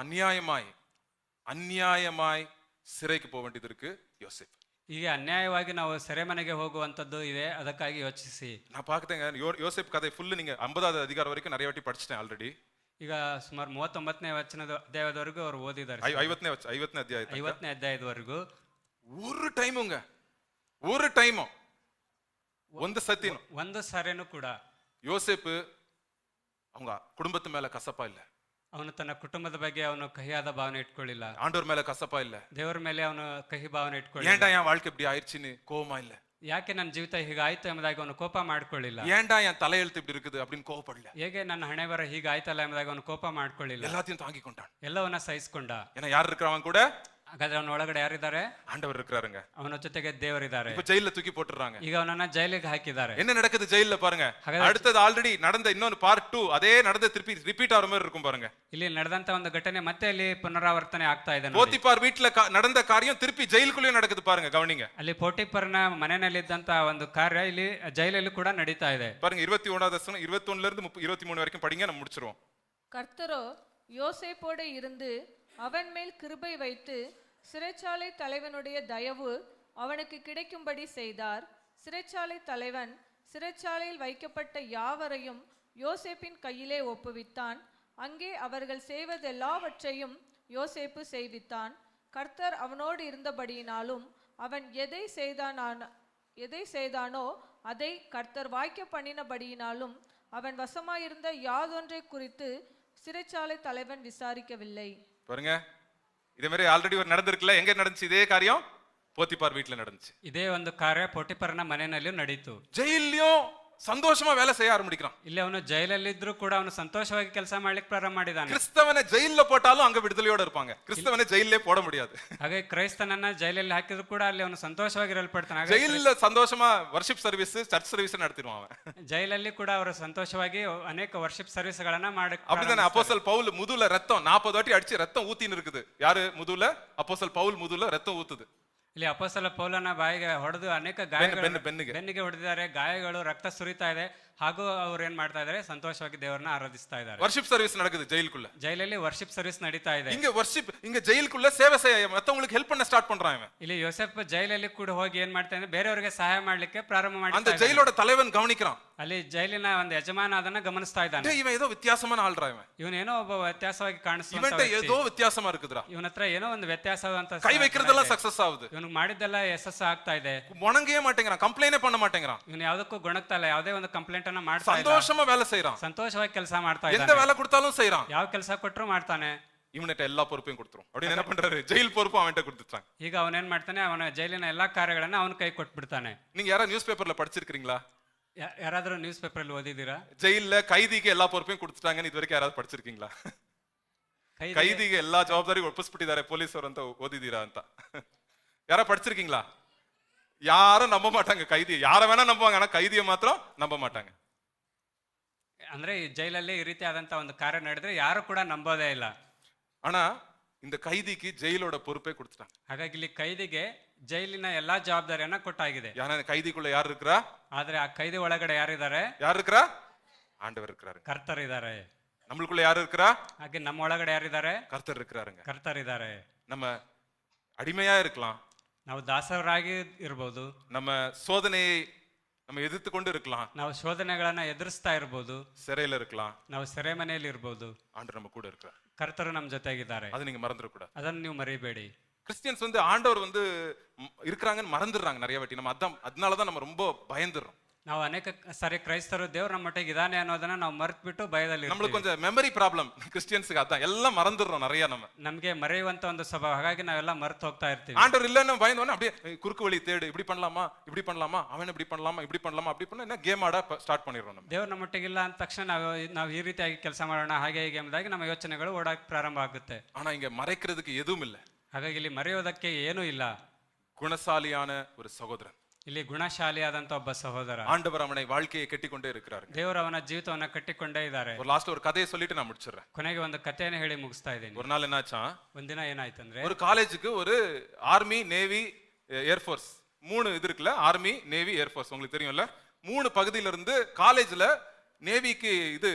அநியாயமாய் சிறைக்கு போக வேண்டியது இருக்கு யோசேப். ಈಗ ಅನ್ಯಾಯವಾಗಿ ನಾವು ಸೆರೆಮನೆಗೆ ಹೋಗುವಂತದ್ದು ಇದೆ, ಅದಕ್ಕಾಗಿ ಯೋಚಿಸಿ. நான் பாக்குறேங்க யோசேப் கதை ஃபுல்லு நீங்க 50வது அதிகாரம் வரைக்கும் நிறைய வாட்டி படிச்சிட்டேன் ஆல்ரெடி. ಈಗ ಸುಮಾರು 39ನೇ ಅಧ್ಯಾಯದವರೆಗೂ ಅವರು ಓದಿದ್ದಾರೆ. 50ನೇ ಅಧ್ಯಾಯ 50ನೇ ಅಧ್ಯಾಯದವರೆಗೂ ஒரு டைமும் ಒಂದು ಸತಿನು ಒಂದು ಸಾರೇನು ಕೂಡ யோசேப்பு அவங்க குடும்பத்து மேல கசப்பா இல்ல, ಅವನು ತನ್ನ ಕುಟುಂಬದ ಬಗ್ಗೆ ಅವನು ಕಹಿಯಾದ ಭಾವನೆ ಇಟ್ಕೊಳ್ಳಿಲ್ಲ. ஆண்டவர் மேல கசப்பா இல்ல, ದೇವರ ಮೇಲೆ ಅವನು ಕಹಿ ಭಾವನೆ ಇಟ್ಕೊಳ್ಳಿಲ್ಲ. ஏன்டா என் வாழ்க்கை இப்படி ஆயிடுச்சுன்னு கோவமா இல்ல, ಯಾಕೆ ನನ್ನ ಜೀವಿತ ಹೀಗಾಯ್ತು ಎಂಬುದಾಗಿ ಅವನು ಕೋಪ ಮಾಡ್ಕೊಳ್ಳಿಲ್ಲ. ஏன்டா என் தலையெழுத்து இப்படி இருக்குது அப்படின்னு கோவப்படல. ಹೇಗೆ ನನ್ನ ಹಣೆ ಬರ ಹೀಗಾಯ್ತಲ್ಲ ಎಂಬುದಾಗಿ ಅವನು ಕೋಪ ಮಾಡ್ಕೊಳ್ಳಿಲ್ಲ. எல்லாத்தையும் தாங்கி கொண்டான். ಎಲ್ಲವನ್ನ ಸಹಿಸ್ಕೊಂಡ. ஏன்னா யார் இருக்கிறவன் கூட ಹಾಗಾದ್ರೆ ಅವನ ಒಳಗಡೆ ಯಾರಿದ್ದಾರೆ? ஆண்டவர் இருக்கிறாருங்க. ಅವನ ಜೊತೆಗೆ ದೇವರಿದ್ದಾರೆ. இப்ப ஜெயில தூக்கி போட்டுறாங்க. ಈಗ ಅವನನ್ನ ಜೈಲಿಗೆ ಹಾಕಿದ್ದಾರೆ. என்ன நடக்குது ஜெயில பாருங்க. அடுத்தது ஆல்ரெடி நடந்த இன்னொரு பார்ட் 2 அதே நடந்த திருப்பி ரிப்பீட் ஆற மாதிரி இருக்கும் பாருங்க. ಇಲ್ಲಿ ನಡೆದಂತ ಒಂದು ಘಟನೆ ಮತ್ತೆ ಅಲ್ಲಿ ಪುನರಾವರ್ತನೆ ಆಗ್ತಾ ಇದೆ. போத்திபார் வீட்ல நடந்த காரியம் திருப்பி ஜெயிலுக்குள்ளே நடக்குது பாருங்க, கவனிங்க. ಅಲ್ಲಿ ಪೋಟಿಫರನ ಮನೆಯಲ್ಲಿ ಇದ್ದಂತ ಒಂದು ಕಾರ್ಯ ಇಲ್ಲಿ ಜೈಲಲ್ಲಿ ಕೂಡ ನಡೀತಾ ಇದೆ. பாருங்க 21வது வசனம் 21ல இருந்து 23 வரைக்கும் படிங்க, நம்ம முடிச்சிருவோம். கர்த்தரோ யோசேப்போடு இருந்து அவன் மேல் கிருபை வைத்து சிறைச்சாலை தலைவனுடைய தயவு அவனுக்கு கிடைக்கும்படி செய்தார். சிறைச்சாலை தலைவன் சிறைச்சாலையில் வைக்கப்பட்ட யாவரையும் யோசேப்பின் கையிலே ஒப்புவித்தான். அங்கே அவர்கள் செய்வதெல்லாவற்றையும் யோசேப்பு செய்வித்தான். கர்த்தர் அவனோடு இருந்தபடியினாலும் அவன் எதை செய்தானோ அதை கர்த்தர் வாய்க்க பண்ணினபடியினாலும் அவன் வசமாயிருந்த யாதொன்றை குறித்து சிறைச்சாலை தலைவன் விசாரிக்கவில்லை. பாருங்க, இதே மாதிரி ஆல்ரெடி ஒரு நடந்திருக்குல்ல, எங்க நடந்துச்சு இதே காரியம்? போத்திபார் வீட்ல நடந்துச்சு. ಇದೇ ಒಂದು ಕಾರ್ಯ ಪೋಟಿಫರನ ಮನೆಯಲ್ಲಿಯೂ ನಡೀತು. ஜெயிலையும் சந்தோஷமா வேலை செய்ய ஆரம்பிக்கிறான். ಇಲ್ಲಿ ಅವನು ಜೈಲಲ್ಲಿ ಇದ್ರೂ ಕೂಡ ಅವನು ಸಂತೋಷವಾಗಿ ಕೆಲಸ ಮಾಡ್ಲಿಕ್ಕೆ ಪ್ರಾರಂಭ ಮಾಡಿದ್ದಾನೆ. கிறிஸ்தவனை ஜெயில்ல போட்டாலும் அங்க விடுதலையோட இருப்பாங்க, கிறிஸ்தவனை ஜெயிலே போட முடியாது. ಹಾಗೆ ಕ್ರೈಸ್ತನನ್ನ ಜೈಲಲ್ಲಿ ಹಾಕಿದ್ರು ಕೂಡ ಅಲ್ಲಿ ಅವನು ಸಂತೋಷವಾಗಿ ಇರಲ್ಪಡ್ತಾನೆ. ஜெயில சந்தோஷமா வர்ஷிப் சர்வீஸ், சர்ச் சர்வீஸ் நடத்திடுவான் அவன். ಜೈಲಲ್ಲಿ ಕೂಡ ಅವರು ಸಂತೋಷವಾಗಿ ಅನೇಕ ವರ್ಷಿಪ್ ಸರ್ವಿಸ್ ಗಳನ್ನ ಮಾಡಿ. அப்படிதானே அப்போஸ்தலர் பவுல் முதுல ரத்தம் 40 வாட்டி அடிச்சு ரத்தம் ஊத்தின்னு இருக்குது. யாரு முதுல? அப்போஸ்தலர் பவுல் முதுல ரத்தம் ஊத்துது. ಇಲ್ಲಿ ಅಪೊಸ್ತಲ ಪೌಲನ ಬಾಯಿಗೆ ಹೊಡೆದು ಅನೇಕ ಬೆನ್ನಿಗೆ ಹೊಡೆದಿದ್ದಾರೆ, ಗಾಯಗಳು, ರಕ್ತ ಸುರಿತಾ ಇದೆ. ಹಾಗೂ ಅವ್ರು ಏನ್ ಮಾಡ್ತಾ ಇದಾರೆ? ಸಂತೋಷವಾಗಿ ದೇವರನ್ನ ಆರಾಧಿಸ್ತಾ ಇದ್ದಾರೆ. வர்ஷிப் சர்வீஸ் நடக்குது ஜெயிலுக்குள்ள. ಜೈಲಲ್ಲಿ ವರ್ಷಿಪ್ ಸರ್ವಿಸ್ ನಡೀತಾ ಇದೆ. இங்க வர்ஷிப், இங்க ஜெயிலுக்குள்ள சேவை செய்ய மத்தவங்களுக்கு ஹெல்ப் பண்ண ஸ்டார்ட் பண்றான் இவன். ಇಲ್ಲಿ ಯೋಸೆಫ್ ಜೈಲಲ್ಲಿ ಕೂಡ ಹೋಗಿ ಏನ್ ಮಾಡ್ತಾ ಇದ್ದಾನೆ? ಬೇರೆಯವರಿಗೆ ಸಹಾಯ ಮಾಡ್ಲಿಕ್ಕೆ ಪ್ರಾರಂಭ ಮಾಡ್ತಾ அந்த ஜெயிலோட தலைவன் கவனிக்கிறான். ಅಲ್ಲಿ ಜೈಲಿನ ಒಂದು ಯಜಮಾನ ಅದನ್ನ ಗಮನಿಸ್ತಾ ಇದ್ದಾನೆ. இவன் ஏதோ வித்தியாசமான ஆள்றா இவன். ಇವನೇನೋ ಒಬ್ಬ ವ್ಯತ್ಯಾಸವಾಗಿ ಕಾಣಿಸ್ತಾ இவன்ட்ட ஏதோ வித்தியாசமா இருக்குதுடா. ಇವನ ಹತ್ರ ಏನೋ ಒಂದು ವ್ಯತ್ಯಾಸವಂತ கை வைக்கிறதெல்லாம் சக்சஸ் ஆகுது. ಇವನು ಮಾಡಿದ್ದೆಲ್ಲ ಯಶಸ್ಸು ಆಗ್ತಾ ಇದೆ. முணங்கவே மாட்டேங்கிறான், கம்ப்ளைண்டே பண்ண மாட்டேங்கிறான். ಇವನು ಯಾವುದಕ್ಕೂ ಗೊಣಗ್ತಾ ಇಲ್ಲ, ಯಾವುದೇ ಒಂದು ಕಂಪ್ಲೇಂಟ್ ಅನ್ನ ಮಾಡ್ತಾ ಇಲ್ಲ. சந்தோஷமா வேலை செய்றான். ಸಂತೋಷವಾಗಿ ಕೆಲಸ ಮಾಡ್ತಾ எந்த ಇದ್ದಾನೆ. வேலை கொடுத்தாலும் செய்றான். ಯಾವ ಕೆಲಸ ಕೊಟ್ಟರು ಮಾಡ್ತಾನೆ. இவன்ட்ட எல்லா பொறுப்பையும் கொடுத்துரும். அப்படி என்ன பண்றாரு? ஜெயில் பொறுப்பு அவன்கிட்ட கொடுத்துட்டாங்க. ಈಗ ಅವನೇನ್ ಮಾಡ್ತಾನೆ? ಅವನ ಜೈಲಿನ ಎಲ್ಲಾ ಕಾರ್ಯಗಳನ್ನ ಅವನ ಕೈ ಕೊಟ್ಬಿಡ್ತಾನೆ. நீங்க யாரா நியூஸ் பேப்பர்ல படிச்சிருக்கீங்களா? ಯಾರಾದ್ರೂ ನ್ಯೂಸ್ ಪೇಪರ್ ಅಲ್ಲಿ ಓದಿದ್ದೀರಾ? ஜெயில்ல கைதிக்கு எல்லா பொறுப்பையும் கொடுத்துட்டாங்கன்னு இதுவரைக்கும் ಯಾರಾದ್ರೂ படிச்சிருக்கீங்களா? கைதிಗೆ ಎಲ್ಲಾ ಜವಾಬ್ದಾರಿ ಒಪ್ಪಿಸ್ಬಿಟ್ಟಿದ್ದಾರೆ ಪೊಲೀಸರು ಅಂತ ಓದಿದ್ದೀರಾ ಅಂತ ಯಾರ படிச்சிருக்கீங்களா? யாரும் நம்ப மாட்டாங்க கைதி. யார வேணா நம்புவாங்க, ஆனா கைதியை ಮಾತ್ರ ನಂಬ ಮಾட்டாங்க. ಅಂದ್ರೆ ಈ ಜೈಲಲ್ಲಿ ಈ ರೀತಿ ಆದಂತ ಒಂದು ಕಾರ್ಯ ನಡೆದ್ರೆ ಯಾರು ಕೂಡ ನಂಬೋದೇ ಇಲ್ಲ. ஆனா இந்த கைதிக்கு ஜெயிலோட பொறுப்பே கொடுத்துட்டாங்க. ಹಾಗಾಗಿ ಇಲ್ಲಿ ಕೈದಿಗೆ ಜೈಲಿನ ಎಲ್ಲಾ ಜವಾಬ್ದಾರಿಯನ್ನ ಕೊಟ್ಟಾಗಿದೆ. யார கைதிக்குள்ள யார் இருக்கறா? ಆದ್ರೆ ಆ ಕೈದಿ ಒಳಗಡೆ ಯಾರಿದ್ದಾರೆ? யார் இருக்கறா? ஆண்டவர் இருக்காரு. ಕರ್ತರ್ ಇದ್ದಾರೆ. நம்மளுக்குள்ள யார் இருக்கறா? ಹಾಗೆ ನಮ್ಮ ಒಳಗಡೆ ಯಾರಿದ್ದಾರೆ? கர்த்தர் இருக்காருங்க. ಕರ್ತರ್ ಇದ್ದಾರೆ. நம்ம அடிமையா இருக்கலாம், ನಾವು ದಾಸರಾಗಿ ಇರಬಹುದು, நம்ம சோதனையை நம்ம எதிர்த்து கொண்டு இருக்கலாம், ನಾವು ಶೋಧನೆಗಳನ್ನ ಎದುರಿಸ್ತಾ ಇರಬಹುದು, சிறையில இருக்கலாம், ನಾವು ಸೆರೆಮನೆಯಲ್ಲಿ ಇರಬಹುದು. ஆண்டவர் நம்ம கூட இருக்கிறார். ಕರ್ತರು ನಮ್ಮ ಜೊತೆಗಿದ್ದಾರೆ. அது நீங்க மறந்துட கூடாது. ಅದನ್ನು ನೀವು ಮರಿಬೇಡಿ. கிறிஸ்டியன்ஸ் வந்து ஆண்டவர் வந்து இருக்கிறாங்கன்னு மறந்துடுறாங்க நிறைய வாட்டி. நம்ம அதனாலதான் நம்ம ரொம்ப பயந்துடுறோம். ನಾವು ಅನೇಕ ಸಾರಿ ಕ್ರೈಸ್ತರು ದೇವ್ರ ನಮ್ಮ ಮಟ್ಟಿಗೆ ಇದಾನೆ ಅನ್ನೋದನ್ನ ನಾವು ಮರ್ತ್ ಬಿಟ್ಟು ಭಯದಲ್ಲಿ நம்மளுக்கு கொஞ்சம் மெமரி ப்ராப்ளம் கிறிஸ்டியன்ஸுக்கு அதான் எல்லாம் மறந்துடுறோம் நிறைய நம்ம. ನಮಗೆ ಮರೆಯುವಂತ ಒಂದು ಸ್ವಭಾವ, ಹಾಗಾಗಿ ನಾವೆಲ್ಲ ಮರ್ತು ಹೋಗ್ತಾ ಇರ್ತೀವಿ. ஆண்டவர் இல்லைன்னு பயந்தோன்னே அப்படியே குறுக்கு வழி தேடு, இப்படி பண்ணலாமா இப்படி பண்ணலாமா, அவன் இப்படி பண்ணலாமா இப்படி பண்ணலாமா அப்படி பண்ண என்ன கேம் ஆட ஸ்டார்ட் பண்ணிடுறோம் நம்ம. ದೇವ್ರ ನಮ್ಮ ಮಟ್ಟಿಗಿಲ್ಲ ಅಂದ ತಕ್ಷಣ ನಾವು ಈ ರೀತಿಯಾಗಿ ಕೆಲಸ ಮಾಡೋಣ ಹಾಗೆ ಹೀಗೆ ಎಂಬುದಾಗಿ ನಮ್ಮ ಯೋಚನೆಗಳು ಓಡಾಕ್ ಪ್ರಾರಂಭ ಆಗುತ್ತೆ. ஆனா இங்க மறைக்கிறதுக்கு எதுவும் இல்லை. ಹಾಗಾಗಿ ಇಲ್ಲಿ ಮರೆಯೋದಕ್ಕೆ ಏನೂ ಇಲ್ಲ. குணசாலியான ஒரு சகோதரன், ಇಲ್ಲಿ ಗುಣಶಾಲಿಯಾದಂತ ಒಬ್ಬ ಸಹೋದರ, ஆண்டவர் அவனை வாழ்க்கையை கட்டிக்கொண்டே இருக்கிறாரு. ದೇವರು ಅವನ ಜೀವಿತವನ್ನ ಕಟ್ಟಿಕೊಂಡೇ ಇದ್ದಾರೆ. ஒரு லாஸ்ட் ஒரு கதையை சொல்லிட்டு நான் முடிச்சிடுறேன். ಕೊನೆಗೆ ಒಂದು ಕಥೆಯನ್ನು ಹೇಳಿ ಮುಗಿಸ್ತಾ ಇದ್ದೀನಿ. ஒரு நாள் என்னாச்சா, ಒಂದಿನ ಏನಾಯ್ತಂದ್ರೆ ஒரு காலேஜுக்கு ஒரு ஆர்மி நேவி ஏர்ஃபோர்ஸ் 3 இது இருக்குல்ல, ஆர்மி நேவி ஏர்ஃபோர்ஸ் உங்களுக்கு தெரியும்ல, 3 பகுதியில இருந்து காலேஜ்ல நேவிக்கு இது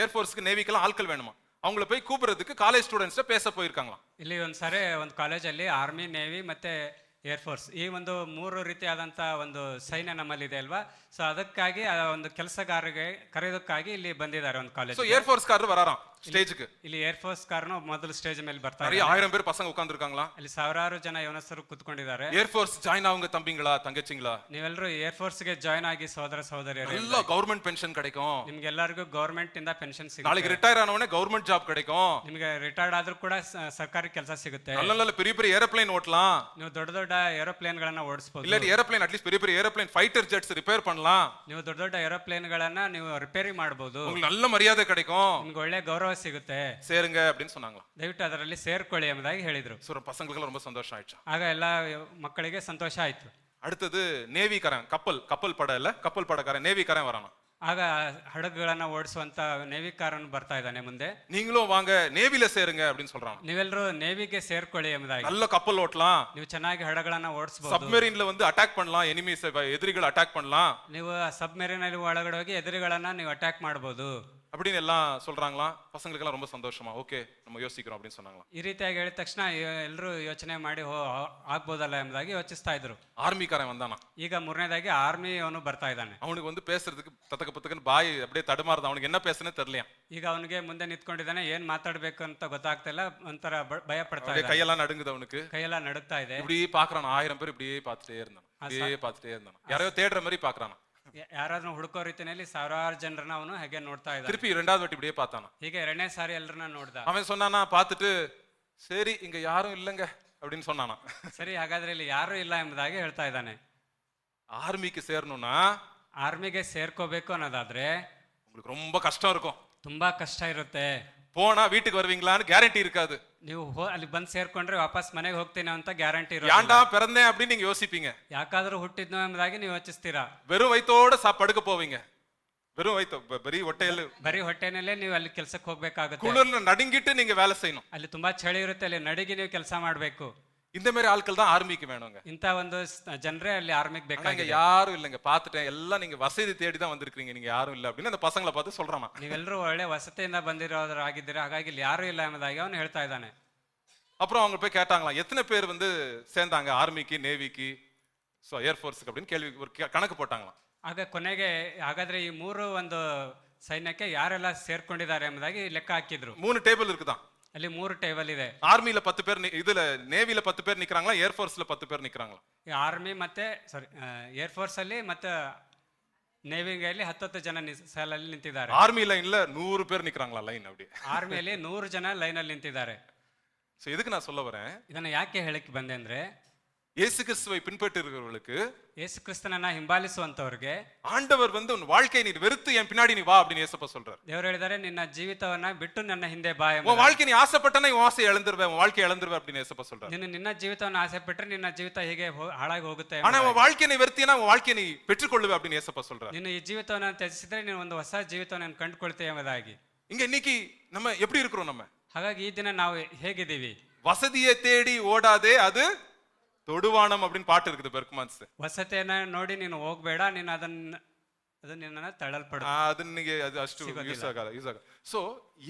ஏர்ஃபோர்ஸ்க்கு நேவிக்கெல்லாம் ஆட்கள் வேணுமா, அவங்கள போய் கூப்பிடுறதுக்கு காலேஜ் ஸ்டூடெண்ட்ஸ் பேச போயிருக்காங்களாம். ಇಲ್ಲಿ ಒಂದ್ಸಾರಿ ಒಂದು ಕಾಲೇಜಲ್ಲಿ ಆರ್ಮಿ, ನೇವಿ ಮತ್ತೆ ಏರ್ಫೋರ್ಸ್ ಈ ಒಂದು 3 ರೀತಿಯಾದಂಥ ಒಂದು ಸೈನ್ಯ ನಮ್ಮಲ್ಲಿ ಇದೆ ಅಲ್ವಾ. ಸೊ ಅದಕ್ಕಾಗಿ ಆ ಒಂದು ಕೆಲಸಗಾರರಿಗೆ ಕರೆಯೋದಕ್ಕಾಗಿ ಇಲ್ಲಿ ಬಂದಿದ್ದಾರೆ ಒಂದು ಕಾಲೇಜ್. சோ ஏர்ஃபோர்ஸ் காரர் வராராம் ஸ்டேஜுக்கு. ಇಲ್ಲಿ ಏರ್ಫೋರ್ಸ್ ಕಾರನು ಮೊದಲು ಸ್ಟೇಜ್ ಮೇಲೆ ಬರ್ತಾರೆ. நிறைய 1000 பேர் பசங்க உட்கார்ந்திருக்காங்களா. ಅಲ್ಲಿ ಸಾವಿರಾರು ಜನ ಯವನಸ್ಥರು ಕುತ್ಕೊಂಡಿದ್ದಾರೆ. ஏர்ஃபோர்ஸ் ஜாயின் ஆகுங்க தம்பிங்களா தங்கச்சிங்களா, ನೀವೆಲ್ಲರೂ ಏರ್ಫೋರ್ಸ್ಗೆ ಜಾಯ್ನ್ ಆಗಿ ಸಹೋದರ ಸಹೋದರಿಯರು, நல்ல கவர்மெண்ட் பென்ஷன் கிடைக்கும், ನಿಮ್ಗೆಲ್ಲರಿಗೂ ಗೌರ್ಮೆಂಟ್ ಇಂದ ಪೆನ್ಷನ್ ಸಿಗುತ್ತೆ, நாளைக்கு ரிட்டையர் ஆனவனே கவர்மெண்ட் ஜாப் கிடைக்கும், ನಿಮಗೆ ರಿಟೈರ್ಡ್ ಆದ್ರೂ ಕೂಡ ಸರ್ಕಾರಿ ಕೆಲಸ ಸಿಗುತ್ತೆ, நல்ல நல்ல பெரிய பெரிய ஏரோப்ளேன் ஓட்டலாம், ನೀವು ದೊಡ್ಡ ದೊಡ್ಡ ಏರೋಪ್ಲೇನ್ ಗಳನ್ನ ಓಡಿಸಬಹುದು, இல்லாட்டி ஏரோப்ளேன் அட்லீஸ்ட் பெரிய பெரிய ஏரோப்ளேன் ஃபைட்டர் ஜெட்ஸ் ரிப்பேர் பண்ணலாம், ನೀವು ದೊಡ್ಡ ದೊಡ್ಡ ಏರೋಪ್ಲೇನ್ ಗಳನ್ನ ನೀವು ರಿಪೇರಿ ಮಾಡಬಹುದು, உங்களுக்கு நல்ல மரியாதை கிடைக்கும், ನಿಮ್ಗೆ ಒಳ್ಳೆ ಗೌರವ ಸಿಗುತ್ತೆ, சேருங்க அப்படின்னு சொன்னாங்களாம். ದಯವಿಟ್ಟು ಅದರಲ್ಲಿ ಸೇರ್ಕೊಳ್ಳಿ ಎಂಬುದಾಗಿ ಹೇಳಿದ್ರು. சோ பசங்களுக்கு ரொம்ப சந்தோஷம் ஆயிடுச்சு. ಆಗ ಎಲ್ಲ ಮಕ್ಕಳಿಗೆ ಸಂತೋಷ ಆಯ್ತು. அடுத்தது நேவிக்காரன், கப்பல் பட இல்ல, கப்பல் படக்காரன் நேவிக்காரன் வரானா. ಆಗ ಹಡಗುಗಳನ್ನ ಓಡಿಸುವಂತ ನೇವಿಕಾರನ್ ಬರ್ತಾ ಇದ್ದಾನೆ ಮುಂದೆ. நீங்களும் வாங்க நேவில சேருங்க அப்படின்னு சொல்றாங்க. ನೀವೆಲ್ಲರೂ ನೇವಿಗೆ ಸೇರ್ಕೊಳ್ಳಿ ಎಂಬುದಾಗಿ. நல்ல கப்பல் ஓட்டலாம், ನೀವು ಚೆನ್ನಾಗಿ ಹಡಗಳನ್ನ ಓಡಿಸಬಹುದು, சப்மரீன்ல வந்து அட்டாக் பண்ணலாம், எனிமீஸ் எதிரிகள் அட்டாக் பண்ணலாம், ನೀವು ಸಬ್ಮೆರಿನ್ ಅಲ್ಲಿ ಒಳಗಡೆ ಹೋಗಿ ಎದುರುಗಳನ್ನ ನೀವು ಅಟ್ಯಾಕ್ ಮಾಡಬಹುದು அப்படின்னு எல்லாம் சொல்றாங்களாம். பசங்களுக்கு எல்லாம் ரொம்ப சந்தோஷமா, ஓகே நம்ம யோசிக்கிறோம் அப்படின்னு சொன்னாங்களாம். ಈ ರೀತಿಯಾಗಿ ಹೇಳಿದ ತಕ್ಷಣ ಎಲ್ಲರೂ ಯೋಚನೆ ಮಾಡಿ ಆಗ್ಬೋದಲ್ಲ ಎಂಬುದಾಗಿ ಯೋಚಿಸ್ತಾ ಇದ್ರು. ஆர்மிக்காரன் வந்தானா. ಈಗ 3ನೇದಾಗಿ ಆರ್ಮಿ ಅವನು ಬರ್ತಾ ಇದ್ದಾನೆ. அவனுக்கு வந்து பேசுறதுக்கு தத்தக்க புத்தகன்னு பாய் அப்படியே தடுமாறுது, அவனுக்கு என்ன பேசுனே தெரியலையா. ಈಗ ಅವನಿಗೆ ಮುಂದೆ ನಿಂತ್ಕೊಂಡಿದ್ದಾನೆ, ಏನ್ ಮಾತಾಡ್ಬೇಕು ಅಂತ ಗೊತ್ತಾಗ್ತಾ ಇಲ್ಲ, ಒಂಥರ ಭಯ ಪಡ್ತಾ அப்படியே ಇದ್ದಾನೆ, கையெல்லாம் நடுங்குது அவனுக்கு. ಕೈಯೆಲ್ಲ ನಡುಗ್ತಾ ಇದೆ. இப்படி பாக்குறான், 1000 பேர் இப்படியே பார்த்துட்டே இருந்தான், இப்படியே பார்த்துட்டே இருந்தான், யாரையோ தேடுற மாதிரி பாக்குறான். ಯಾರಾದ್ರೂ ಹುಡುಕೋ ರೀತಿಯಲ್ಲಿ ಸಾವಿರಾರು ಜನರನ್ನ ಅವನು ಹಾಗೆ ನೋಡ್ತಾ ಇದ್ದಾನೆ. திருப்பி 2வது வாட்டி இப்படியே பார்த்தானா. ಹೀಗೆ 2ನೇ ಸಾರಿ ಎಲ್ಲರನ್ನ ನೋಡ್ದ. அவன் சொன்னானா, பார்த்துட்டு சரி இங்க யாரும் இல்லைங்க அப்படின்னு சொன்னானா. ಸರಿ, ಹಾಗಾದ್ರೆ ಇಲ್ಲಿ ಯಾರು ಇಲ್ಲ ಎಂಬುದಾಗಿ ಹೇಳ್ತಾ ಇದ್ದಾನೆ. ஆர்மிக்கு சேரணும்னா ಆರ್ಮಿಗೆ ಸೇರ್ಕೋಬೇಕು ಅನ್ನೋದಾದ್ರೆ உங்களுக்கு ரொம்ப கஷ்டம் இருக்கும். ತುಂಬಾ ಕಷ್ಟ ಇರುತ್ತೆ. போனா வீட்டுக்கு வருவீங்களான்னு கேரண்டி இருக்காது. ನೀವು ಅಲ್ಲಿ ಬಂದು ಸೇರ್ಕೊಂಡ್ರೆ ವಾಪಸ್ ಮನೆಗೆ ಹೋಗ್ತೀನಿ ಅಂತ ಗ್ಯಾರಂಟಿ ಇರೋ. ஏன்டா பிறந்தேன் அப்படின்னு நீங்க யோசிப்பீங்க. ಯಾಕಾದ್ರೂ ಹುಟ್ಟಿದ್ನೋ ಎಂಬುದಾಗಿ ನೀವು ಯೋಚಿಸ್ತೀರಾ. வெறும் வயித்தோட படுக்க போவீங்க. வெறும் வயித்து ಬರೀ ಹೊಟ್ಟೆಯಲ್ಲಿ ಬರೀ ಹೊಟ್ಟೆನಲ್ಲೇ ನೀವು ಅಲ್ಲಿ ಕೆಲಸಕ್ಕೆ ಹೋಗ್ಬೇಕಾಗುತ್ತೆ. குளிர்ல நடுங்கிட்டு நீங்க வேலை செய்யணும். ಅಲ್ಲಿ ತುಂಬಾ ಚಳಿ ಇರುತ್ತೆ, ಅಲ್ಲಿ ನಡಿಗೆ ನೀವು ಕೆಲಸ ಮಾಡ್ಬೇಕು. இந்த மாதிரி ஆட்கள் தான் ஆர்மிக்கு வேணுங்க. ಇಂತ ಒಂದು ಜನರೇ ಅಲ್ಲಿ ಆರ್ಮಿಗೆ இங்க ಬೇಕಾಗಿದೆ. யாரும் இல்லைங்க, பாத்துட்டேன் எல்லாம் நீங்க வசதி தேடி தான் வந்திருக்கீங்க, நீங்க யாரும் இல்ல அப்படின்னு அந்த பசங்களை பார்த்து சொல்றானா. ನೀವೆಲ್ಲರೂ ಒಳ್ಳೆ ವಸತಿಯಿಂದ ಬಂದಿರೋರಾಗಿದ್ದೀರಾ, ಹಾಗಾಗಿ ಇಲ್ಲಿ ಯಾರು ಇಲ್ಲ ಎಂಬುದಾಗಿ ಅವನು ಹೇಳ್ತಾ ಇದ್ದಾನೆ. அப்புறம் அவங்க போய் கேட்டாங்களாம், எத்தனை பேர் வந்து சேர்ந்தாங்க ஆர்மிக்கு நேவிக்கு ஸோ ஏர்ஃபோர்ஸுக்கு அப்படின்னு கேள்வி ஒரு கணக்கு போட்டாங்களாம். ಆಗ ಕೊನೆಗೆ ಹಾಗಾದ್ರೆ ಈ 3 ಒಂದು ಸೈನ್ಯಕ್ಕೆ ಯಾರೆಲ್ಲ ಸೇರ್ಕೊಂಡಿದ್ದಾರೆ ಎಂಬುದಾಗಿ ಲೆಕ್ಕ ಹಾಕಿದ್ರು. 3 டேபிள் இருக்குதான். ಅಲ್ಲಿ 3 ಟೇಬಲ್ ಇದೆ. ஆர்மில 10 பேர், இதுல நேவில 10 பேர் நிக்கிறாங்களா, ஏர்ஃபோர்ஸ்ல 10 பேர் நிக்கிறாங்களா. ಆರ್ಮಿ ಮತ್ತೆ ಏರ್ಫೋರ್ಸ್ ಅಲ್ಲಿ ಮತ್ತೆ ನೇವಿಯಲ್ಲಿ 10 ಜನ ಸಾಲಲ್ಲಿ ನಿಂತಿದ್ದಾರೆ. ஆர்மி லைன்ல 100 பேர் நிக்கிறாங்களா லைன் அப்படி. ಆರ್ಮಿಯಲ್ಲಿ 100 ಜನ ಲೈನ್ ಅಲ್ಲಿ ನಿಂತಿದ್ದಾರೆ. சோ எதுக்கு நான் சொல்ல வரேன், ಇದನ್ನ ಯಾಕೆ ಹೇಳಕ್ಕೆ ಬಂದೆ ಅಂದ್ರೆ, இயேசு கிறிஸ்துவை பின்பற்றுகிறவர்களுக்கு, ಯೇಸು ಕ್ರಿಸ್ತನನ್ನ ಹಿಂಬಾಲಿಸುವಂತವ್ರಿಗೆ ஆண்டவர் வந்து உன் வாழ்க்கையை நீ வெறுத்து என் பின்னாடி நீ வா அப்படின்னு இயேசப்பா சொல்றாரு. ದೇವರು ಹೇಳಿದ್ದಾರೆ, ನಿನ್ನ ಜೀವಿತವನ್ನ ಬಿಟ್ಟು ನನ್ನ ಹಿಂದೆ ಬಾ உன் ಎಂಬುದಾಗಿ. வாழ்க்கை நீ ஆசைப்பட்டனா உன் ஆசை இழந்துருவே, உன் வாழ்க்கையை இழந்துருவே அப்படின்னு இயேசப்பா சொல்றாரு. ನಿನ್ನ ಜೀವಿತವನ್ನ ಆಸೆ ಪಟ್ಟರೆ ನಿನ್ನ ಜೀವಿತ ಹೀಗೆ ಹಾಳಾಗಿ ಹೋಗುತ್ತೆ. ஆனா உன் வாழ்க்கையை நீ வெறுத்தினா உன் வாழ்க்கையை நீ பெற்றுக்கொள்ளுவே அப்படின்னு இயேசப்பா சொல்றாரு. ನಿನ್ನ ಈ ಜೀವಿತವನ್ನ ತ್ಯಜಿಸಿದ್ರೆ ನೀನು ಒಂದು ಹೊಸ ಜೀವಿತವನ್ನು ಕಂಡುಕೊಳ್ತೇವೆ ಎಂಬುದಾಗಿ. இங்க இன்னைக்கு நம்ம எப்படி இருக்கிறோம், நம்ம ಹಾಗಾಗಿ ಈ ದಿನ ನಾವು ಹೇಗಿದ್ದೀವಿ? வசதியை தேடி ஓடாதே, அது தொடுவானம் அப்படின்னு பாட்டு இருக்குது பெர்க்மான்ஸ். ವಸತಿಯನ್ನ ನೋಡಿ ನೀನು ಹೋಗ್ಬೇಡ, ನೀನು ಅದು ನಿನ್ನ ತಳ್ಳಲ್ಪಡ. அது நீங்க அது அஷ்டு யூஸ் ஆகாது. சோ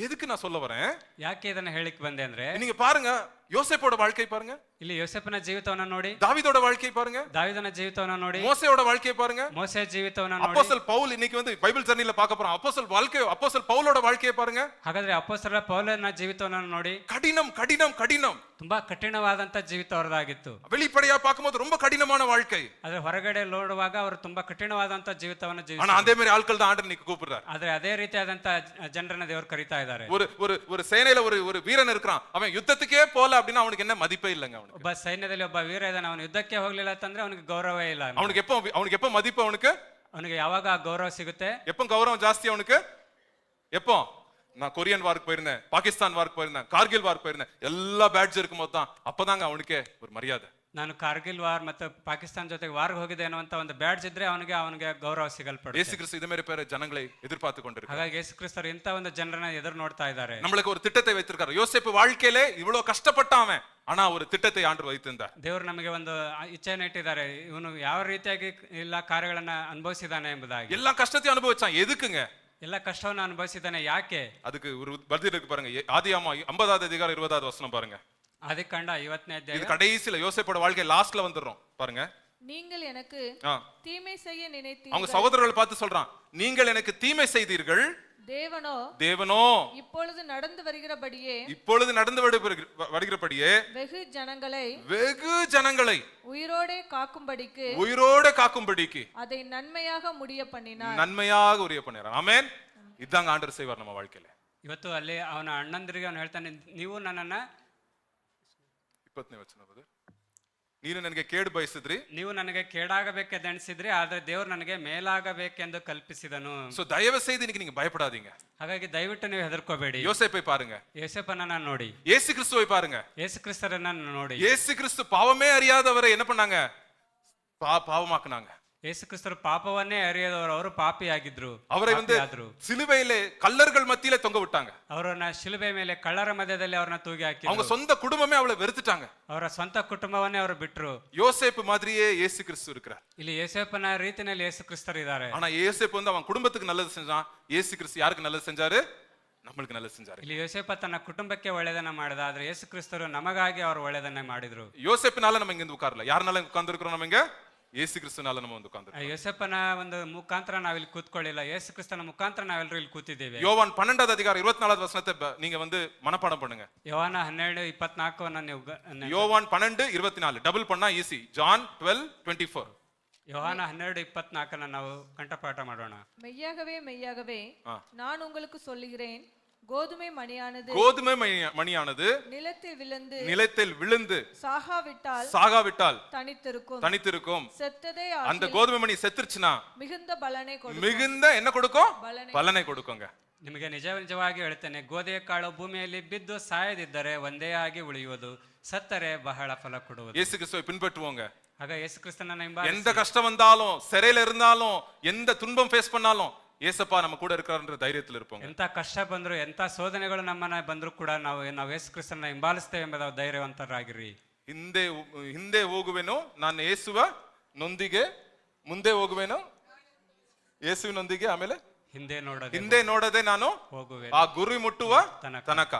எதுக்கு நான் சொல்ல வரேன், ಯಾಕೆ ಇದನ್ನ ಹೇಳಿಕ್ ಬಂದೆ ಅಂದ್ರೆ, நீங்க பாருங்க யோசேப்போட வாழ்க்கை பாருங்க, ಇಲ್ಲಿ ಯೋಸೇಫನ ಜೀವಿತವನ್ನ ನೋಡಿ, தாவீதோட வாழ்க்கை பாருங்க, ದಾವೀದನ ಜೀವಿತವನ್ನ ನೋಡಿ, மோசேயோட வாழ்க்கையை பாருங்க, ಮೋಸೆ ಜೀವಿತವನ್ನ ನೋಡಿ. அப்போஸ்தல் பவுல் இன்னைக்கு வந்து பைபிள் ஜர்னில பார்க்க போறோம். அப்போஸ்தல் பவுலோட வாழ்க்கையை பாருங்க. ಹಾಗಾದ್ರೆ ಅಪೊಸ್ತಲ ಪೌಲನ ಜೀವಿತವನ್ನ ನೋಡಿ, கடினம் கடினம் கடினம், ತುಂಬಾ ಕಠಿಣವಾದಂತ ಜೀವಿತ ಅವರದಾಗಿತ್ತು. வெளிப்படையா பார்க்கும்போது ரொம்ப கடினமான வாழ்க்கை. ಆದ್ರೆ ಹೊರಗಡೆ ನೋಡುವಾಗ ಅವರು ತುಂಬಾ ಕಠಿಣವಾದಂತ ಜೀವಿತವನ್ನ ஆனா ಜೀವಿಸ್ತಾರೆ. அதே மாதிரி ஆட்கள் தான் ஆண்டவர் இன்னைக்கு கூப்பிடுறாரு. ಆದ್ರೆ ಅದೇ ರೀತಿಯಾದಂತ ಜನರನ್ನ ದೇವರು ಕರೀತಾ ಇದ್ದಾರೆ. ஒரு சேனையில ஒரு வீரன் இருக்கிறான், அவன் யுத்தத்துக்கே போல அப்படின்னா அவனுக்கு என்ன மதிப்பே இல்லைங்க. அவனுக்கு ಒಬ್ಬ ಸೈನ್ಯದಲ್ಲಿ ಒಬ್ಬ ವೀರ ಇದ್ದಾನೆ, ಅವನು ಯುದ್ಧಕ್ಕೆ ಹೋಗ್ಲಿಲ್ಲ ಅಂತಂದ್ರೆ ಅವನಿಗೆ ಗೌರವ ಇಲ್ಲ. அவனுக்கு எப்ப மதிப்பு? ಅವನಿಗೆ ಯಾವಾಗ ಆ ಗೌರವ ಸಿಗುತ್ತೆ? எப்ப கௌரவம் ஜாஸ்தி அவனுக்கு? எப்போ? நான் கொரியன் வார்க்கு போயிருந்தேன், பாகிஸ்தான் வார்க்கு போயிருந்தேன், கார்கில் வார்க்கு போயிருந்தேன், எல்லா பேட்ஜ் இருக்கும் போது தான் அப்பதாங்க அவனுக்கே ஒரு மரியாதை. ನಾನು ಕಾರ್ಗಿಲ್ ವಾರ್ ಮತ್ತು ಪಾಕಿಸ್ತಾನ ಜೊತೆಗೆ ವಾರ್ಗೆ ಹೋಗಿದ್ದೆ ಅನ್ನುವಂತ ಒಂದು ಬ್ಯಾಡ್ಜ್ ಇದ್ರೆ ಅವನಿಗೆ ಗೌರವ ಸಿಗಲ್ಪಡುತ್ತೆ. இயேசு கிறிஸ்து இதே மாதிரி பேர் ஜனங்களை எதிர்பார்த்து கொண்டிருக்கார். ಹಾಗಾಗಿ ಯೇಸು ಕ್ರಿಸ್ತರು ಇಂಥ ಒಂದು ಜನರನ್ನ ಎದುರು ನೋಡ್ತಾ ಇದ್ದಾರೆ. நம்மளுக்கு ஒரு திட்டத்தை வைத்திருக்காரு. யோசேப்பு வாழ்க்கையிலே இவ்வளவு கஷ்டப்பட்டான் அவன், ஆனா ஒரு திட்டத்தை ஆண்டவர் வைத்திருந்தார். ದೇವರು ನಮಗೆ ಒಂದು ಇಚ್ಛೆಯನ್ನು ಇಟ್ಟಿದ್ದಾರೆ, ಇವನು ಯಾವ ರೀತಿಯಾಗಿ ಎಲ್ಲ ಕಾರ್ಯಗಳನ್ನ ಅನುಭವಿಸಿದಾನೆ ಎಂಬುದಾಗಿ. எல்லா கஷ்டத்தையும் அனுபவிச்சான். எதுக்குங்க? ಎಲ್ಲ ಕಷ್ಟವನ್ನು ಅನುಭವಿಸಿದ್ದಾನೆ, ಯಾಕೆ? அதுக்கு ஒரு பதில் இருக்கு பாருங்க. ஆதியாகமம் 50வது அதிகாரம் 20வது வசனம் பாருங்க. ಆದಿಕಾಂಡ 50ನೇ ಅಧ್ಯಾಯ. இது கடைசில யோசேப்போட வாழ்க்கை லாஸ்ட்ல வந்துறோம் பாருங்க. நீங்கள் எனக்கு தீமை செய்ய நினைத்தீர்கள். அவங்க சகோதரர்கள் பார்த்து சொல்றான், நீங்கள் எனக்கு தீமை செய்தீர்கள், தேவனோ இப்பொழுது நடந்து வருகிறபடியே வெகு ஜனங்களை உயிரோடே காக்கும்படிக்கு அதை நன்மையாக முடிய பண்ணினார். ஆமென். இதாங்க ஆண்டவர் செய்வார் நம்ம வாழ்க்கையில. ಇವತ್ತು ಅಲ್ಲಿ ಅವನ ಅಣ್ಣಂದಿರಿಗೆ ಅವನು ಹೇಳ್ತಾನೆ, ನೀವು ನನ್ನನ್ನ 20ನೇ ವಚನ ನೀನು ನನಗೆ ಕೇಡು ಬಯಸಿದ್ರಿ, ನೀವು ನನಗೆ ಕೇಡಾಗಬೇಕೆಂದು ಎಣಿಸಿದ್ರಿ, ಆದ್ರೆ ದೇವರು ನನಗೆ ಮೇಲಾಗಬೇಕೆಂದು ಕಲ್ಪಿಸಿದನು. சோ தயவு செய்து இன்னைக்கு நீங்க பயப்படாதீங்க. ಹಾಗಾಗಿ ದಯವಿಟ್ಟು ನೀವು ಹೆದರ್ಕೋಬೇಡಿ. யோசேப்பை பாருங்க, யோசேப்பನ್ನ ನೋಡಿ, இயேசு கிறிஸ்துவை பாருங்க, ಯೇಸು ಕ್ರಿಸ್ತರನ್ನ ನೋಡಿ. இயேசு கிறிஸ்து பாவமே அறியாதவரை என்ன பண்ணாங்க? பாவமாக்குனாங்க. ಯೇಸು ಕ್ರಿಸ್ತರು ಪಾಪವನ್ನೇ ಅರಿಯದವರು, ಅವರು ಪಾಪಿಯಾಗಿದ್ರು. அவரை வந்து சிலுவையிலே கல்லர்கள் மத்தியிலே தொங்க விட்டாங்க. ಅವರನ್ನ ಶಿಲುಬೆ ಮೇಲೆ ಕಳ್ಳರ ಮಧ್ಯದಲ್ಲಿ ಅವರನ್ನ ತೂಗಿ ಹಾಕಿದ್ರು. அவங்க சொந்த குடும்பமே அவளை வெறுத்துட்டாங்க. ಅವರ ಸ್ವಂತ ಕುಟುಂಬವನ್ನೇ ಅವರು ಬಿಟ್ರು. யோசேப்பு மாதிரியே இயேசு கிறிஸ்து இருக்கிறார். ಇಲ್ಲಿ ಯೋಸೇಫನ ರೀತಿಯಲ್ಲಿ ಯೇಸು ಕ್ರಿಸ್ತರು ಇದ್ದಾರೆ. ஆனா யோசேப்பு வந்து அவன் குடும்பத்துக்கு நல்லது செஞ்சான், இயேசு கிறிஸ்து யாருக்கு நல்லது செஞ்சாரு? நம்மளுக்கு நல்லது செஞ்சாரு. ಇಲ್ಲಿ ಯೋಸೇಫ ತನ್ನ ಕುಟುಂಬಕ್ಕೆ ಒಳ್ಳೆಯದನ್ನ ಮಾಡಿದ, ಆದ್ರೆ ಯೇಸು ಕ್ರಿಸ್ತರು ನಮಗಾಗಿ ಅವರು ಒಳ್ಳೆಯದನ್ನ ಮಾಡಿದ್ರು. யோசேப்பினால நம்ம இங்க உட்காரல, யாருனால உட்கார்ந்து இருக்கிறோம்? நம்ம இங்க ಯೇಸು ಕ್ರಿಸ್ತನಾல நம்ம வந்து உட்கார்ந்திருக்கோம். ಯೋಸೇಫನ ಒಂದು ಮುಖಾಂತರ ನಾವಿಲ್ಲಿ ಕೂತ್ಕೊಳ್ಳಿಲ್ಲ, ಯೇಸು ಕ್ರಿಸ್ತನ ಮುಖಾಂತರ ನಾವೆಲ್ಲರೂ ಇಲ್ಲಿ ಕೂತಿದ್ದೇವೆ. யோவான் 12வது அதிகாரம் 24வது வசனத்தை நீங்க வந்து மனப்பாடம் பண்ணுங்க. ಯೋಹಾನ 12:24 ನೀವು யோவான் 12:24 ಡಬಲ್ பண்ணா ஈஸி. ಜಾನ್ 12:24. ಯೋಹಾನ 12:24 ನಾವು ಕಂಠಪಾಠ ಮಾಡೋಣ. மெய்யாகவே நான் உங்களுக்கு சொல்லுகிறேன், கோதுமை மணியானது நிலத்தில் விழுந்து சாகாவிட்டால் தனித்திருக்கும். அந்த கோதுமை மணி செத்துருச்சுனா மிகுந்த என்ன கொடுக்கும்? பலனை கொடுக்குங்க. ನಿಮಗೆ ನಿಜವಾಗಿ ಹೇಳ್ತೇನೆ, ಗೋಧಿಯ ಕಾಳು ಭೂಮಿಯಲ್ಲಿ ಬಿದ್ದು ಸಾಯದಿದ್ದರೆ ಒಂದೇ ಆಗಿ ಉಳಿಯುವುದು, ಸತ್ತರೆ ಬಹಳ ಫಲ ಕೊಡುವುದು. ಯೇಸು ಕ್ರಿಸ್ತುவை பின்பற்றுவோங்க. ಆಗ ಯೇಸು ಕ್ರಿಸ್ತನನ್ನ எந்த கஷ்டம் வந்தாலும், சிறையில இருந்தாலும், எந்த துன்பம் ஃபேஸ் பண்ணாலும், ஏசப்பா நம்ம கூட இருக்காருன்ற தைரியத்துல இருப்போம். ಎಂತ ಕಷ್ಟ ಬಂದ್ರು, ಎಂತ ಶೋಧನೆಗಳು ನಮ್ಮನ್ನ ಬಂದ್ರು ಕೂಡ ನಾವು ಯೇಸು ಕ್ರಿಸ್ತನನ್ನ ಹಿಂಬಾಲಿಸ್ತೇವೆ ಎಂಬುದ ಧೈರ್ಯವಂತರಾಗಿರಿ. ಹಿಂದೆ ಹೋಗುವೆನೋ ನಾನು ಯೇಸುವ ನೊಂದಿಗೆ, ಮುಂದೆ ಹೋಗುವೆನೋ ಯೇಸುವಿನೊಂದಿಗೆ, ಆಮೇಲೆ ಹಿಂದೆ ನೋಡದೆ ನಾನು ಹೋಗುವೆ ಆ ಗುರಿ ಮುಟ್ಟುವ ತನಕ.